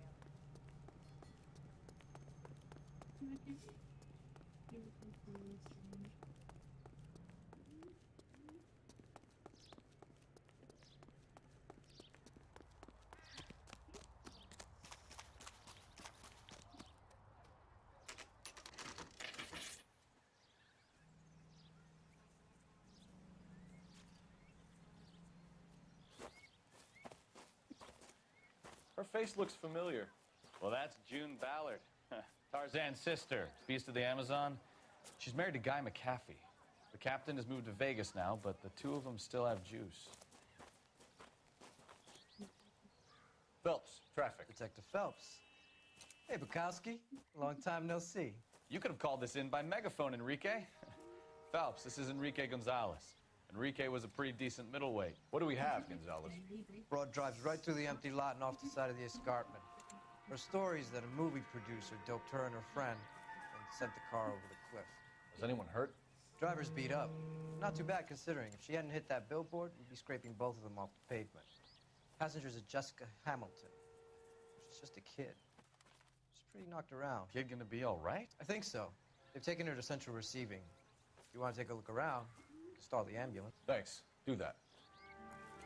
Her face looks familiar. Well, that's June Ballard, Tarzan's sister, beast of the Amazon. She's married to Guy McAfee. The captain has moved to Vegas now, but the two of them still have juice. Phelps, traffic. Detective Phelps. Hey, Bukowski. Long time no see. You could have called this in by megaphone, Enrique. Phelps, this is Enrique Gonzalez. Enrique was a pretty decent middleweight. What do we have, Gonzalez? Broad drives right through the empty lot and off the side of the escarpment. Her story is that a movie producer doped her and her friend and sent the car over the cliff. Was anyone hurt? Driver's beat up. Not too bad considering. If she hadn't hit that billboard, we'd be scraping both of them off the pavement. Passenger's a Jessica Hamilton. She's just a kid. She's pretty knocked around. Kid gonna be all right? I think so. They've taken her to central receiving. If you want to take a look around, start the ambulance. Thanks. Do that.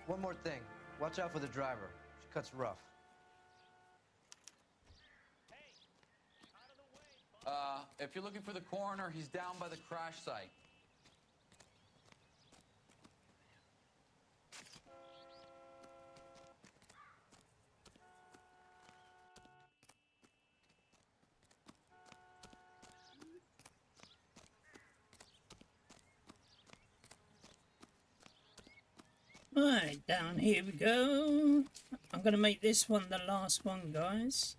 One more thing. Watch out for the driver. She cuts rough. If you're looking for the coroner, he's down by the crash site. Right, down here we go. I'm gonna make this one the last one, guys.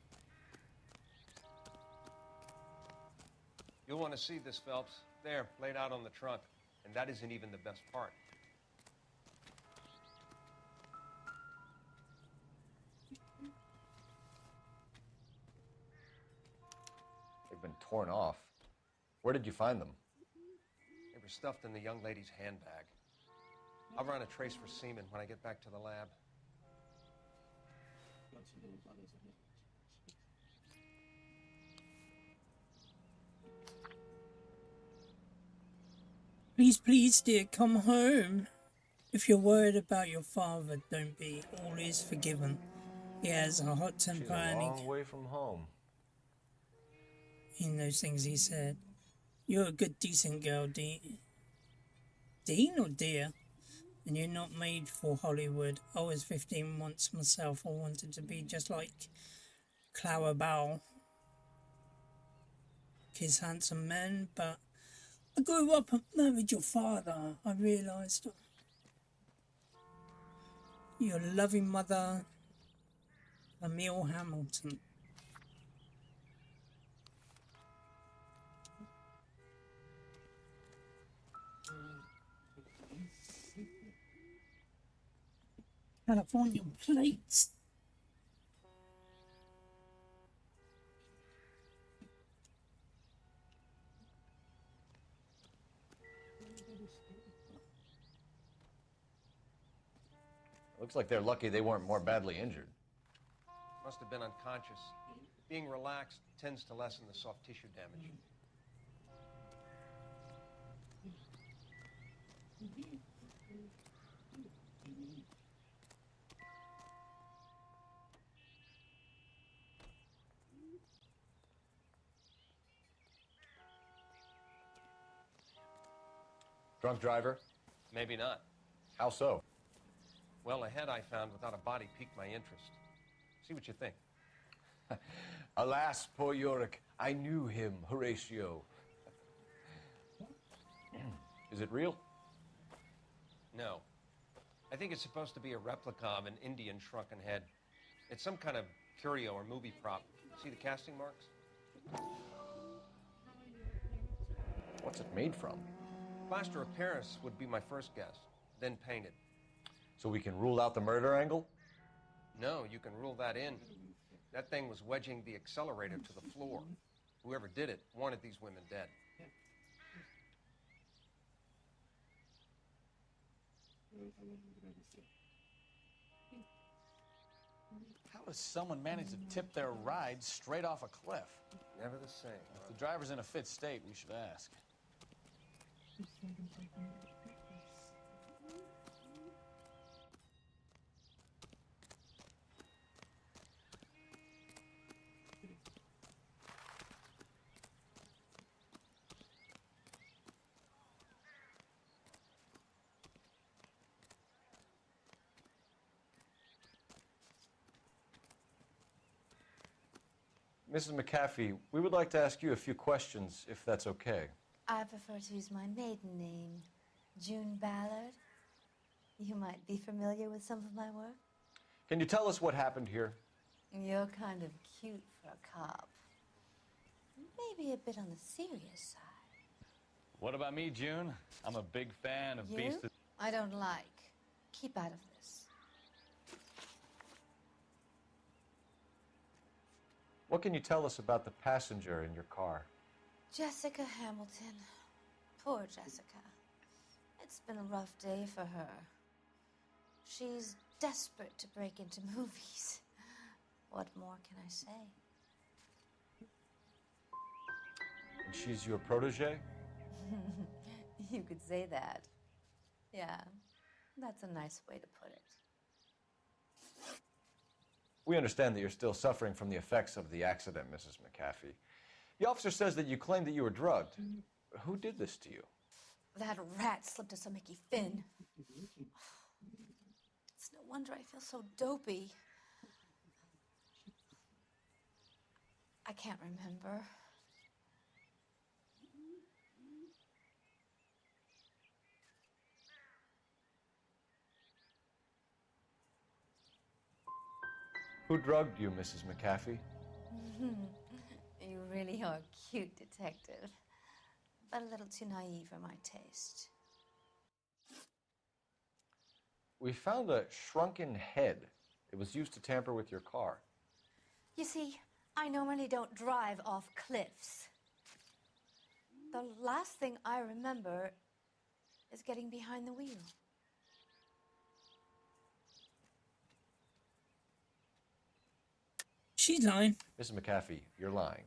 You'll want to see this, Phelps. There, laid out on the trunk. And that isn't even the best part. They've been torn off. Where did you find them? They were stuffed in the young lady's handbag. I'll run a trace for semen when I get back to the lab. Please, please, dear, come home. If you're worried about your father, don't be. All is forgiven. He has a hot temper She's a and long way from home. in those things he said. You're a good, decent girl, Dean. Dean or dear? And you're not made for Hollywood. I was 15 once myself. I wanted to be just like Clara Bow. Kiss handsome men, but I grew up and married your father. I realised your loving mother Emil Hamilton. California plates. Looks like they're lucky they weren't more badly injured. Must have been unconscious. Being relaxed tends to lessen the soft tissue damage. Drunk driver? Maybe not. How so? Well, a head I found without a body piqued my interest. See what you think. Alas, poor Yorick. I knew him, Horatio. Is it real? No. I think it's supposed to be a replica of an Indian shrunken head. It's some kind of curio or movie prop. See the casting marks? What's it made from? Plaster of Paris would be my first guess, then painted. So we can rule out the murder angle? No, you can rule that in. That thing was wedging the accelerator to the floor. Whoever did it wanted these women dead. How does someone manage to tip their ride straight off a cliff? Never the same. If the driver's in a fit state, we should ask. Mrs. McAfee, we would like to ask you a few questions, if that's okay. I prefer to use my maiden name, June Ballard. You might be familiar with some of my work. Can you tell us what happened here? You're kind of cute for a cop. Maybe a bit on the serious side. What about me, June? I'm a big fan of You? beasts. I don't like. Keep out of this. What can you tell us about the passenger in your car? Jessica Hamilton. Poor Jessica. It's been a rough day for her. She's desperate to break into movies. What more can I say? And she's your protege? You could say that. Yeah, that's a nice way to put it. We understand that you're still suffering from the effects of the accident, Mrs. McAfee. The officer says that you claimed that you were drugged. Who did this to you? That rat slipped us a Mickey Finn. It's no wonder I feel so dopey. I can't remember. Who drugged you, Mrs. McAfee? You really are a cute detective, but a little too naive for my taste. We found a shrunken head. It was used to tamper with your car. You see, I normally don't drive off cliffs. The last thing I remember is getting behind the wheel. She's lying. Mrs. McAfee, you're lying.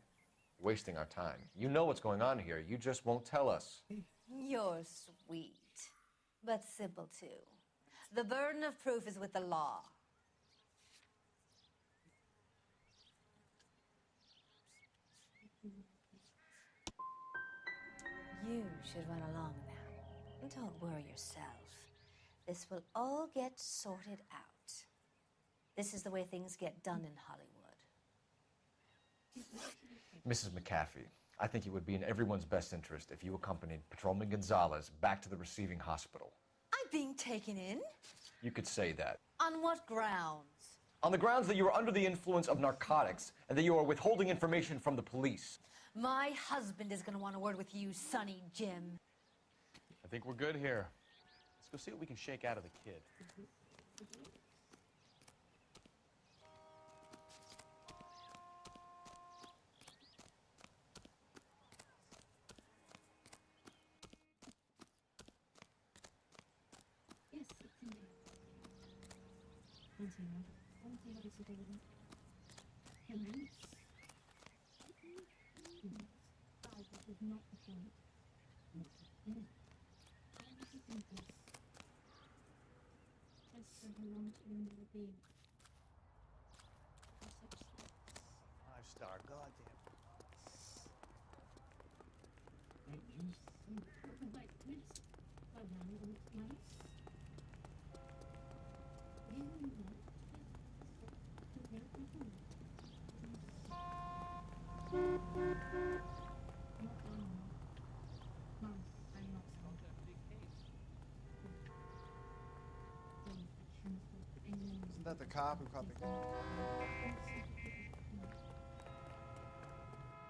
You're wasting our time. You know what's going on here. You just won't tell us. You're sweet, but simple too. The burden of proof is with the law. You should run along now. Don't worry yourself. This will all get sorted out. This is the way things get done in Hollywood. Mrs. McAfee, I think it would be in everyone's best interest if you accompanied Patrolman Gonzalez back to the receiving hospital. I'm being taken in? You could say that. On what grounds? On the grounds that you are under the influence of narcotics and that you are withholding information from the police. My husband is going to want a word with you, Sonny Jim. I think we're good here. Let's go see what we can shake out of the kid. Yes, it's in there. One thing what is it over there? Humans. That is not the point. Yeah. How does it think this? Just so long to the being. 5-star, goddamn. Wait, please. Hold on, nice. Isn't that the cop who caught the...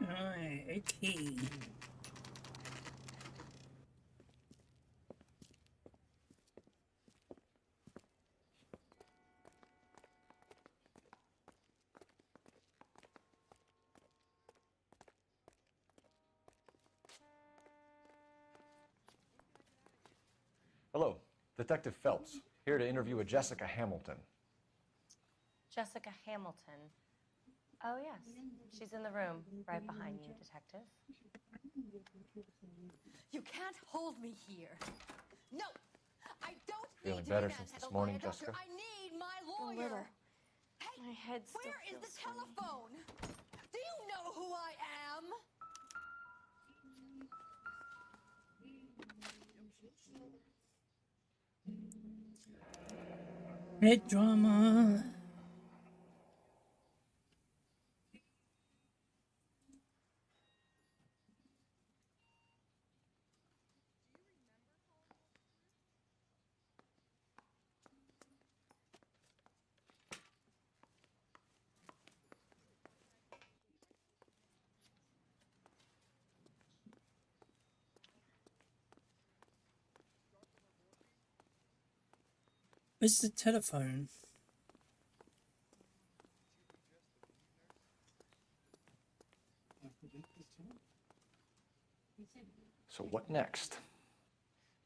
Right, okay. Hello, Detective Phelps, here to interview a Jessica Hamilton. Jessica Hamilton. Oh, yes. She's in the room, right behind you, Detective. You can't hold me here. No, I don't Feeling need to better be since this manhandled morning, by a doctor. Jessica? I need my A lawyer. little. Hey, My head still where is the feels funny. telephone? Do you know who I am? Head drama. Where's the telephone? So what next?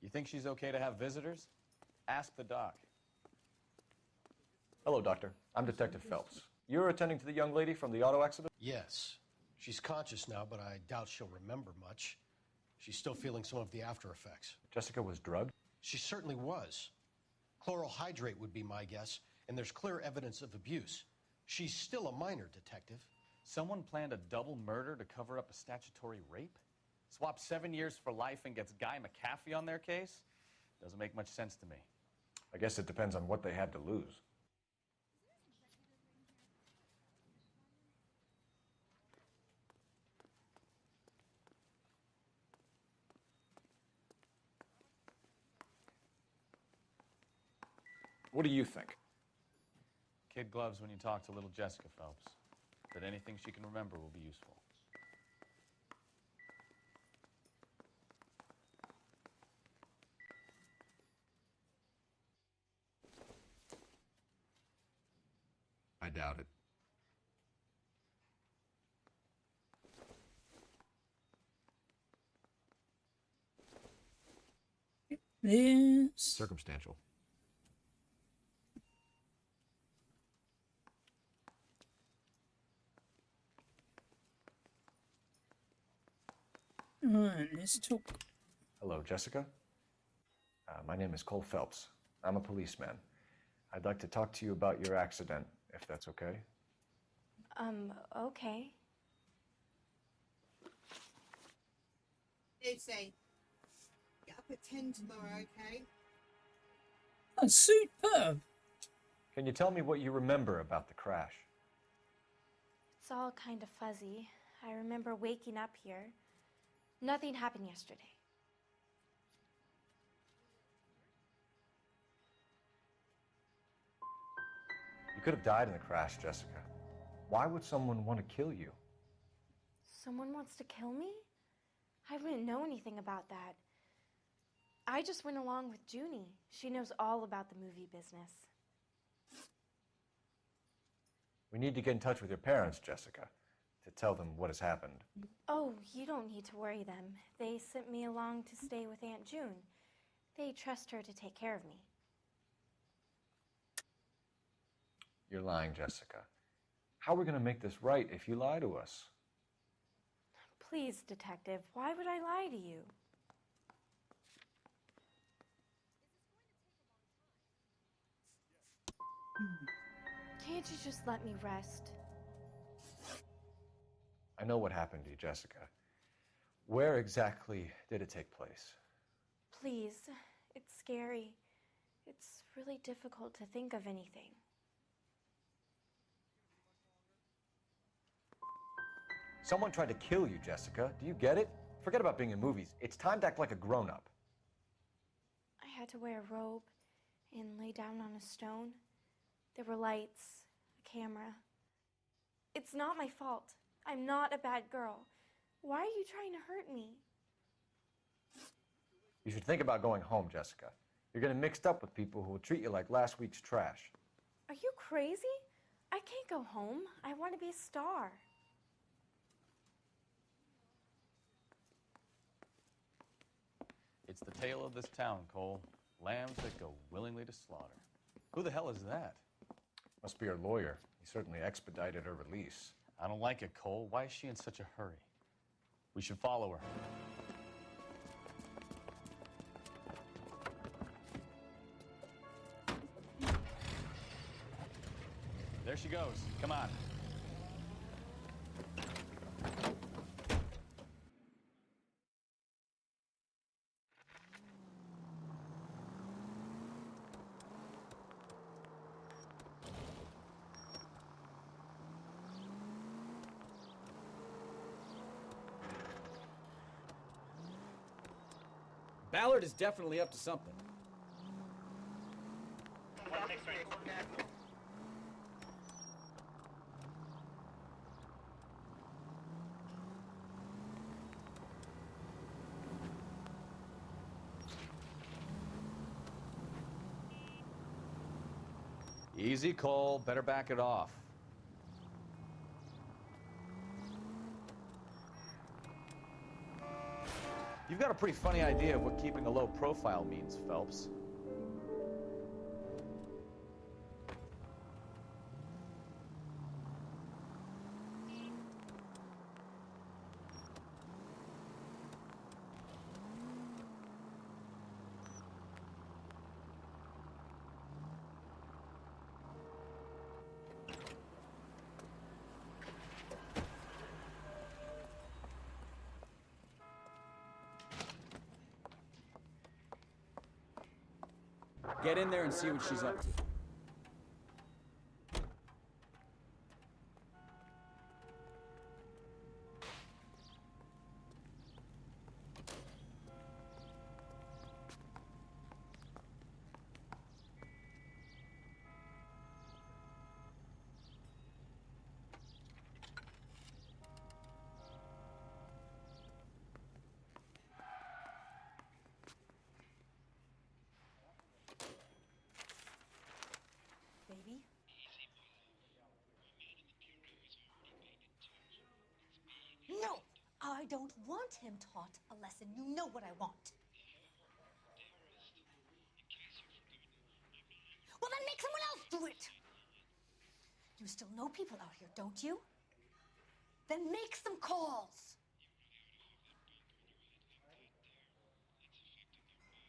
You think she's okay to have visitors? Ask the doc. Hello, Doctor. I'm Detective Phelps. You're attending to the young lady from the auto accident? Yes. She's conscious now, but I doubt she'll remember much. She's still feeling some of the after effects. Jessica was drugged? She certainly was. Chloral hydrate would be my guess, and there's clear evidence of abuse. She's still a minor, Detective. Someone planned a double murder to cover up a statutory rape? Swap 7 years for life and gets Guy McAfee on their case? Doesn't make much sense to me. I guess it depends on what they had to lose. What do you think? Kid gloves when you talk to little Jessica Phelps. But anything she can remember will be useful. I doubt it. Yes. Circumstantial. Alright, let's talk. Hello, Jessica. My name is Cole Phelps. I'm a policeman. I'd like to talk to you about your accident, if that's okay. Okay. Lucy, get up at 10 tomorrow, okay? That's superb. Can you tell me what you remember about the crash? It's all kind of fuzzy. I remember waking up here. Nothing happened yesterday. You could have died in the crash, Jessica. Why would someone want to kill you? Someone wants to kill me? I wouldn't know anything about that. I just went along with Junie. She knows all about the movie business. We need to get in touch with your parents, Jessica, to tell them what has happened. Oh, you don't need to worry them. They sent me along to stay with Aunt June. They trust her to take care of me. You're lying, Jessica. How are we going to make this right if you lie to us? Please, Detective, why would I lie to you? Can't you just let me rest? I know what happened to you, Jessica. Where exactly did it take place? Please, it's scary. It's really difficult to think of anything. Someone tried to kill you, Jessica. Do you get it? Forget about being in movies. It's time to act like a grown-up. I had to wear a robe and lay down on a stone. There were lights, a camera. It's not my fault. I'm not a bad girl. Why are you trying to hurt me? You should think about going home, Jessica. You're getting mixed up with people who will treat you like last week's trash. Are you crazy? I can't go home. I want to be a star. It's the tale of this town, Cole. Lambs that go willingly to slaughter. Who the hell is that? Must be her lawyer. He certainly expedited her release. I don't like it, Cole. Why is she in such a hurry? We should follow her. There she goes. Come on. Ballard is definitely up to something. Easy, Cole. Better back it off. You've got a pretty funny idea of what keeping a low profile means, Phelps. Get in there and see what she's up to. Baby? No! I don't want him taught a lesson. You know what I want. Well, then make someone else do it! You still know people out here, don't you? Then make some calls!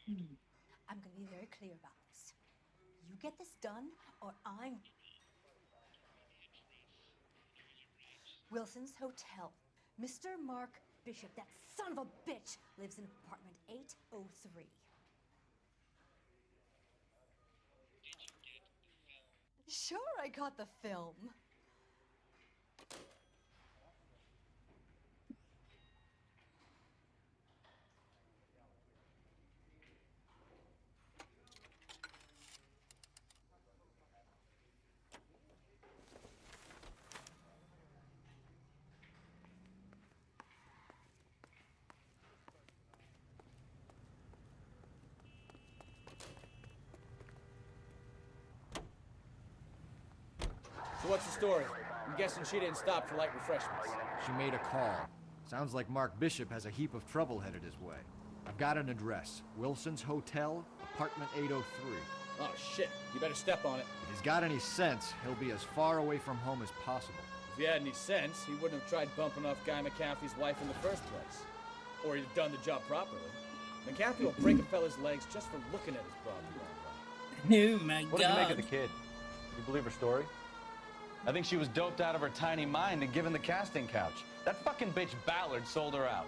I'm gonna be very clear about this. You get this done, or I'm... Wilson's Hotel. Mr. Mark Bishop, that son of a bitch, lives in apartment 803. Sure, I got the film. So what's the story? I'm guessing she didn't stop for light refreshments. She made a call. Sounds like Mark Bishop has a heap of trouble headed his way. I've got an address. Wilson's Hotel, apartment 803. Oh, shit. You better step on it. If he's got any sense, he'll be as far away from home as possible. If he had any sense, he wouldn't have tried bumping off Guy McCaffrey's wife in the first place. Or he'd have done the job properly. McCaffrey will break a fella's legs just for looking at his broad the wrong way. Oh my What did you make god. of the kid? You believe her story? I think she was doped out of her tiny mind and given the casting couch. That fucking bitch Ballard sold her out.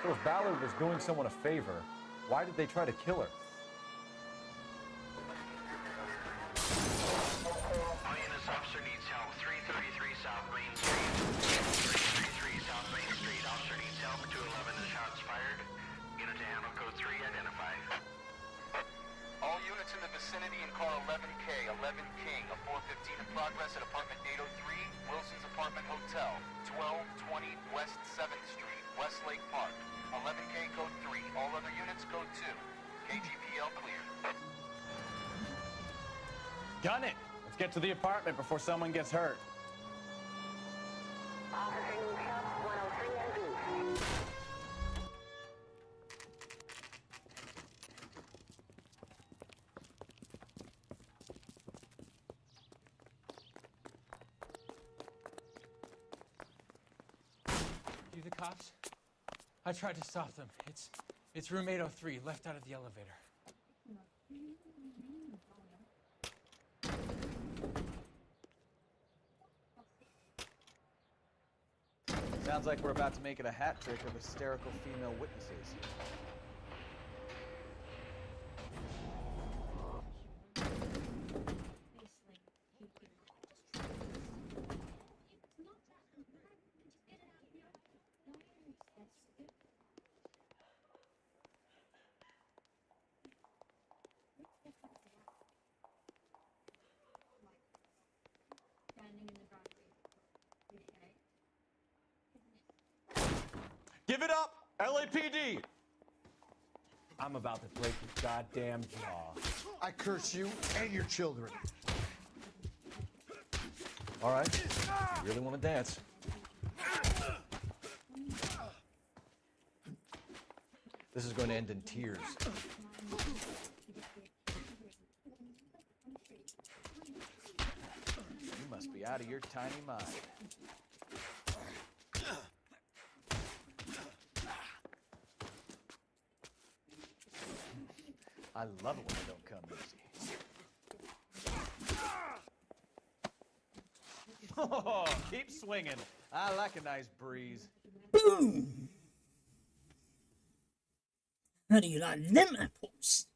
So if Ballard was doing someone a favor, why did they try to kill her? INS officer needs help. 333 South Main Street. 333 South Main Street. Officer needs help. 211 is shots fired. Unit to handle code 3 identified. All units in the vicinity in car 11K, 11 King, a 415 in progress at apartment 803, Wilson's Apartment Hotel, 1220 West 7th Street, Westlake Park. 11K code 3, all other units code 2. KGPL clear. Gun it! Let's get to the apartment before someone gets hurt. You the cops? I tried to stop them. It's room 803, left out of the elevator. Sounds like we're about to make it a hat trick of hysterical female witnesses. Give it up, LAPD! I'm about to break your goddamn jaw. I curse you and your children. All right, you really want to dance? This is going to end in tears. You must be out of your tiny mind. I love it when they don't come easy. Oh, keep swinging. I like a nice breeze. Boom! How do you like them apples?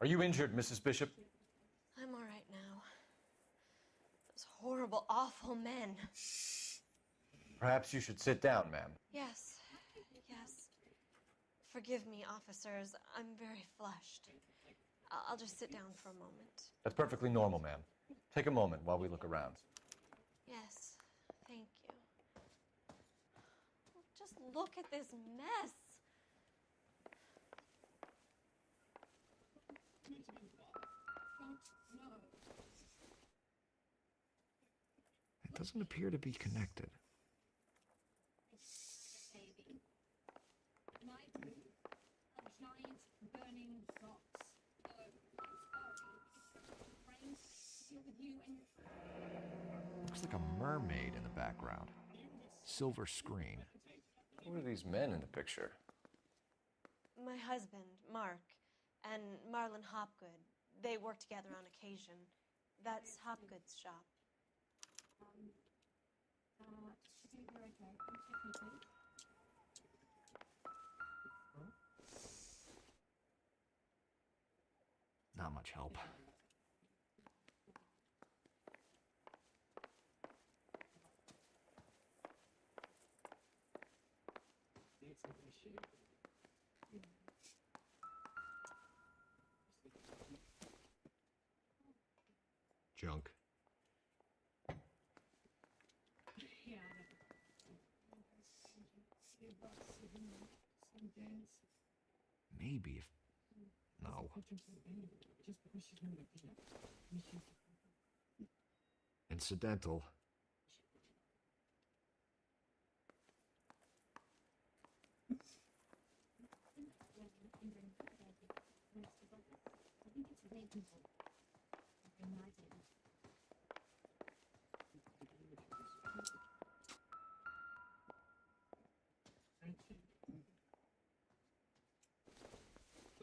Are you injured, Mrs. Bishop? I'm all right now. Those horrible, awful men. Perhaps you should sit down, ma'am. Yes, yes. Forgive me, officers. I'm very flushed. I'll just sit down for a moment. That's perfectly normal, ma'am. Take a moment while we look around. Yes, thank you. Just look at this mess. It doesn't appear to be connected. Looks like a mermaid in the background. Silver screen. Who are these men in the picture? My husband, Mark, and Marlon Hopgood. They work together on occasion. That's Hopgood's shop. Just check you're okay. Can you check me, please? Not much help. Junk. Maybe if... No. Incidental.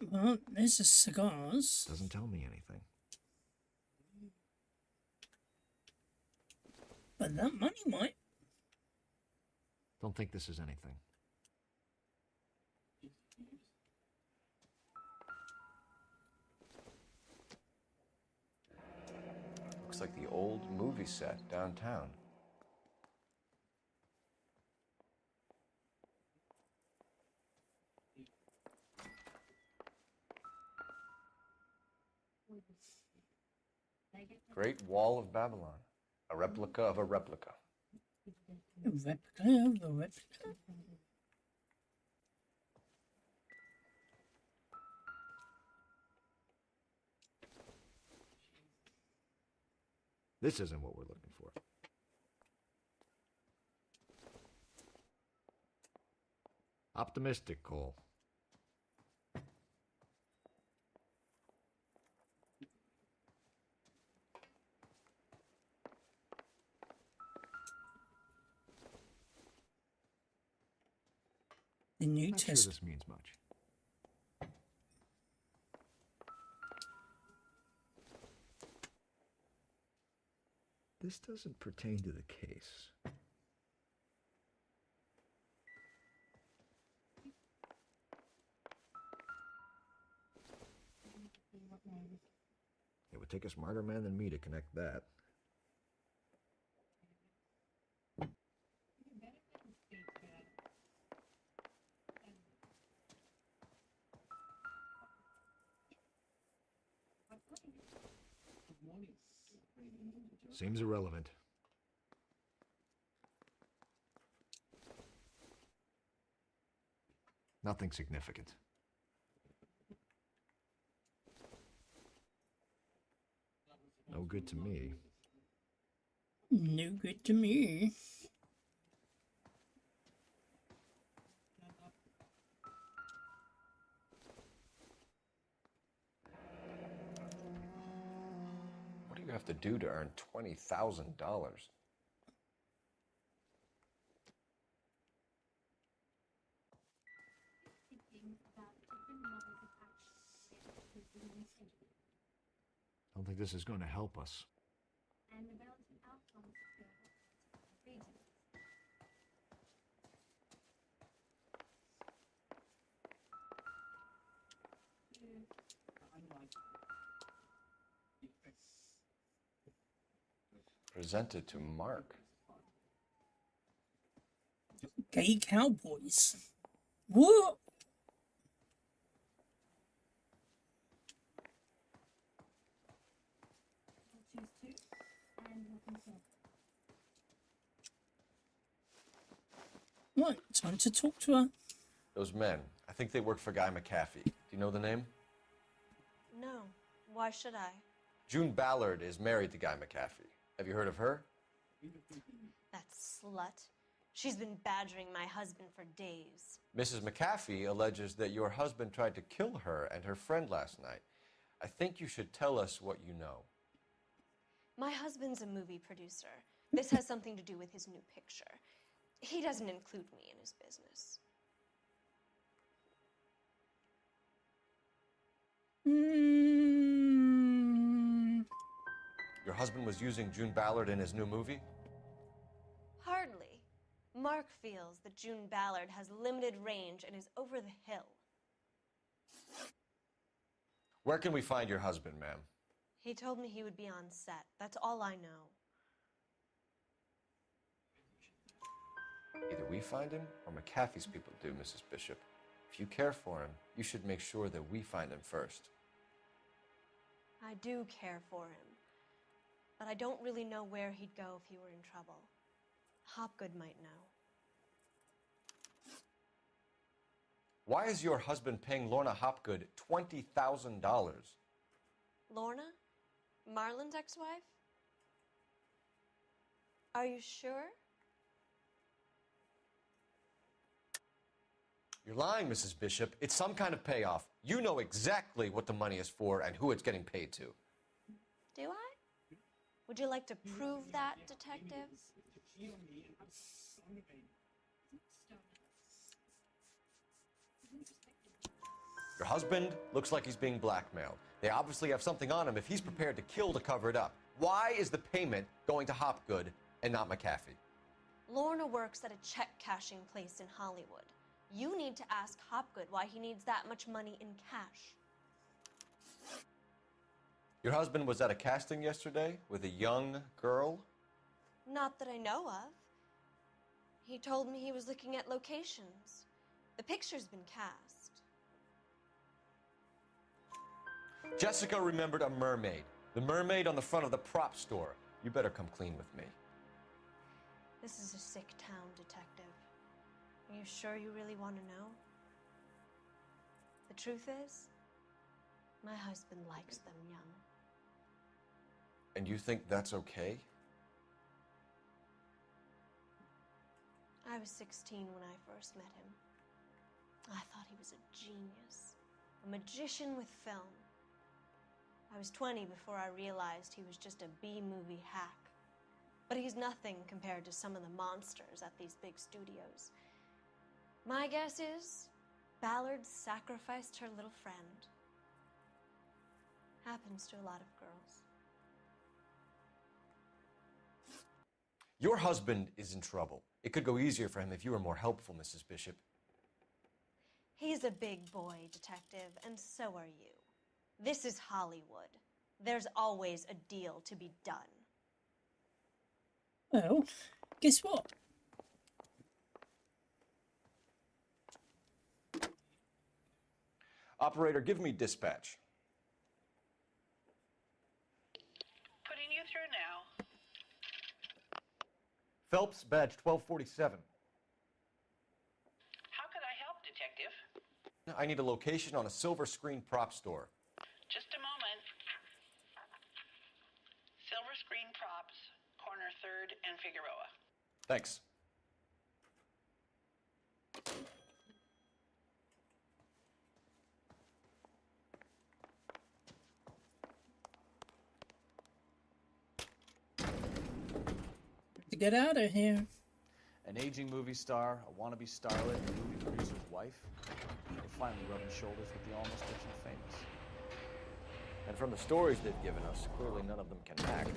Well, there's the cigars. Doesn't tell me anything. But that money might. Don't think this is anything. Looks like the old movie set downtown. Great Wall of Babylon. A replica of a replica. A replica of a replica? This isn't what we're looking for. Optimistic, Cole. The New Not sure Testament. this means much. This doesn't pertain to the case. It would take a smarter man than me to connect that. Seems irrelevant. Nothing significant. No good to me. No good to me. What do you have to do to earn $20,000? I don't think this is going to help us. And the relative outcomes of regions. Presented to Mark. Gay cowboys. What? Right, time to talk to her. Those men, I think they work for Guy McAfee. Do you know the name? No. Why should I? June Ballard is married to Guy McAfee. Have you heard of her? That slut. She's been badgering my husband for days. Mrs. McAfee alleges that your husband tried to kill her and her friend last night. I think you should tell us what you know. My husband's a movie producer. This has something to do with his new picture. He doesn't include me in his business. Your husband was using June Ballard in his new movie? Mark feels that June Ballard has limited range and is over the hill. Where can we find your husband, ma'am? He told me he would be on set. That's all I know. Either we find him or McAfee's people do, Mrs. Bishop. If you care for him, you should make sure that we find him first. I do care for him, but I don't really know where he'd go if he were in trouble. Hopgood might know. Why is your husband paying Lorna Hopgood $20,000? Lorna? Marlon's ex-wife? Are you sure? You're lying, Mrs. Bishop. It's some kind of payoff. You know exactly what the money is for and who it's getting paid to. Do I? Would you like to prove that, detective? Your husband looks like he's being blackmailed. They obviously have something on him if he's prepared to kill to cover it up. Why is the payment going to Hopgood and not McAfee? Lorna works at a check-cashing place in Hollywood. You need to ask Hopgood why he needs that much money in cash. Your husband was at a casting yesterday with a young girl? Not that I know of. He told me he was looking at locations. The picture's been cast. Jessica remembered a mermaid. The mermaid on the front of the prop store. You better come clean with me. This is a sick town, detective. Are you sure you really want to know? The truth is, my husband likes them young. And you think that's okay? I was 16 when I first met him. I thought he was a genius, a magician with film. I was 20 before I realized he was just a B-movie hack. But he's nothing compared to some of the monsters at these big studios. My guess is Ballard sacrificed her little friend. Happens to a lot of girls. Your husband is in trouble. It could go easier for him if you were more helpful, Mrs. Bishop. He's a big boy, detective, and so are you. This is Hollywood. There's always a deal to be done. Well, guess what? Operator, give me dispatch. Putting you through now. Phelps, badge 1247. How could I help, detective? I need a location on a silver screen prop store. Just a moment. Silver Screen Props, corner 3rd and Figueroa. Thanks. To get out of here. An aging movie star, a wannabe starlet, a movie producer's wife. They're finally rubbing shoulders with the almost rich and famous. And from the stories they've given us, clearly none of them can act.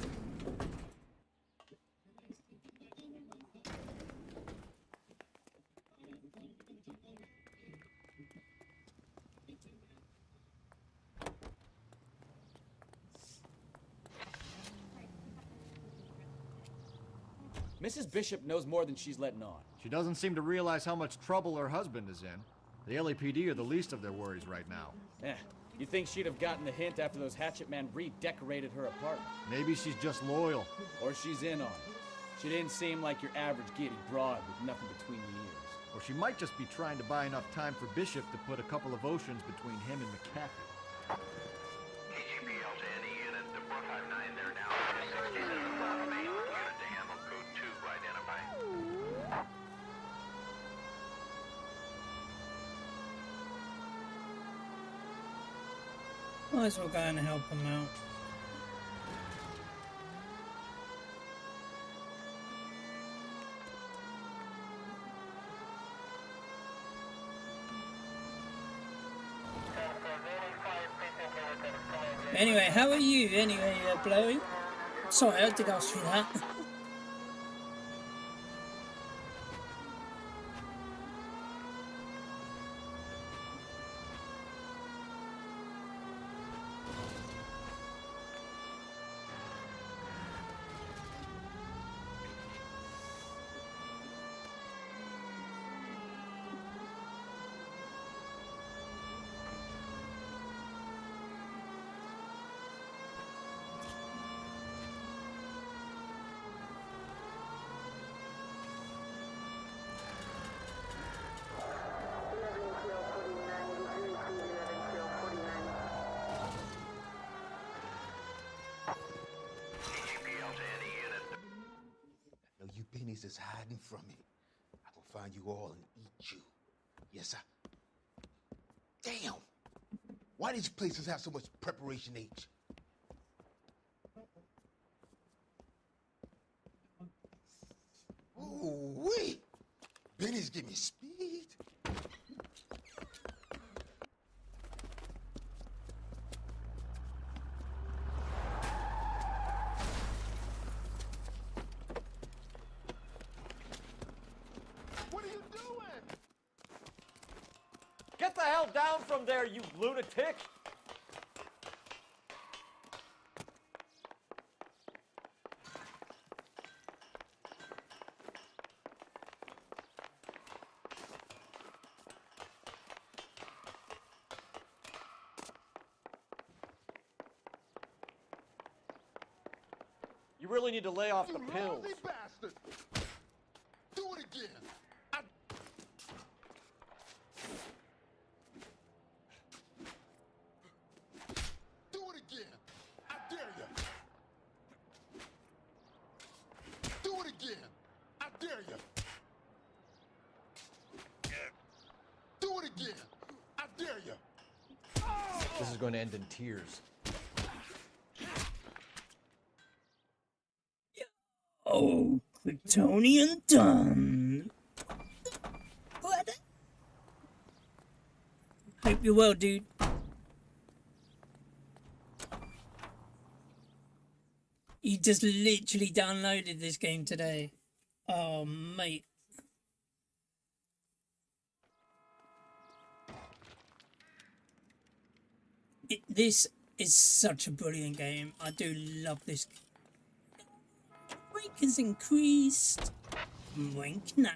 Mrs. Bishop knows more than she's letting on. She doesn't seem to realize how much trouble her husband is in. The LAPD are the least of their worries right now. You think she'd have gotten the hint after those hatchet men redecorated her apartment? Maybe she's just loyal. Or she's in on it. She didn't seem like your average giddy broad with nothing between the ears. Or she might just be trying to buy enough time for Bishop to put a couple of oceans between him and McAfee. KGPL to any unit, the 459 there now, 67 South Main, unit to handle code 2, identify. Might as well go and help him out. Anyway, how are you anyway, Blowy? Sorry, I did ask you that. Benny's is hiding from me. I will find you all and eat you. Yes, sir. Damn! Why these places have so much preparation H? Ooh-wee! Benny's give me speed. What are you doing? Get the hell down from there, you lunatic! You really need to lay off the pills. Lousy bastard! Do it again! Do it again! I dare you! Do it again! I dare you! Do it again! I dare you! This is going to end in tears. Oh, Kryptonian done. What? Hope you're well, dude. You just literally downloaded this game today. Oh, mate. This is such a brilliant game. I do love this. Rank has increased. Wink now.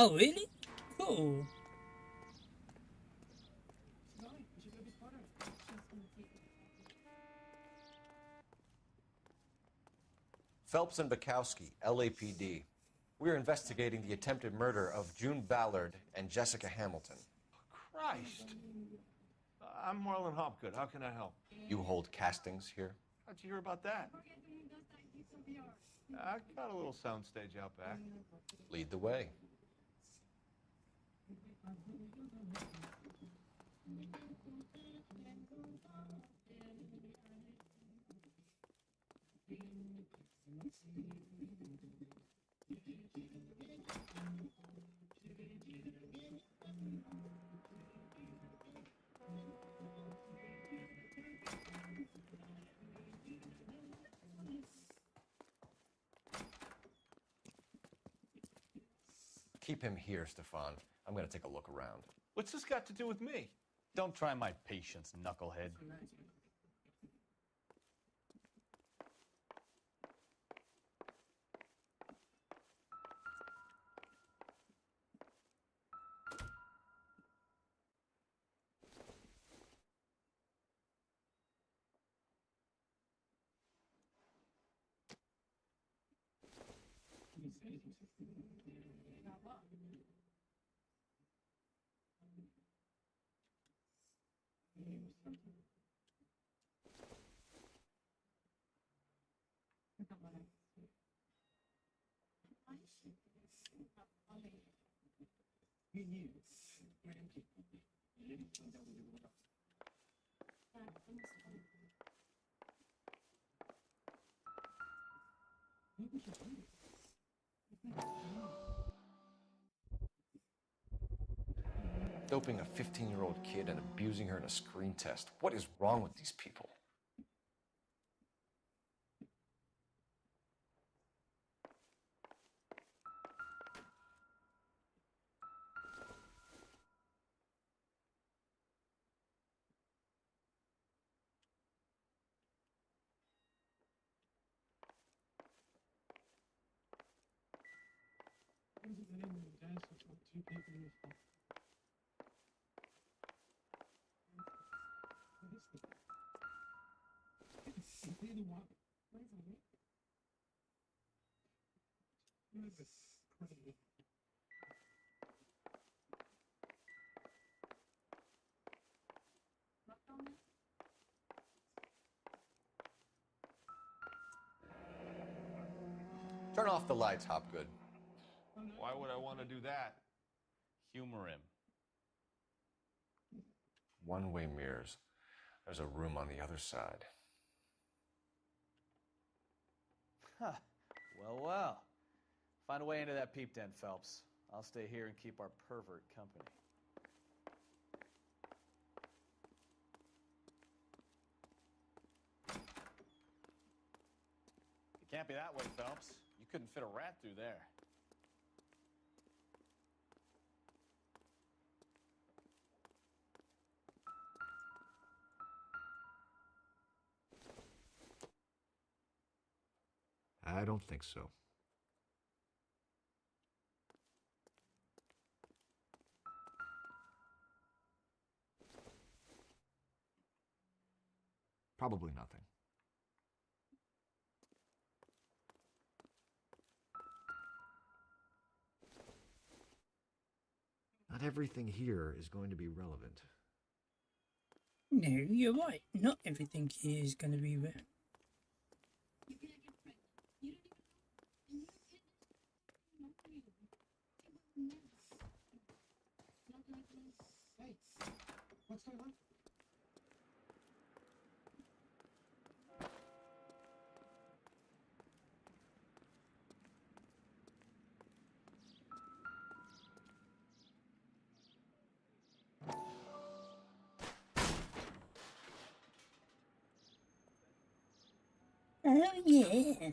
Oh, really? Cool. Phelps and Bukowski, LAPD. We're investigating the attempted murder of June Ballard and Jessica Hamilton. Christ. I'm Marlon Hopgood. How can I help? You hold castings here? How'd you hear about that? I got a little soundstage out back. Lead the way. Keep him here, Stefan. I'm going to take a look around. What's this got to do with me? Don't try my patience, knucklehead. Doping a 15-year-old kid and abusing her in a screen test. What is wrong with these people? Turn off the lights, Hopgood. Why would I want to do that? Humor him. One-way mirrors. There's a room on the other side. Huh. Well, well. Find a way into that peep den, Phelps. I'll stay here and keep our pervert company. It can't be that way, Phelps. You couldn't fit a rat through there. I don't think so. Probably nothing. Not everything here is going to be relevant. No, you're right. Not everything here is going to be real. What's going on? Oh, yeah.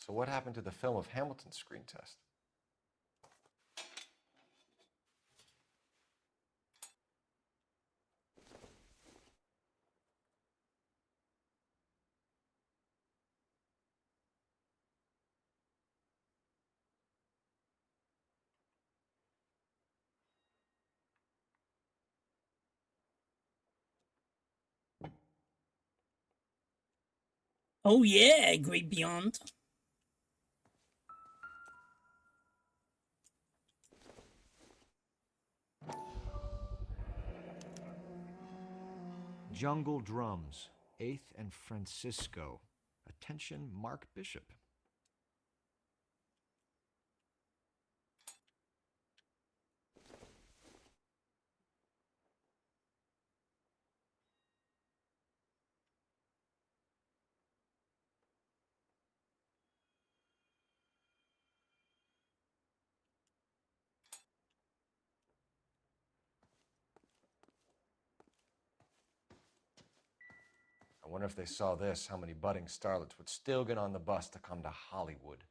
So what happened to the film of Hamilton's screen test? Oh, yeah, Great Beyond. Jungle Drums, 8th and Francisco. Attention, Mark Bishop. I wonder if they saw this, how many budding starlets would still get on the bus to come to Hollywood.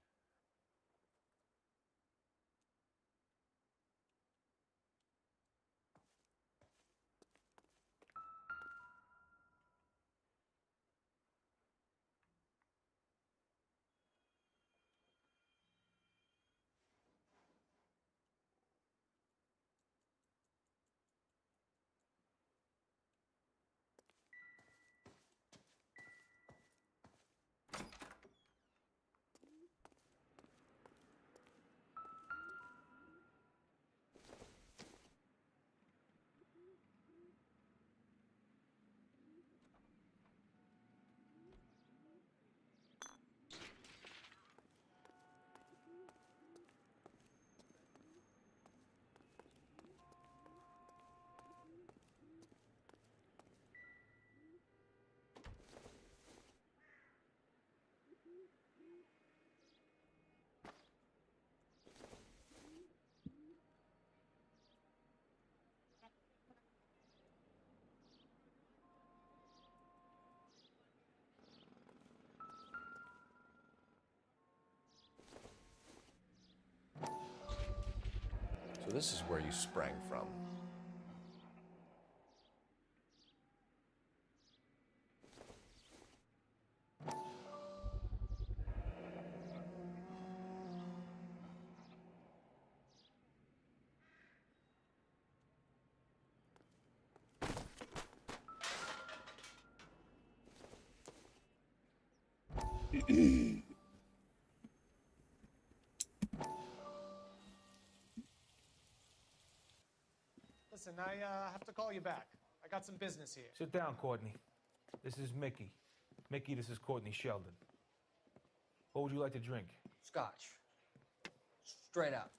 So this is where you sprang from. Listen, I have to call you back. I got some business here. Sit down, Courtney. This is Mickey. Mickey, this is Courtney Sheldon. What would you like to drink? Scotch. Straight out.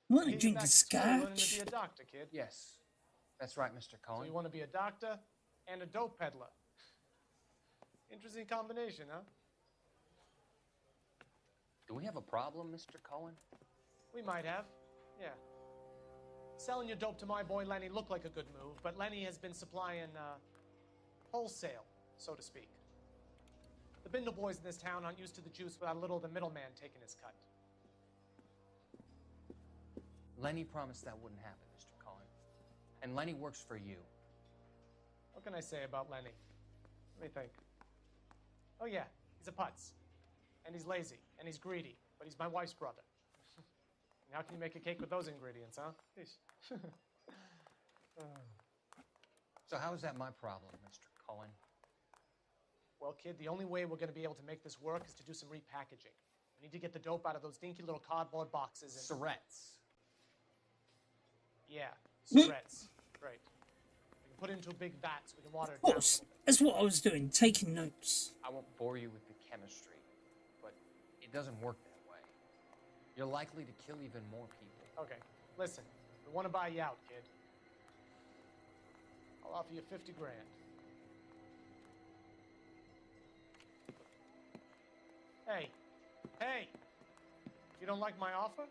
I want to Hey, drink you're the back at school learning to scotch. be a doctor, kid. Yes. That's right, Mr. So Cohen. you want to be a doctor and a dope peddler. Interesting combination, huh? Do we have a problem, Mr. Cohen? We might have. Yeah. Selling your dope to my boy Lenny looked like a good move, but Lenny has been supplying wholesale, so to speak. The Bindle boys in this town aren't used to the juice without a little of the middleman taking his cut. Lenny promised that wouldn't happen, Mr. Cohen. And Lenny works for you. What can I say about Lenny? Let me think. Oh yeah, he's a putz. And he's lazy, and he's greedy, but he's my wife's brother. And how can you make a cake with those ingredients, huh? Yeesh. So how is that my problem, Mr. Cohen? Well, kid, the only way we're going to be able to make this work is to do some repackaging. We need to get the dope out of those dinky little cardboard boxes and... Surrettes. Yeah, surrettes. Right. We can put it into a big vat so we can water it Of down a course, little bit. that's what I was doing, taking notes. I won't bore you with the chemistry, but it doesn't work that way. You're likely to kill even more people. Okay, listen. We want to buy you out, kid. I'll offer you 50 grand. Hey, hey! You don't like my offer?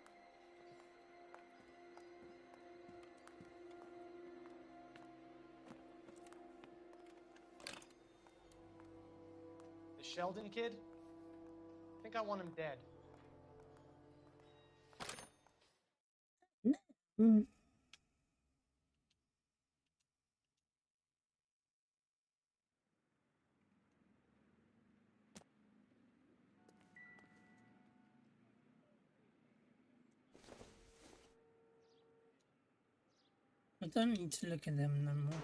The Sheldon kid? I think I want him dead. Mm. I don't need to look at them no more.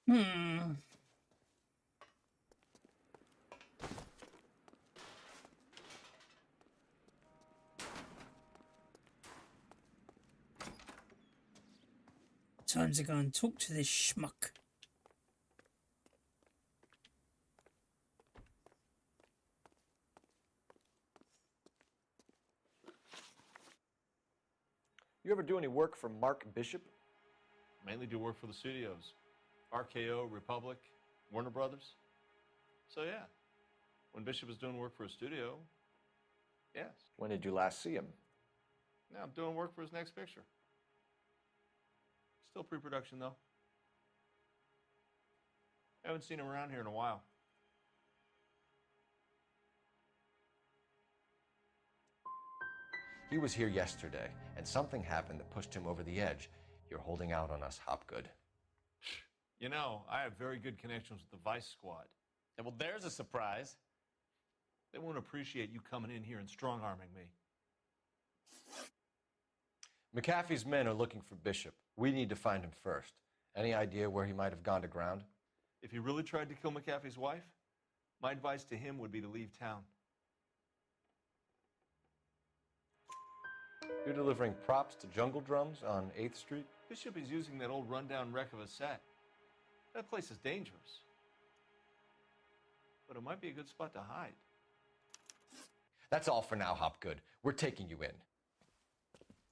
Hmm. Time to go and talk to this schmuck. You ever do any work for Mark Bishop? Mainly do work for the studios. RKO, Republic, Warner Brothers. So yeah, when Bishop is doing work for a studio, yes. When did you last see him? Now I'm doing work for his next picture. Still pre-production though. Haven't seen him around here in a while. He was here yesterday, and something happened that pushed him over the edge. You're holding out on us, Hopgood. You know, I have very good connections with the Vice Squad. And well, there's a surprise. They won't appreciate you coming in here and strong-arming me. McAfee's men are looking for Bishop. We need to find him first. Any idea where he might have gone to ground? If he really tried to kill McAfee's wife, my advice to him would be to leave town. You're delivering props to Jungle Drums on 8th Street? Bishop is using that old rundown wreck of a set. That place is dangerous. But it might be a good spot to hide. That's all for now, Hopgood. We're taking you in.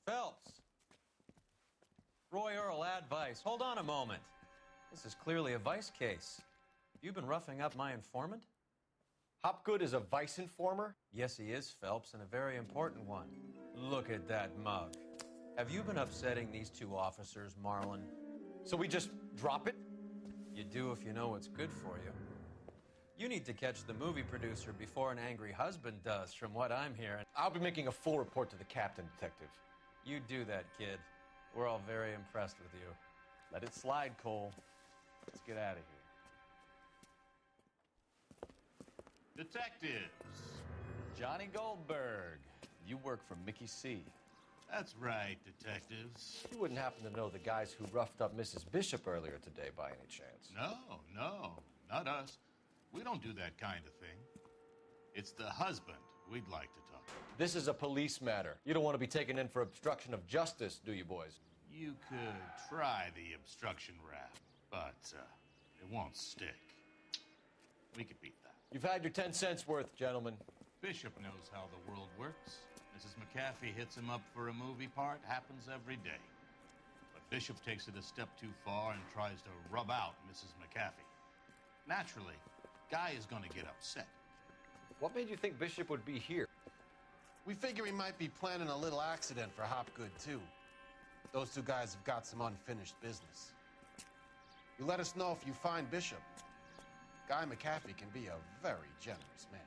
Phelps! Roy Earl, ad vice. Hold on a moment. This is clearly a vice case. You've been roughing up my informant? Hopgood is a vice informer? Yes, he is, Phelps, and a very important one. Look at that mug. Have you been upsetting these two officers, Marlon? So we just drop it? You do if you know what's good for you. You need to catch the movie producer before an angry husband does, from what I'm hearing. I'll be making a full report to the captain, Detective. You do that, kid. We're all very impressed with you. Let it slide, Cole. Let's get out of here. Detectives. Johnny Goldberg. You work for Mickey C. That's right, detectives. You wouldn't happen to know the guys who roughed up Mrs. Bishop earlier today by any chance? No, not us. We don't do that kind of thing. It's the husband we'd like to talk to. This is a police matter. You don't want to be taken in for obstruction of justice, do you, boys? You could try the obstruction rap, but it won't stick. We could beat that. You've had your 10 cents worth, gentlemen. Bishop knows how the world works. Mrs. McAfee hits him up for a movie part, happens every day. But Bishop takes it a step too far and tries to rub out Mrs. McAfee. Naturally, Guy is gonna get upset. What made you think Bishop would be here? We figure he might be planning a little accident for Hopgood, too. Those two guys have got some unfinished business. You let us know if you find Bishop. Guy McAfee can be a very generous man.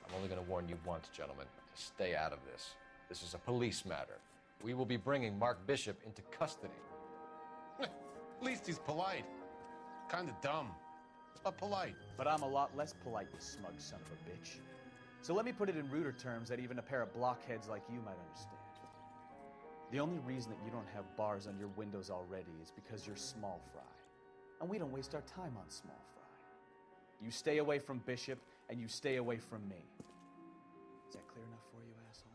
I'm only going to warn you once, gentlemen, to stay out of this. This is a police matter. We will be bringing Mark Bishop into custody. At least he's polite. Kind of dumb, but polite. But I'm a lot less polite, you smug son of a bitch. So let me put it in ruder terms that even a pair of blockheads like you might understand. The only reason that you don't have bars on your windows already is because you're small fry. And we don't waste our time on small fry. You stay away from Bishop, and you stay away from me. Is that clear enough for you, asshole?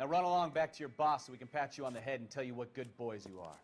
Now run along back to your boss so we can pat you on the head and tell you what good boys you are.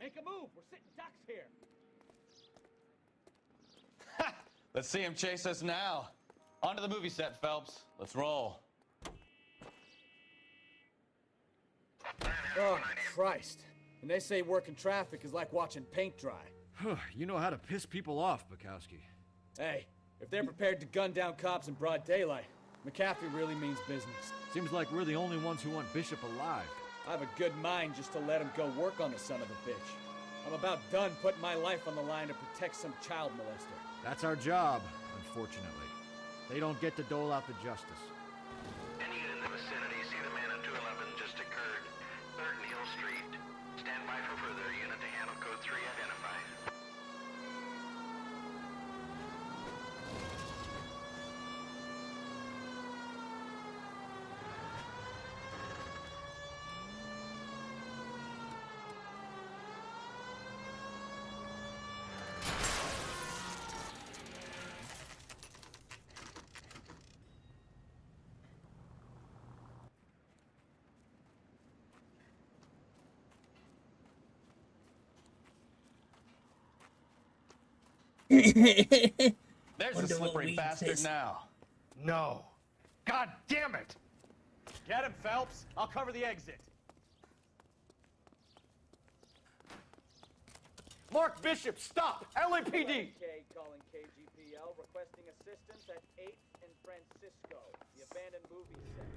Make a move! We're sitting ducks here! Let's see him chase us now. Onto the movie set, Phelps. Let's roll. Oh, Christ. And they say working traffic is like watching paint dry. You know how to piss people off, Bukowski. Hey, if they're prepared to gun down cops in broad daylight, McAfee really means business. Seems like we're the only ones who want Bishop alive. I have a good mind just to let him go work on the son of a bitch. I'm about done putting my life on the line to protect some child molester. That's our job, unfortunately. They don't get to dole out the justice. Any unit in the vicinity, see the man on 211 just occurred. 3rd and Hill Street. Stand by for further. Unit to handle code 3 identified. There's the Wonder what slippery weed bastard tastes. now. No. God damn it! Get him, Phelps. I'll cover the exit. Mark Bishop, stop! LAPD! Calling KGPL, requesting assistance at 8th and Francisco, the abandoned movie set.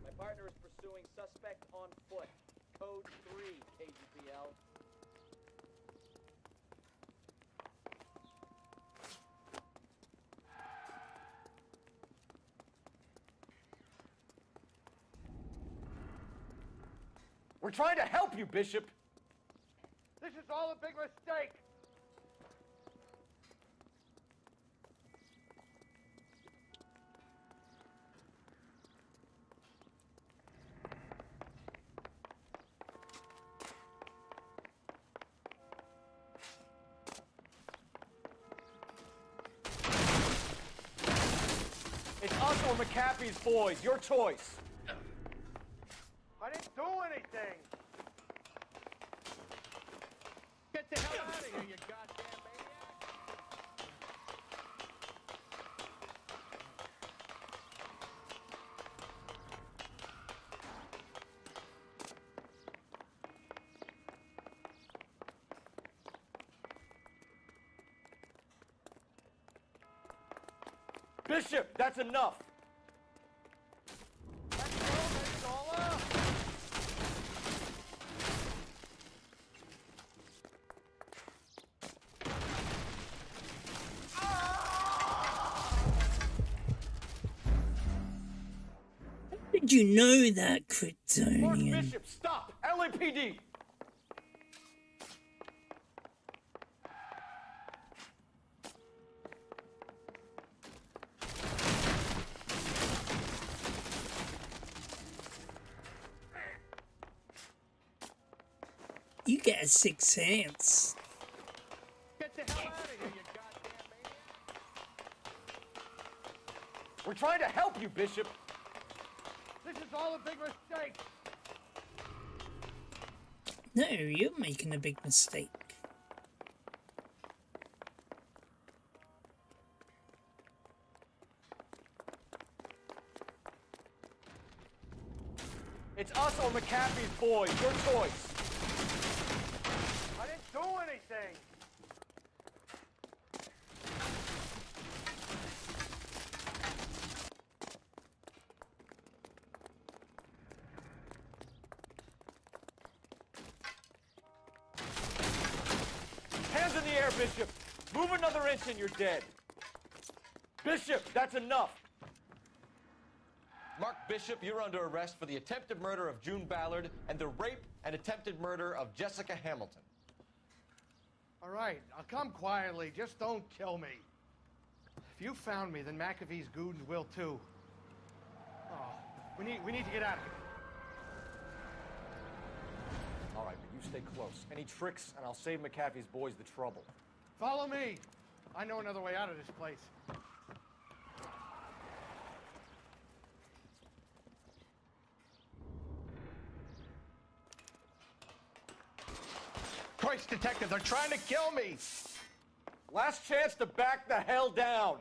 My partner is pursuing suspect on foot. Code 3, KGPL. We're trying to help you, Bishop. This is all a big mistake. It's us or McAfee's boys. Your choice. I didn't do anything. Get the hell out of here, you goddamn maniac. Bishop, that's enough. Did you know that, Mark Kryptonian? Bishop, stop! LAPD! You get a sixth sense. Get the hell out of here, you goddamn maniac. We're trying to help you, Bishop. This is all a big mistake. No, you're making a big mistake. It's us or McAfee's boys. Your choice. I didn't do anything. Hands in the air, Bishop. Move another inch and you're dead. Bishop, that's enough. Mark Bishop, you're under arrest for the attempted murder of June Ballard and the rape and attempted murder of Jessica Hamilton. All right, I'll come quietly. Just don't kill me. If you found me, then McAfee's goons will too. Oh, we need to get out of here. All right, but you stay close. Any tricks, and I'll save McAfee's boys the trouble. Follow me. I know another way out of this place. Christ, detective, they're trying to kill me. Last chance to back the hell down.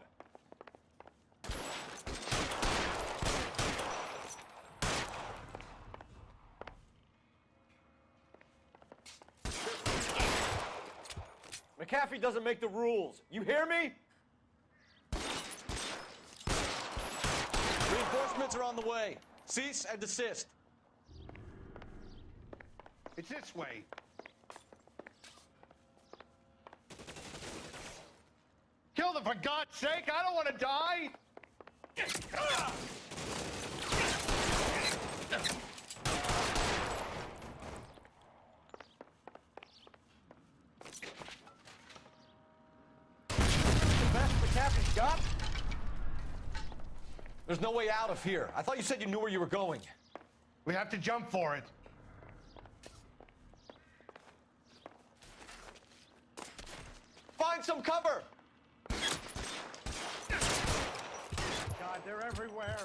McAfee doesn't make the rules. You hear me? Reinforcements are on the way. Cease and desist. It's this way. Kill them, for God's sake! I don't want to die! The best McAfee's got? There's no way out of here. I thought you said you knew where you were going. We have to jump for it. Find some cover! God, they're everywhere.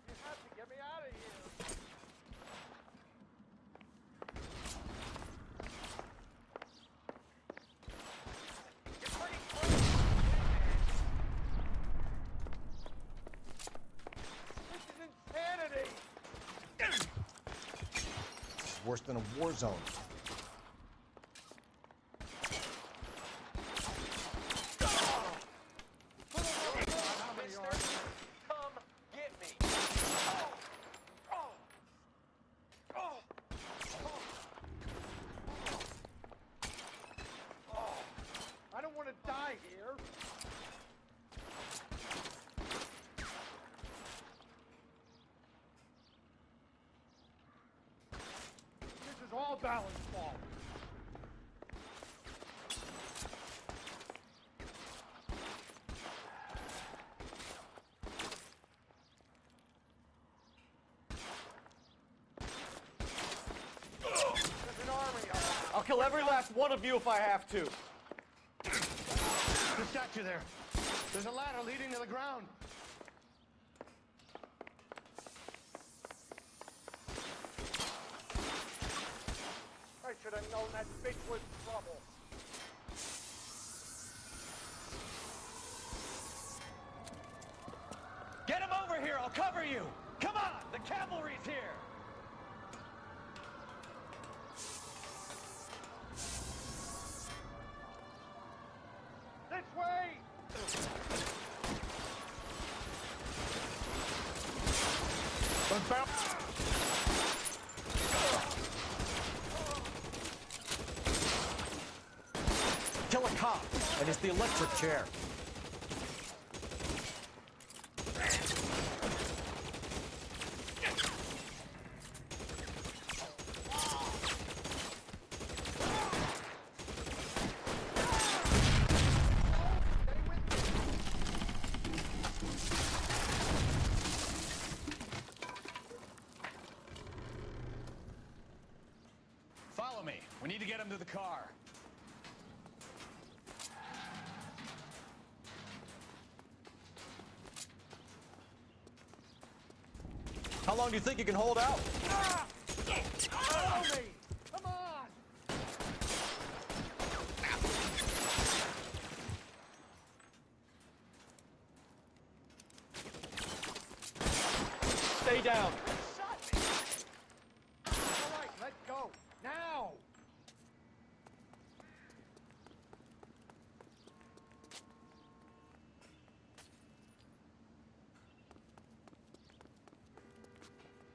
You have to get me out of here. It's pretty close. This is insanity. It's worse than a war zone. I don't want to die here. This is all Ballard's fault. There's an army. I'll kill every last one of you if I have to. The statue there. There's a ladder leading to the ground. I should have known that bitch was trouble. Get him over here. I'll cover you. Come on. The cavalry's here. This way! Don't bounce. Kill a cop, and it's the electric chair. Follow me. We need to get him to the car. How long do you think you can hold out? Follow me! Come on! Stay down. All right, let's go. Now!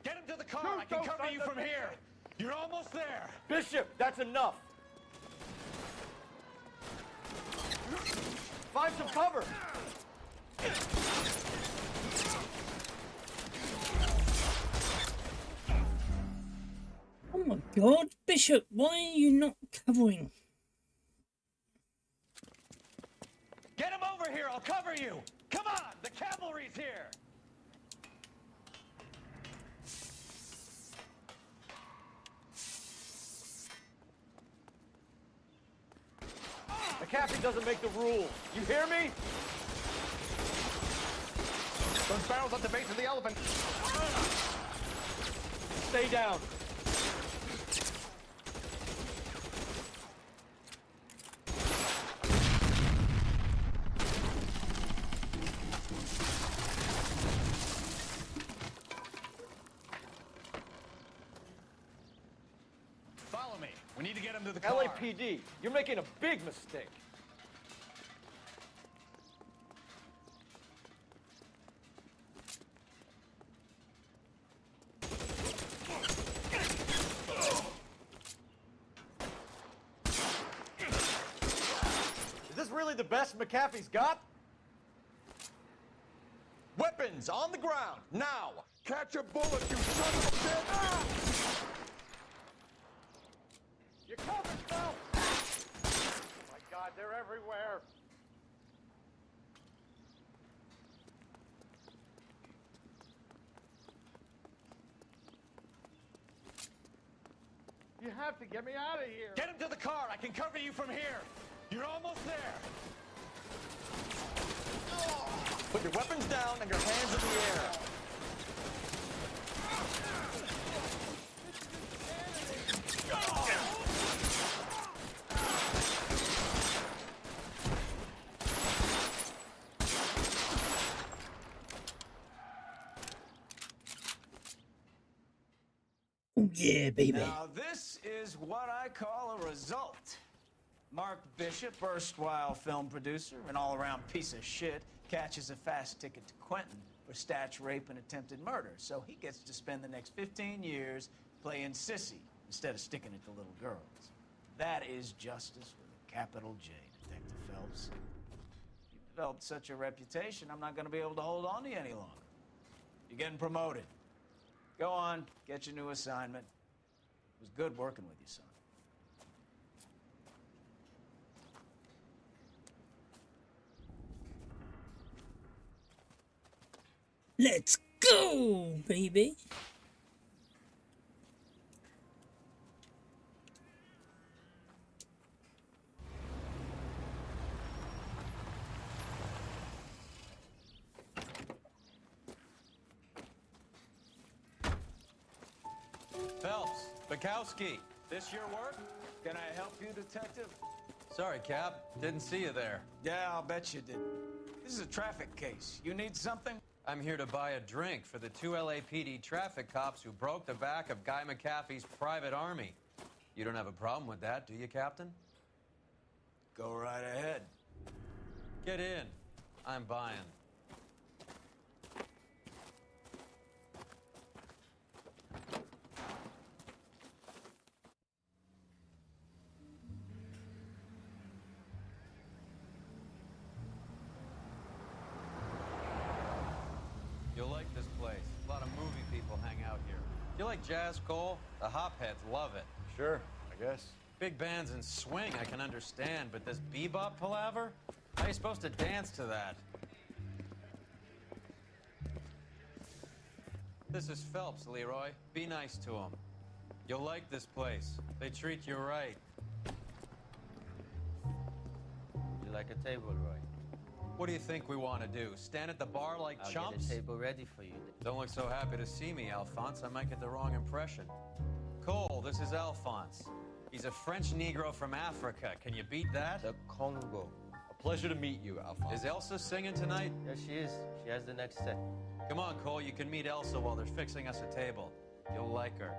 Get him to the car. I can cover you from here. You're almost there. Bishop, that's enough. Find some cover. Oh my god, Bishop, why are you not covering? Get him over here. I'll cover you. Come on. The cavalry's here. McAfee doesn't make the rules. You hear me? Those barrels at the base of the elephant. Stay down. him to the car. LAPD, you're making a big mistake. Is this really the best McAfee's got? Weapons on the ground, now! Catch a bullet, you son of a bitch! You're covered, Phelps! Oh my God, they're everywhere. You have to get me out of here. Get him to the car. I can cover you from here. You're almost there. Put your weapons down and your hands in the air. Oh yeah, baby. Now this is what I call a result. Mark Bishop, erstwhile film producer, an all-around piece of shit, catches a fast ticket to Quentin for statch, rape, and attempted murder. So he gets to spend the next 15 years playing sissy instead of sticking it to little girls. That is justice with a capital J, Detective Phelps. You've developed such a reputation, I'm not going to be able to hold on to you any longer. You're getting promoted. Go on, get your new assignment. It was good working with you, son. Let's go, baby. Phelps, Bukowski, this your work? Can I help you, Detective? Sorry, Cap. Didn't see you there. Yeah, I'll bet you did. This is a traffic case. You need something? I'm here to buy a drink for the 2 LAPD traffic cops who broke the back of Guy McAfee's private army. You don't have a problem with that, do you, Captain? Go right ahead. Get in. I'm buying. You'll like this place. A lot of movie people hang out here. You like jazz, Cole? The hopheads love it. Sure, I guess. Big bands and swing, I can understand, but this bebop palaver? How are you supposed to dance to that? This is Phelps, Leroy. Be nice to him. You'll like this place. They treat you right. You like a table, Roy? What do you think we want to do? Stand at the bar like I'll chumps? get a table ready for you. Don't look so happy to see me, Alphonse. I might get the wrong impression. Cole, this is Alphonse. He's a French Negro from Africa. Can you beat that? The Congo. A pleasure to meet you, Alphonse. Is Elsa singing tonight? Yes, she is. She has the next set. Come on, Cole. You can meet Elsa while they're fixing us a table. You'll like her.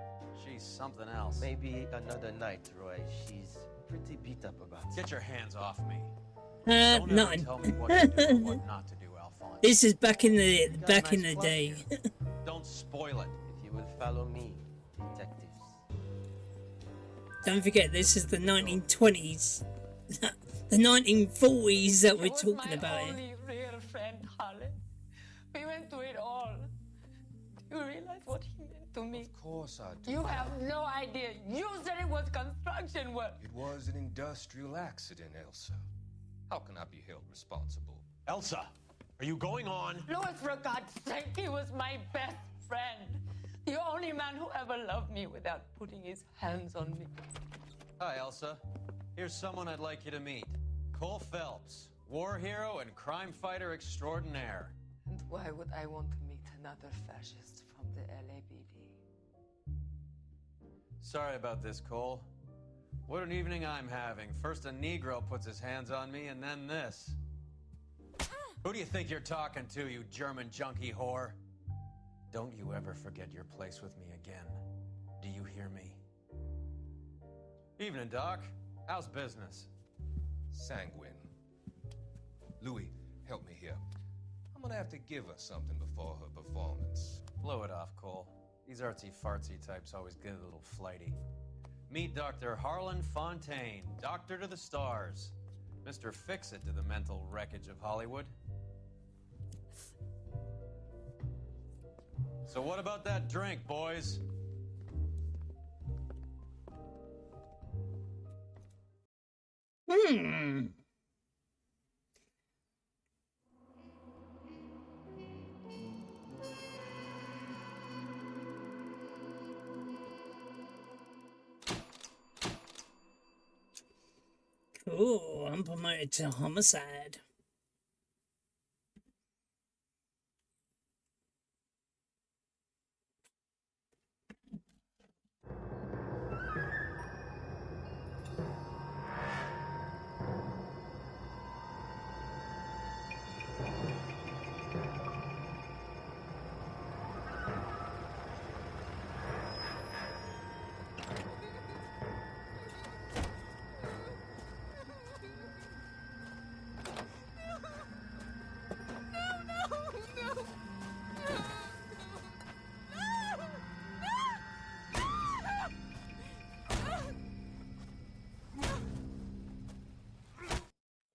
She's something else. Maybe another night, Roy. She's pretty beat up about it. Get your hands off me. Don't ever none. tell me what to do or what not to do, Alphonse. This is back in the day. Don't spoil it. If you will follow me, detectives. Don't forget, this is the 1920s, the 1940s that we're talking about. Only real friend, Harlan. We went through it all. Do you realize what he meant to me? Of course I do. You have no idea. You said it was construction work. It was an industrial accident, Elsa. How can I be held responsible? Elsa, are you going on? Louis, for God's sake, he was my best friend. The only man who ever loved me without putting his hands on me. Hi, Elsa. Here's someone I'd like you to meet. Cole Phelps, war hero and crime fighter extraordinaire. And why would I want to meet another fascist from the LAPD? Sorry about this, Cole. What an evening I'm having. First a Negro puts his hands on me, and then this. Who do you think you're talking to, you German junkie whore? Don't you ever forget your place with me again. Do you hear me? Evening, Doc. How's business? Sanguine. Louis, help me here. I'm gonna have to give her something before her performance. Blow it off, Cole. These artsy-fartsy types always get a little flighty. Meet Dr. Harlan Fontaine, doctor to the stars. Mr. Fix-It to the mental wreckage of Hollywood. So what about that drink, boys? Cool, I'm promoted to homicide.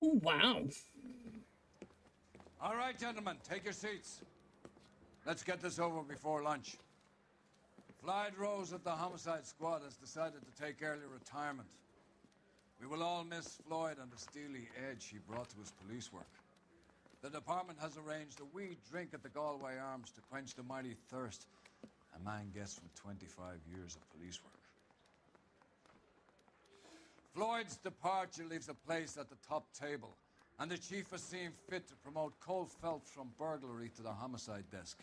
Oh, wow. All right, gentlemen, take your seats. Let's get this over before lunch. Floyd Rose at the homicide squad has decided to take early retirement. We will all miss Floyd and the steely edge he brought to his police work. The department has arranged a wee drink at the Galway Arms to quench the mighty thirst a man gets from 25 years of police work. Floyd's departure leaves a place at the top table, and the chief has seen fit to promote Cole Phelps from burglary to the homicide desk.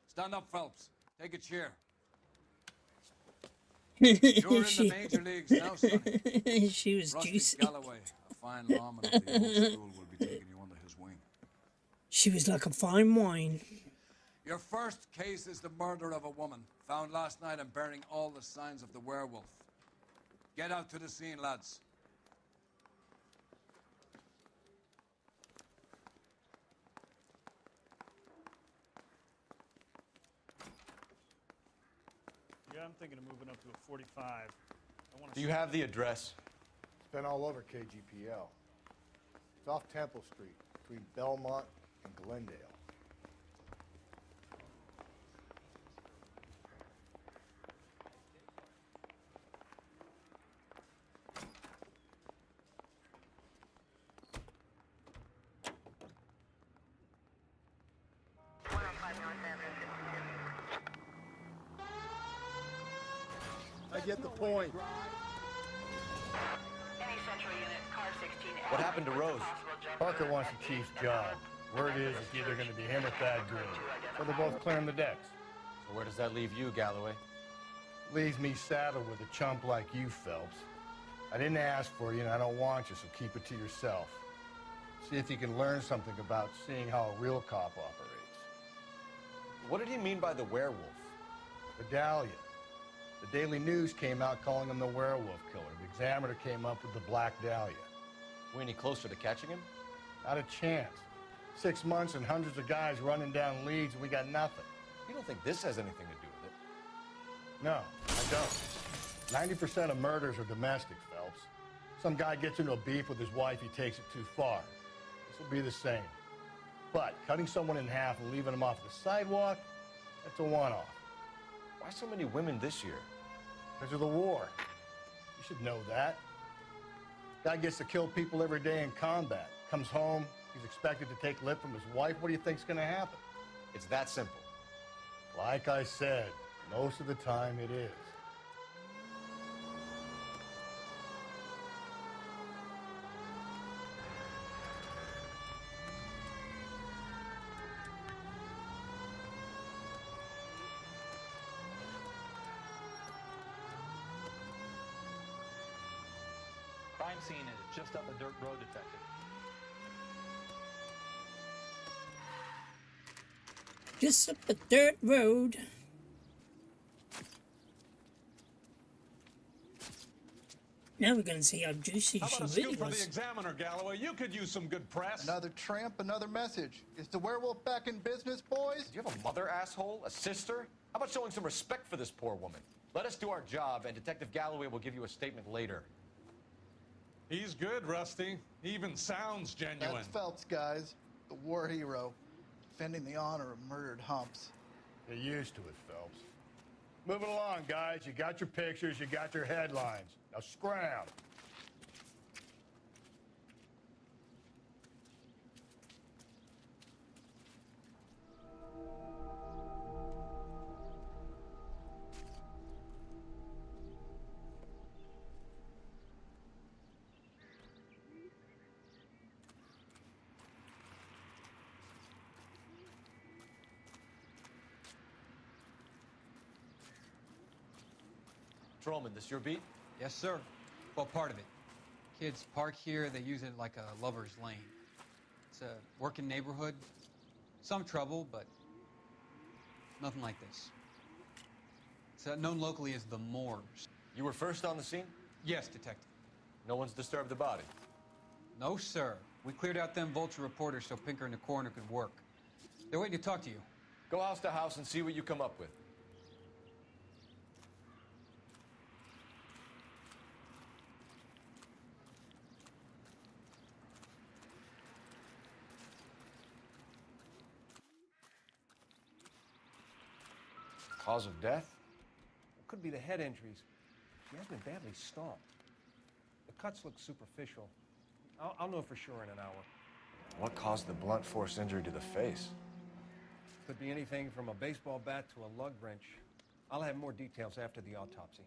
Stand up, Phelps. Take a cheer. You're in the major leagues now, Sonny. She was Rusty juicy. Galloway, a fine lawman of the old school, will be taking you under his wing. She was like a fine wine. Your first case is the murder of a woman, found last night and bearing all the signs of the werewolf. Get out to the scene, lads. Yeah, I'm thinking of moving up to a 45. I want Do you have the address? It's been all over KGPL. It's off Temple Street, between Belmont and Glendale. I get the point. What happened to Rose? Parker wants the chief's job. Word is it's either going to be him or Thad Green. So they're both clearing the decks. So where does that leave you, Galloway? Leaves me saddled with a chump like you, Phelps. I didn't ask for you, and I don't want you, so keep it to yourself. See if you can learn something about seeing how a real cop operates. What did he mean by the werewolf? The Dahlia. The Daily News came out calling him the werewolf killer. The Examiner came up with the Black Dahlia. We any closer to catching him? Not a chance. 6 months and hundreds of guys running down leads, and we got nothing. You don't think this has anything to do with it? No, I don't. 90% of murders are domestic, Phelps. Some guy gets into a beef with his wife, he takes it too far. This will be the same. But cutting someone in half and leaving them off the sidewalk, that's a one-off. Why so many women this year? Because of the war. You should know that. Guy gets to kill people every day in combat. Comes home, he's expected to take lip from his wife. What do you think's gonna happen? It's that simple. Like I said, most of the time it is. Crime scene is just up a dirt road, detective. Just up a dirt road. Now we're going to see how juicy How she about a really scoop for the was. Examiner, Galloway? You could use some good press. Another tramp, another message. Is the werewolf back in business, boys? Do you have a mother, asshole? A sister? How about showing some respect for this poor woman? Let us do our job, and Detective Galloway will give you a statement later. He's good, Rusty. He even sounds genuine. That's Phelps, guys. The war hero. Defending the honor of murdered humps. Get used to it, Phelps. Moving along, guys. You got your pictures, you got your headlines. Now scram. Patrolman, this your beat? Yes, sir. Well, part of it. Kids park here, they use it like a lover's lane. It's a working neighborhood. Some trouble, but nothing like this. It's known locally as the Moors. You were first on the scene? Yes, Detective. No one's disturbed the body? No, sir. We cleared out them vulture reporters so Pinker and the coroner could work. They're waiting to talk to you. Go house to house and see what you come up with. Cause of death? It could be the head injuries. She has been badly stomped. The cuts look superficial. I'll know for sure in an hour. What caused the blunt force injury to the face? Could be anything from a baseball bat to a lug wrench. I'll have more details after the autopsy.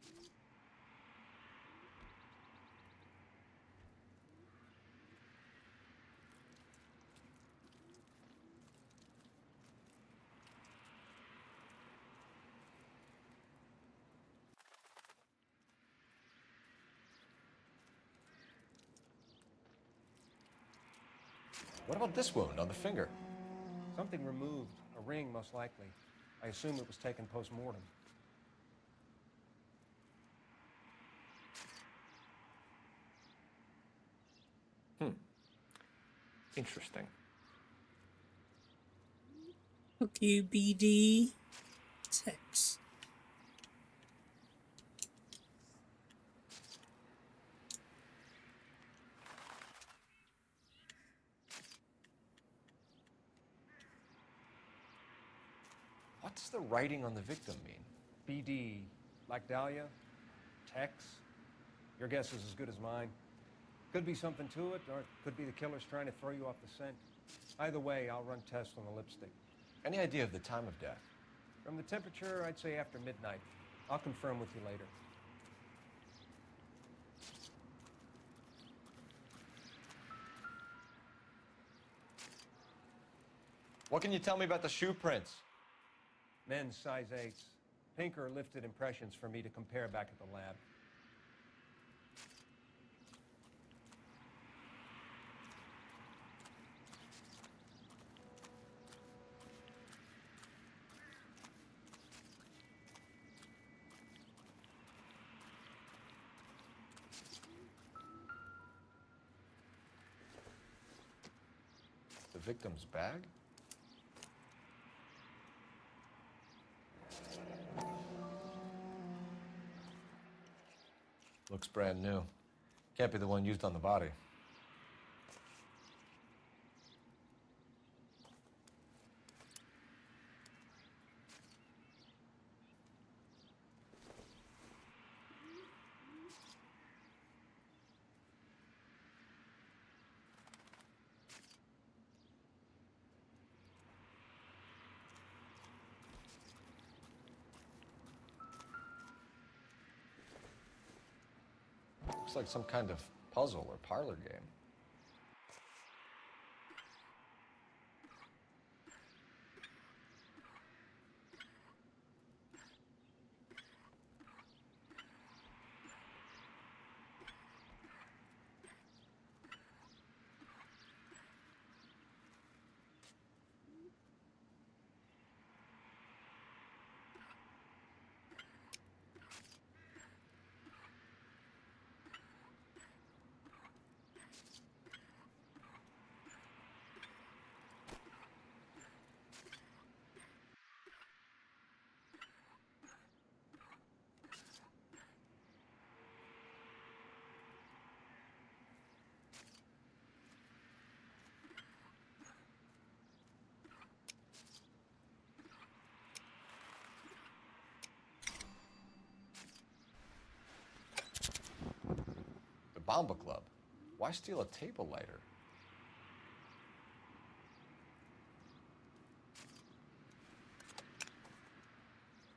What about this wound on the finger? Something removed. A ring, most likely. I assume it was taken post-mortem. Interesting. Fuck you, BD. Text. What's the writing on the victim mean? BD, like Dahlia, Tex. Your guess is as good as mine. Could be something to it, or it could be the killer's trying to throw you off the scent. Either way, I'll run tests on the lipstick. Any idea of the time of death? From the temperature, I'd say after midnight. I'll confirm with you later. What can you tell me about the shoe prints? Men's size 8s. Pinker lifted impressions for me to compare back at the lab. The victim's bag? Looks brand new. Can't be the one used on the body. Looks like some kind of puzzle or parlor game. Bomba Club. Why steal a table lighter?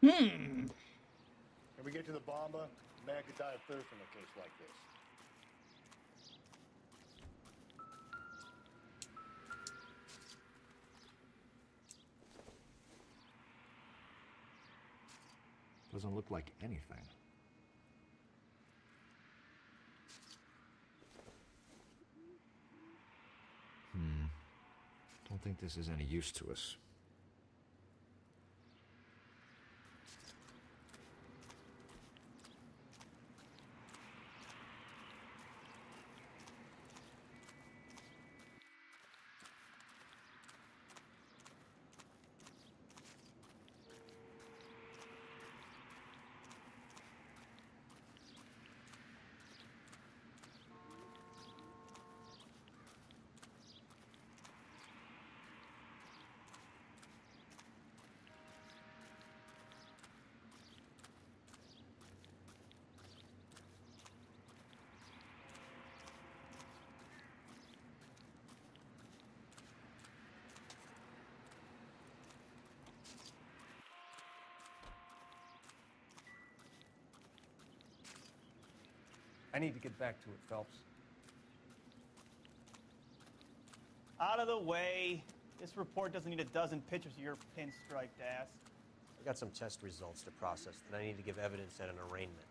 When we get to the Bomba, a man could die of thirst in a case like this. Doesn't look like anything. Don't think this is any use to us. I need to get back to it, Phelps. Out of the way. This report doesn't need a dozen pictures of your pinstriped ass. I got some test results to process that I need to give evidence at an arraignment.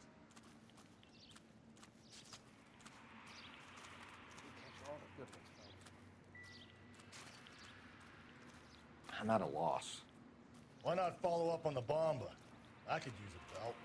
I'm at a loss. Why not follow up on the Bomba? I could use a belt.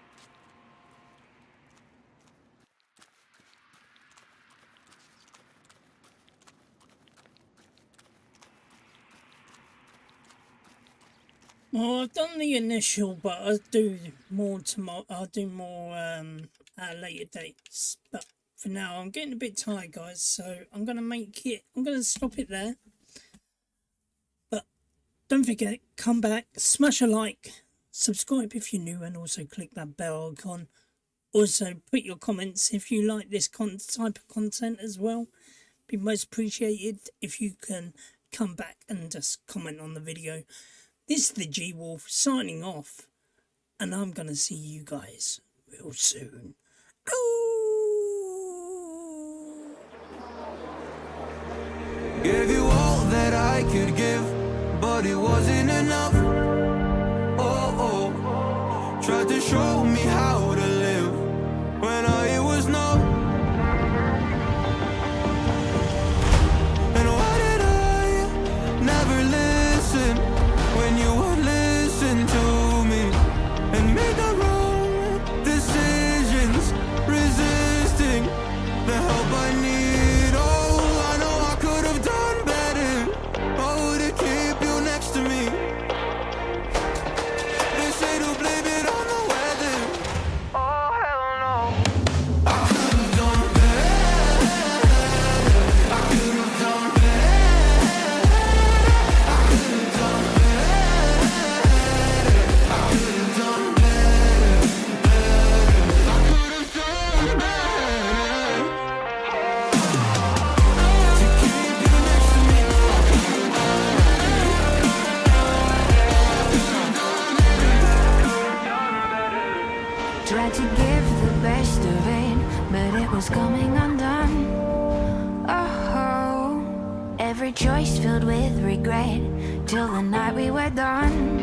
Well, I've done the initial, but I'll do more tomorrow. I'll do more at later dates. But for now, I'm getting a bit tired, guys. So I'm gonna stop it there. But don't forget, come back, smash a like, subscribe if you're new, and also click that bell icon. Also, put your comments if you like this type of content as well. Be most appreciated if you can come back and just comment on the video. This is the G-Wolf signing off, and I'm going to see you guys real soon. Gave you all that I could give, but it wasn't enough. Oh, tried to show me how to live when I was numb. And why did I never listen when you would listen to me and make the wrong decisions, resisting the help I need? Oh, I know I could have done better. Oh, to keep you next to me. They say to blame it on the weather. Oh, hell no. I could have done better. I could have done better. I could have done better. I could have done better. I could have done better. To keep you next to me. Tried to give the best of it, but it was coming undone. Oh, every choice filled with regret, till the night we were done.